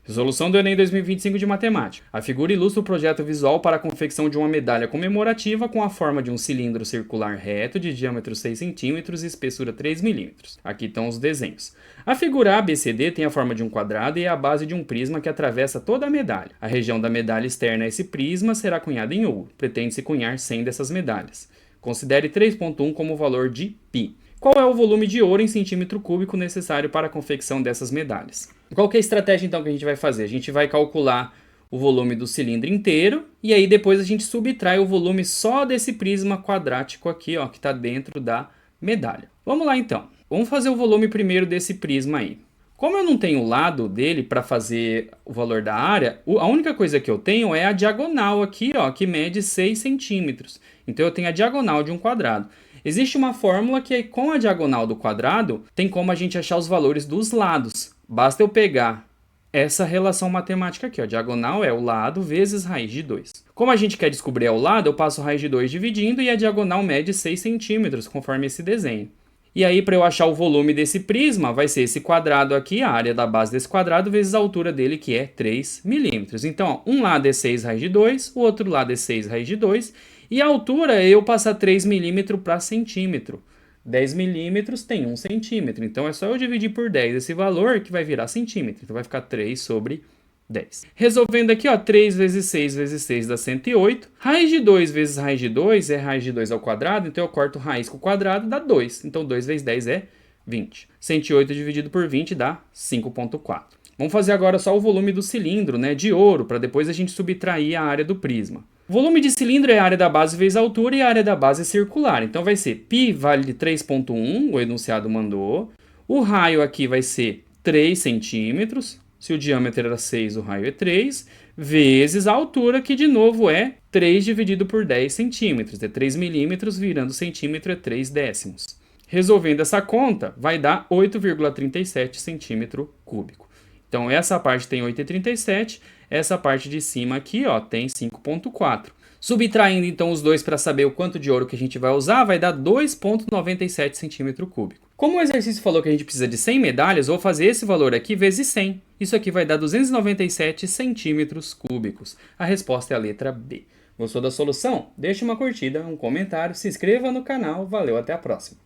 Speaker 1: Resolução do Enem 2025 de Matemática. A figura ilustra o projeto visual para a confecção de uma medalha comemorativa com a forma de um cilindro circular reto de diâmetro 6 cm e espessura 3 mm. Aqui estão os desenhos. A figura ABCD tem a forma de um quadrado e é a base de um prisma que atravessa toda a medalha. A região da medalha externa a esse prisma será cunhada em ouro. Pretende-se cunhar 100 dessas medalhas. Considere 3,1 como o valor de π. Qual é o volume de ouro em centímetro cúbico necessário para a confecção dessas medalhas? Qual que é a estratégia então que a gente vai fazer? A gente vai calcular o volume do cilindro inteiro e aí depois a gente subtrai o volume só desse prisma quadrático aqui, ó, que está dentro da medalha. Vamos lá então. Vamos fazer o volume primeiro desse prisma aí. Como eu não tenho o lado dele para fazer o valor da área, a única coisa que eu tenho é a diagonal aqui, ó, que mede 6 centímetros. Então eu tenho a diagonal de um quadrado. Existe uma fórmula que com a diagonal do quadrado tem como a gente achar os valores dos lados. Basta eu pegar essa relação matemática aqui, ó. Diagonal é o lado vezes raiz de 2. Como a gente quer descobrir o lado, eu passo raiz de 2 dividindo e a diagonal mede 6 centímetros, conforme esse desenho. E aí, para eu achar o volume desse prisma, vai ser esse quadrado aqui, a área da base desse quadrado, vezes a altura dele, que é 3 milímetros. Então, ó, um lado é 6 raiz de 2, o outro lado é 6 raiz de 2, e a altura é eu passar 3 milímetros para centímetro. 10 milímetros tem 1 centímetro, então é só eu dividir por 10 esse valor que vai virar centímetro. Então vai ficar 3 sobre 10. Resolvendo aqui, ó, 3 vezes 6 vezes 6 dá 108. Raiz de 2 vezes raiz de 2 é raiz de 2 ao quadrado, então eu corto raiz com o quadrado, dá 2. Então 2 vezes 10 é 20. 108 dividido por 20 dá 5,4. Vamos fazer agora só o volume do cilindro, né, de ouro, para depois a gente subtrair a área do prisma. O volume de cilindro é a área da base vezes a altura e a área da base é circular. Então vai ser π vale de 3,1, o enunciado mandou. O raio aqui vai ser 3 centímetros. Se o diâmetro era 6, o raio é 3, vezes a altura, que de novo é 3 dividido por 10 centímetros. É 3 milímetros, virando centímetro é 3 décimos. Resolvendo essa conta, vai dar 8,37 centímetro cúbico. Então, essa parte tem 8,37, essa parte de cima aqui, ó, tem 5,4. Subtraindo, então, os dois para saber o quanto de ouro que a gente vai usar, vai dar 2,97 centímetro cúbico. Como o exercício falou que a gente precisa de 100 medalhas, vou fazer esse valor aqui vezes 100. Isso aqui vai dar 297 centímetros cúbicos. A resposta é a letra B. Gostou da solução? Deixe uma curtida, um comentário, se inscreva no canal. Valeu, até a próxima.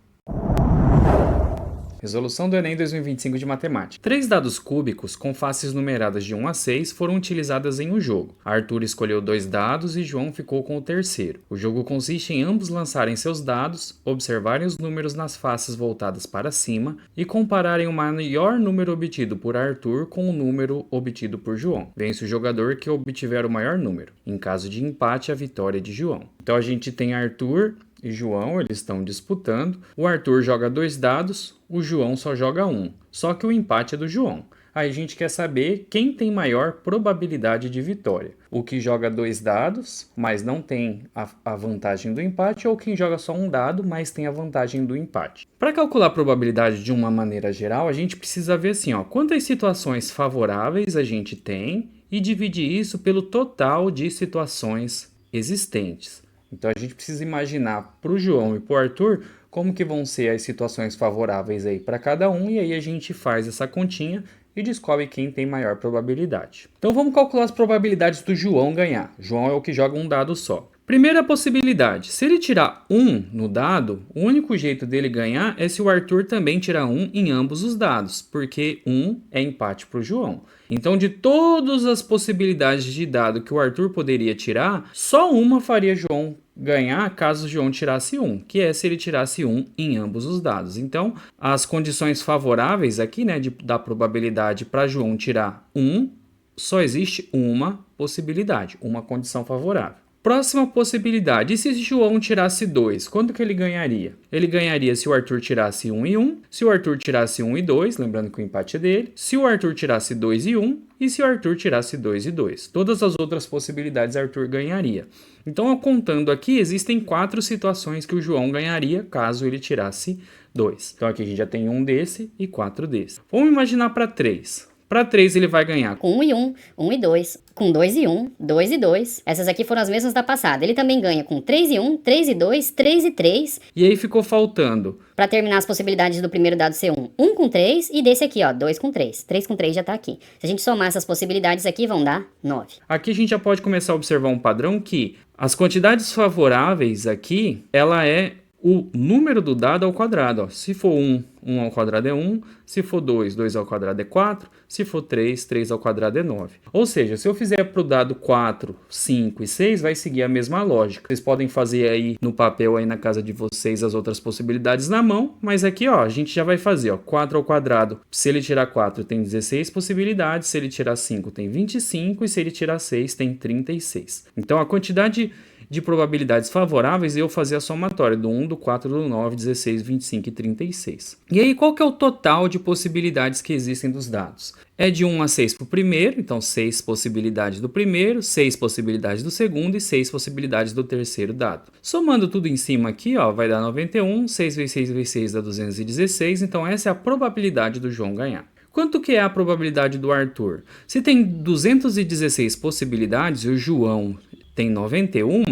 Speaker 1: Resolução do Enem 2025 de Matemática. 3 dados cúbicos com faces numeradas de 1 a 6 foram utilizadas em um jogo. Arthur escolheu 2 dados e João ficou com o terceiro. O jogo consiste em ambos lançarem seus dados, observarem os números nas faces voltadas para cima e compararem o maior número obtido por Arthur com o número obtido por João. Vence o jogador que obtiver o maior número. Em caso de empate, a vitória é de João. Então a gente tem Arthur e João, eles estão disputando. O Arthur joga 2 dados, o João só joga 1. Só que o empate é do João. Aí a gente quer saber quem tem maior probabilidade de vitória. O que joga 2 dados, mas não tem a vantagem do empate, ou quem joga só 1 dado, mas tem a vantagem do empate. Para calcular a probabilidade de uma maneira geral, a gente precisa ver assim, ó, quantas situações favoráveis a gente tem e dividir isso pelo total de situações existentes. Então a gente precisa imaginar para o João e para o Arthur como que vão ser as situações favoráveis aí para cada um, e aí a gente faz essa continha e descobre quem tem maior probabilidade. Então vamos calcular as probabilidades do João ganhar. João é o que joga um dado só. Primeira possibilidade, se ele tirar 1 no dado, o único jeito dele ganhar é se o Arthur também tirar 1 em ambos os dados, porque 1 é empate para o João. Então, de todas as possibilidades de dado que o Arthur poderia tirar, só uma faria João ganhar caso o João tirasse 1, que é se ele tirasse 1 em ambos os dados. Então, as condições favoráveis aqui, né, da probabilidade para João tirar 1, só existe uma possibilidade, uma condição favorável. Próxima possibilidade, e se João tirasse 2, quanto que ele ganharia? Ele ganharia se o Arthur tirasse 1 e 1, se o Arthur tirasse 1 e 2, lembrando que o empate é dele, se o Arthur tirasse 2 e 1, e se o Arthur tirasse 2 e 2. Todas as outras possibilidades Arthur ganharia. Então, contando aqui, existem 4 situações que o João ganharia caso ele tirasse 2. Então, aqui a gente já tem um desse e 4 desse. Vamos imaginar para 3. Para 3 ele vai ganhar
Speaker 2: Com 1 e 1, 1 e 2, com 2 e 1, 2 e 2. Essas aqui foram as mesmas da passada. Ele também ganha com 3 e 1, 3 e 2, 3 e 3.
Speaker 1: E aí ficou faltando.
Speaker 2: Para terminar as possibilidades do primeiro dado ser 1, 1 com 3 e desse aqui, ó, 2 com 3. 3 com 3 já tá aqui. Se a gente somar essas possibilidades aqui, vão dar 9.
Speaker 1: Aqui a gente já pode começar a observar um padrão que as quantidades favoráveis aqui, ela é o número do dado ao quadrado. Ó. Se for 1, 1 ao quadrado é 1. Se for 2, 2 ao quadrado é 4. Se for 3, 3 ao quadrado é 9. Ou seja, se eu fizer para o dado 4, 5 e 6, vai seguir a mesma lógica. Vocês podem fazer aí no papel, aí na casa de vocês, as outras possibilidades na mão. Mas aqui, ó, a gente já vai fazer. Ó, 4 ao quadrado, se ele tirar 4, tem 16 possibilidades. Se ele tirar 5, tem 25. E se ele tirar 6, tem 36. Então, a quantidade de probabilidades favoráveis, eu fazer a somatória do 1, do 4, do 9, 16, 25 e 36. E aí, qual que é o total de possibilidades que existem dos dados? É de 1 a 6 para o primeiro, então 6 possibilidades do primeiro, 6 possibilidades do segundo e 6 possibilidades do terceiro dado. Somando tudo em cima aqui, ó, vai dar 91, 6 vezes 6 vezes 6 dá 216, então essa é a probabilidade do João ganhar. Quanto que é a probabilidade do Arthur? Se tem 216 possibilidades e o João tem 91,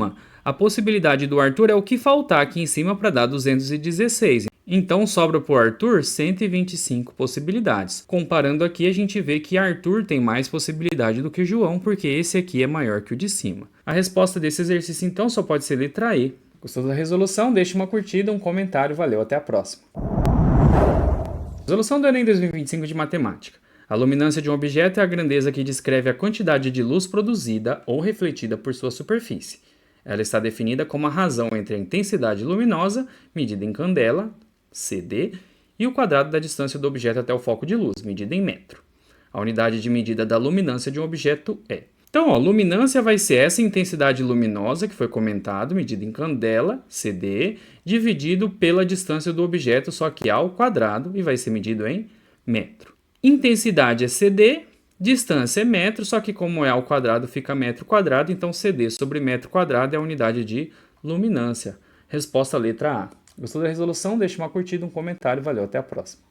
Speaker 1: a possibilidade do Arthur é o que faltar aqui em cima para dar 216. Então sobra para o Arthur 125 possibilidades. Comparando aqui, a gente vê que Arthur tem mais possibilidade do que o João, porque esse aqui é maior que o de cima. A resposta desse exercício então só pode ser letra E. Gostou da resolução? Deixe uma curtida, um comentário. Valeu, até a próxima. Resolução do Enem 2025 de Matemática. A luminância de um objeto é a grandeza que descreve a quantidade de luz produzida ou refletida por sua superfície. Ela está definida como a razão entre a intensidade luminosa, medida em candela, CD, e o quadrado da distância do objeto até o foco de luz, medida em metro. A unidade de medida da luminância de um objeto é. Então, ó, luminância vai ser essa intensidade luminosa que foi comentado, medida em candela, CD, dividido pela distância do objeto, só que ao quadrado, e vai ser medido em metro. Intensidade é CD, distância é metro, só que como é ao quadrado fica metro quadrado, então CD sobre metro quadrado é a unidade de luminância. Resposta letra A. Gostou da resolução? Deixe uma curtida, um comentário. Valeu, até a próxima.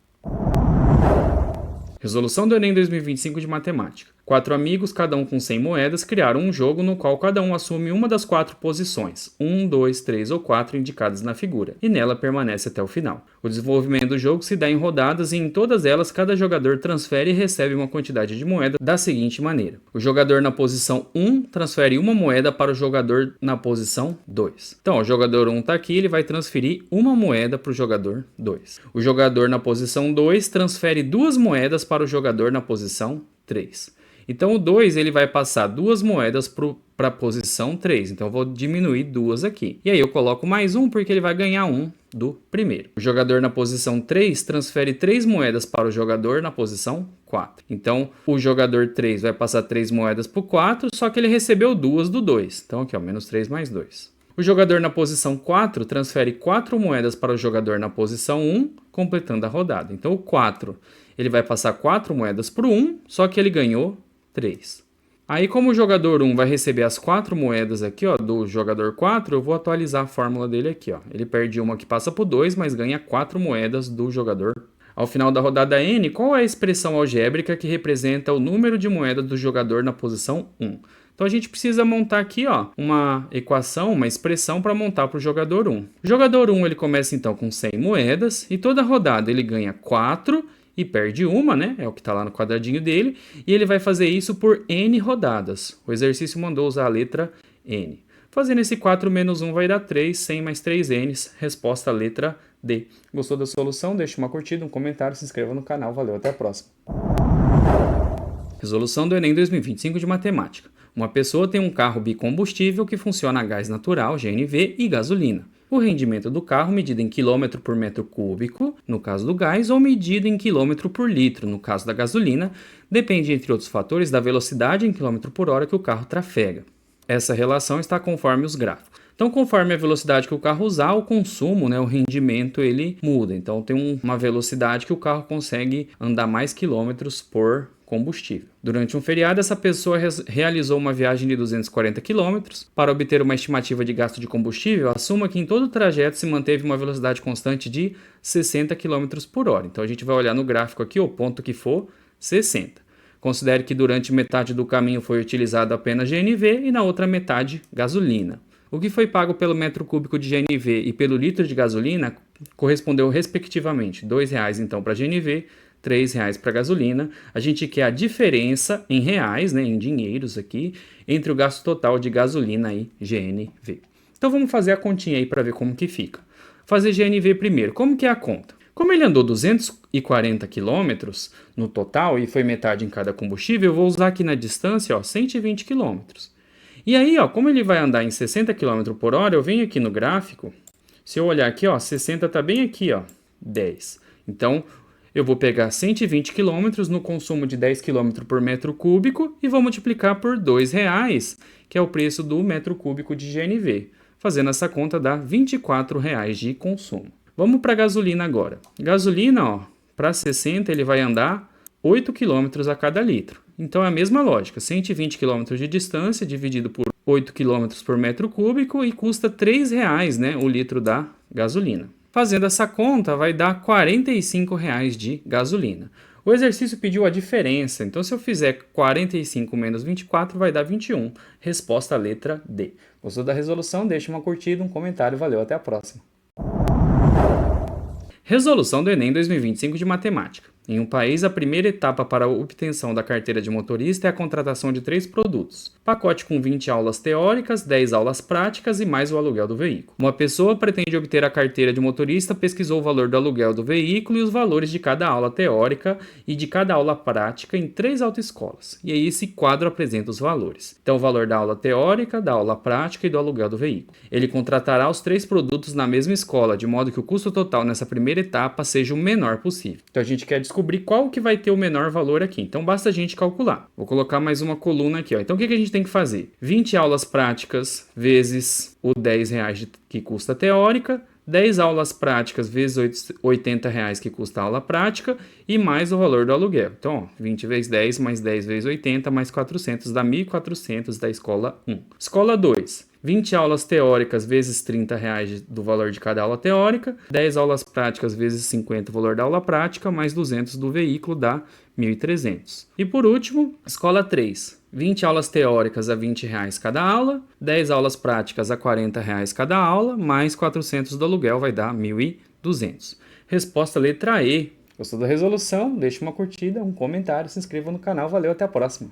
Speaker 1: Resolução do Enem 2025 de Matemática. 4 amigos, cada um com 100 moedas, criaram um jogo no qual cada um assume uma das 4 posições, 1, 2, 3 ou 4 indicadas na figura, e nela permanece até o final. O desenvolvimento do jogo se dá em rodadas e em todas elas cada jogador transfere e recebe uma quantidade de moeda da seguinte maneira. O jogador na posição 1 transfere uma moeda para o jogador na posição 2. Então, o jogador 1 está aqui, ele vai transferir uma moeda para o jogador 2. O jogador na posição 2 transfere 2 moedas para o jogador na posição 3. Então, o 2 ele vai passar 2 moedas para a posição 3. Então, eu vou diminuir 2 aqui. E aí, eu coloco mais 1 porque ele vai ganhar 1 do primeiro. O jogador na posição 3 transfere 3 moedas para o jogador na posição 4. Então, o jogador 3 vai passar 3 moedas para o 4, só que ele recebeu 2 do 2. Então, aqui, ó, menos 3 mais 2. O jogador na posição 4 transfere 4 moedas para o jogador na posição 1, completando a rodada. Então, o 4 ele vai passar 4 moedas para o 1, só que ele ganhou 3. Aí, como o jogador 1 vai receber as 4 moedas aqui, ó, do jogador 4, eu vou atualizar a fórmula dele aqui, ó. Ele perde uma que passa por 2, mas ganha 4 moedas do jogador. Ao final da rodada N, qual é a expressão algébrica que representa o número de moedas do jogador na posição 1? Então a gente precisa montar aqui, ó, uma equação, uma expressão para montar para o jogador 1. O jogador 1 ele começa então com 100 moedas e toda rodada ele ganha 4 e perde uma, né? É o que está lá no quadradinho dele. E ele vai fazer isso por N rodadas. O exercício mandou usar a letra N. Fazendo esse 4 menos 1 vai dar 3, 100 mais 3Ns. Resposta letra D. Gostou da solução? Deixe uma curtida, um comentário, se inscreva no canal. Valeu, até a próxima. Resolução do Enem 2025 de Matemática. Uma pessoa tem um carro bicombustível que funciona a gás natural, GNV, e gasolina. O rendimento do carro medido em quilômetro por metro cúbico, no caso do gás, ou medido em quilômetro por litro, no caso da gasolina, depende, entre outros fatores, da velocidade em quilômetro por hora que o carro trafega. Essa relação está conforme os gráficos. Então, conforme a velocidade que o carro usar, o consumo, né, o rendimento, ele muda. Então, tem uma velocidade que o carro consegue andar mais quilômetros por combustível. Durante um feriado, essa pessoa realizou uma viagem de 240 km. Para obter uma estimativa de gasto de combustível, assuma que em todo o trajeto se manteve uma velocidade constante de 60 km por hora. Então a gente vai olhar no gráfico aqui, o ponto que for 60. Considere que durante metade do caminho foi utilizado apenas GNV e na outra metade gasolina. O que foi pago pelo metro cúbico de GNV e pelo litro de gasolina correspondeu respectivamente R$ 2,00 então para GNV, R$ 3,00 para gasolina. A gente quer a diferença em reais, né, em dinheiros aqui, entre o gasto total de gasolina e GNV. Então vamos fazer a continha aí para ver como que fica. Fazer GNV primeiro. Como que é a conta? Como ele andou 240 km no total e foi metade em cada combustível, eu vou usar aqui na distância, ó, 120 km. E aí, ó, como ele vai andar em 60 km por hora, eu venho aqui no gráfico, se eu olhar aqui, ó, 60 está bem aqui, ó, 10. Então, eu vou pegar 120 km no consumo de 10 km por metro cúbico e vou multiplicar por R$ 2,00, que é o preço do metro cúbico de GNV. Fazendo essa conta dá R$ 24,00 de consumo. Vamos para a gasolina agora. Gasolina, ó, para 60 ele vai andar 8 km a cada litro. Então é a mesma lógica, 120 km de distância dividido por 8 km por metro cúbico e custa R$ 3,00, né, o litro da gasolina. Fazendo essa conta vai dar R$ 45,00 de gasolina. O exercício pediu a diferença, então se eu fizer 45 menos 24 vai dar 21. Resposta letra D. Gostou da resolução? Deixe uma curtida, um comentário, valeu, até a próxima. Resolução do Enem 2025 de Matemática. Em um país, a primeira etapa para a obtenção da carteira de motorista é a contratação de 3 produtos. Pacote com 20 aulas teóricas, 10 aulas práticas e mais o aluguel do veículo. Uma pessoa pretende obter a carteira de motorista, pesquisou o valor do aluguel do veículo e os valores de cada aula teórica e de cada aula prática em 3 autoescolas. E aí esse quadro apresenta os valores. Então o valor da aula teórica, da aula prática e do aluguel do veículo. Ele contratará os 3 produtos na mesma escola, de modo que o custo total nessa primeira etapa seja o menor possível. Então a gente quer descobrir qual que vai ter o menor valor aqui. Então basta a gente calcular. Vou colocar mais uma coluna aqui, ó. Então o que a gente tem que fazer? 20 aulas práticas vezes o R$ 10,00 que custa a teórica, 10 aulas práticas vezes R$ 80,00 que custa a aula prática e mais o valor do aluguel. Então, ó, 20 vezes 10 mais 10 vezes 80 mais 400 dá 1.400 da escola 1. Escola 2. 20 aulas teóricas vezes R$ 30,00 do valor de cada aula teórica, 10 aulas práticas vezes 50 o valor da aula prática, mais 200 do veículo dá 1.300. E por último, escola 3. 20 aulas teóricas a R$ 20,00 cada aula, 10 aulas práticas a R$ 40,00 cada aula, mais 400 do aluguel vai dar 1.200. Resposta letra E. Gostou da resolução? Deixe uma curtida, um comentário, se inscreva no canal. Valeu, até a próxima.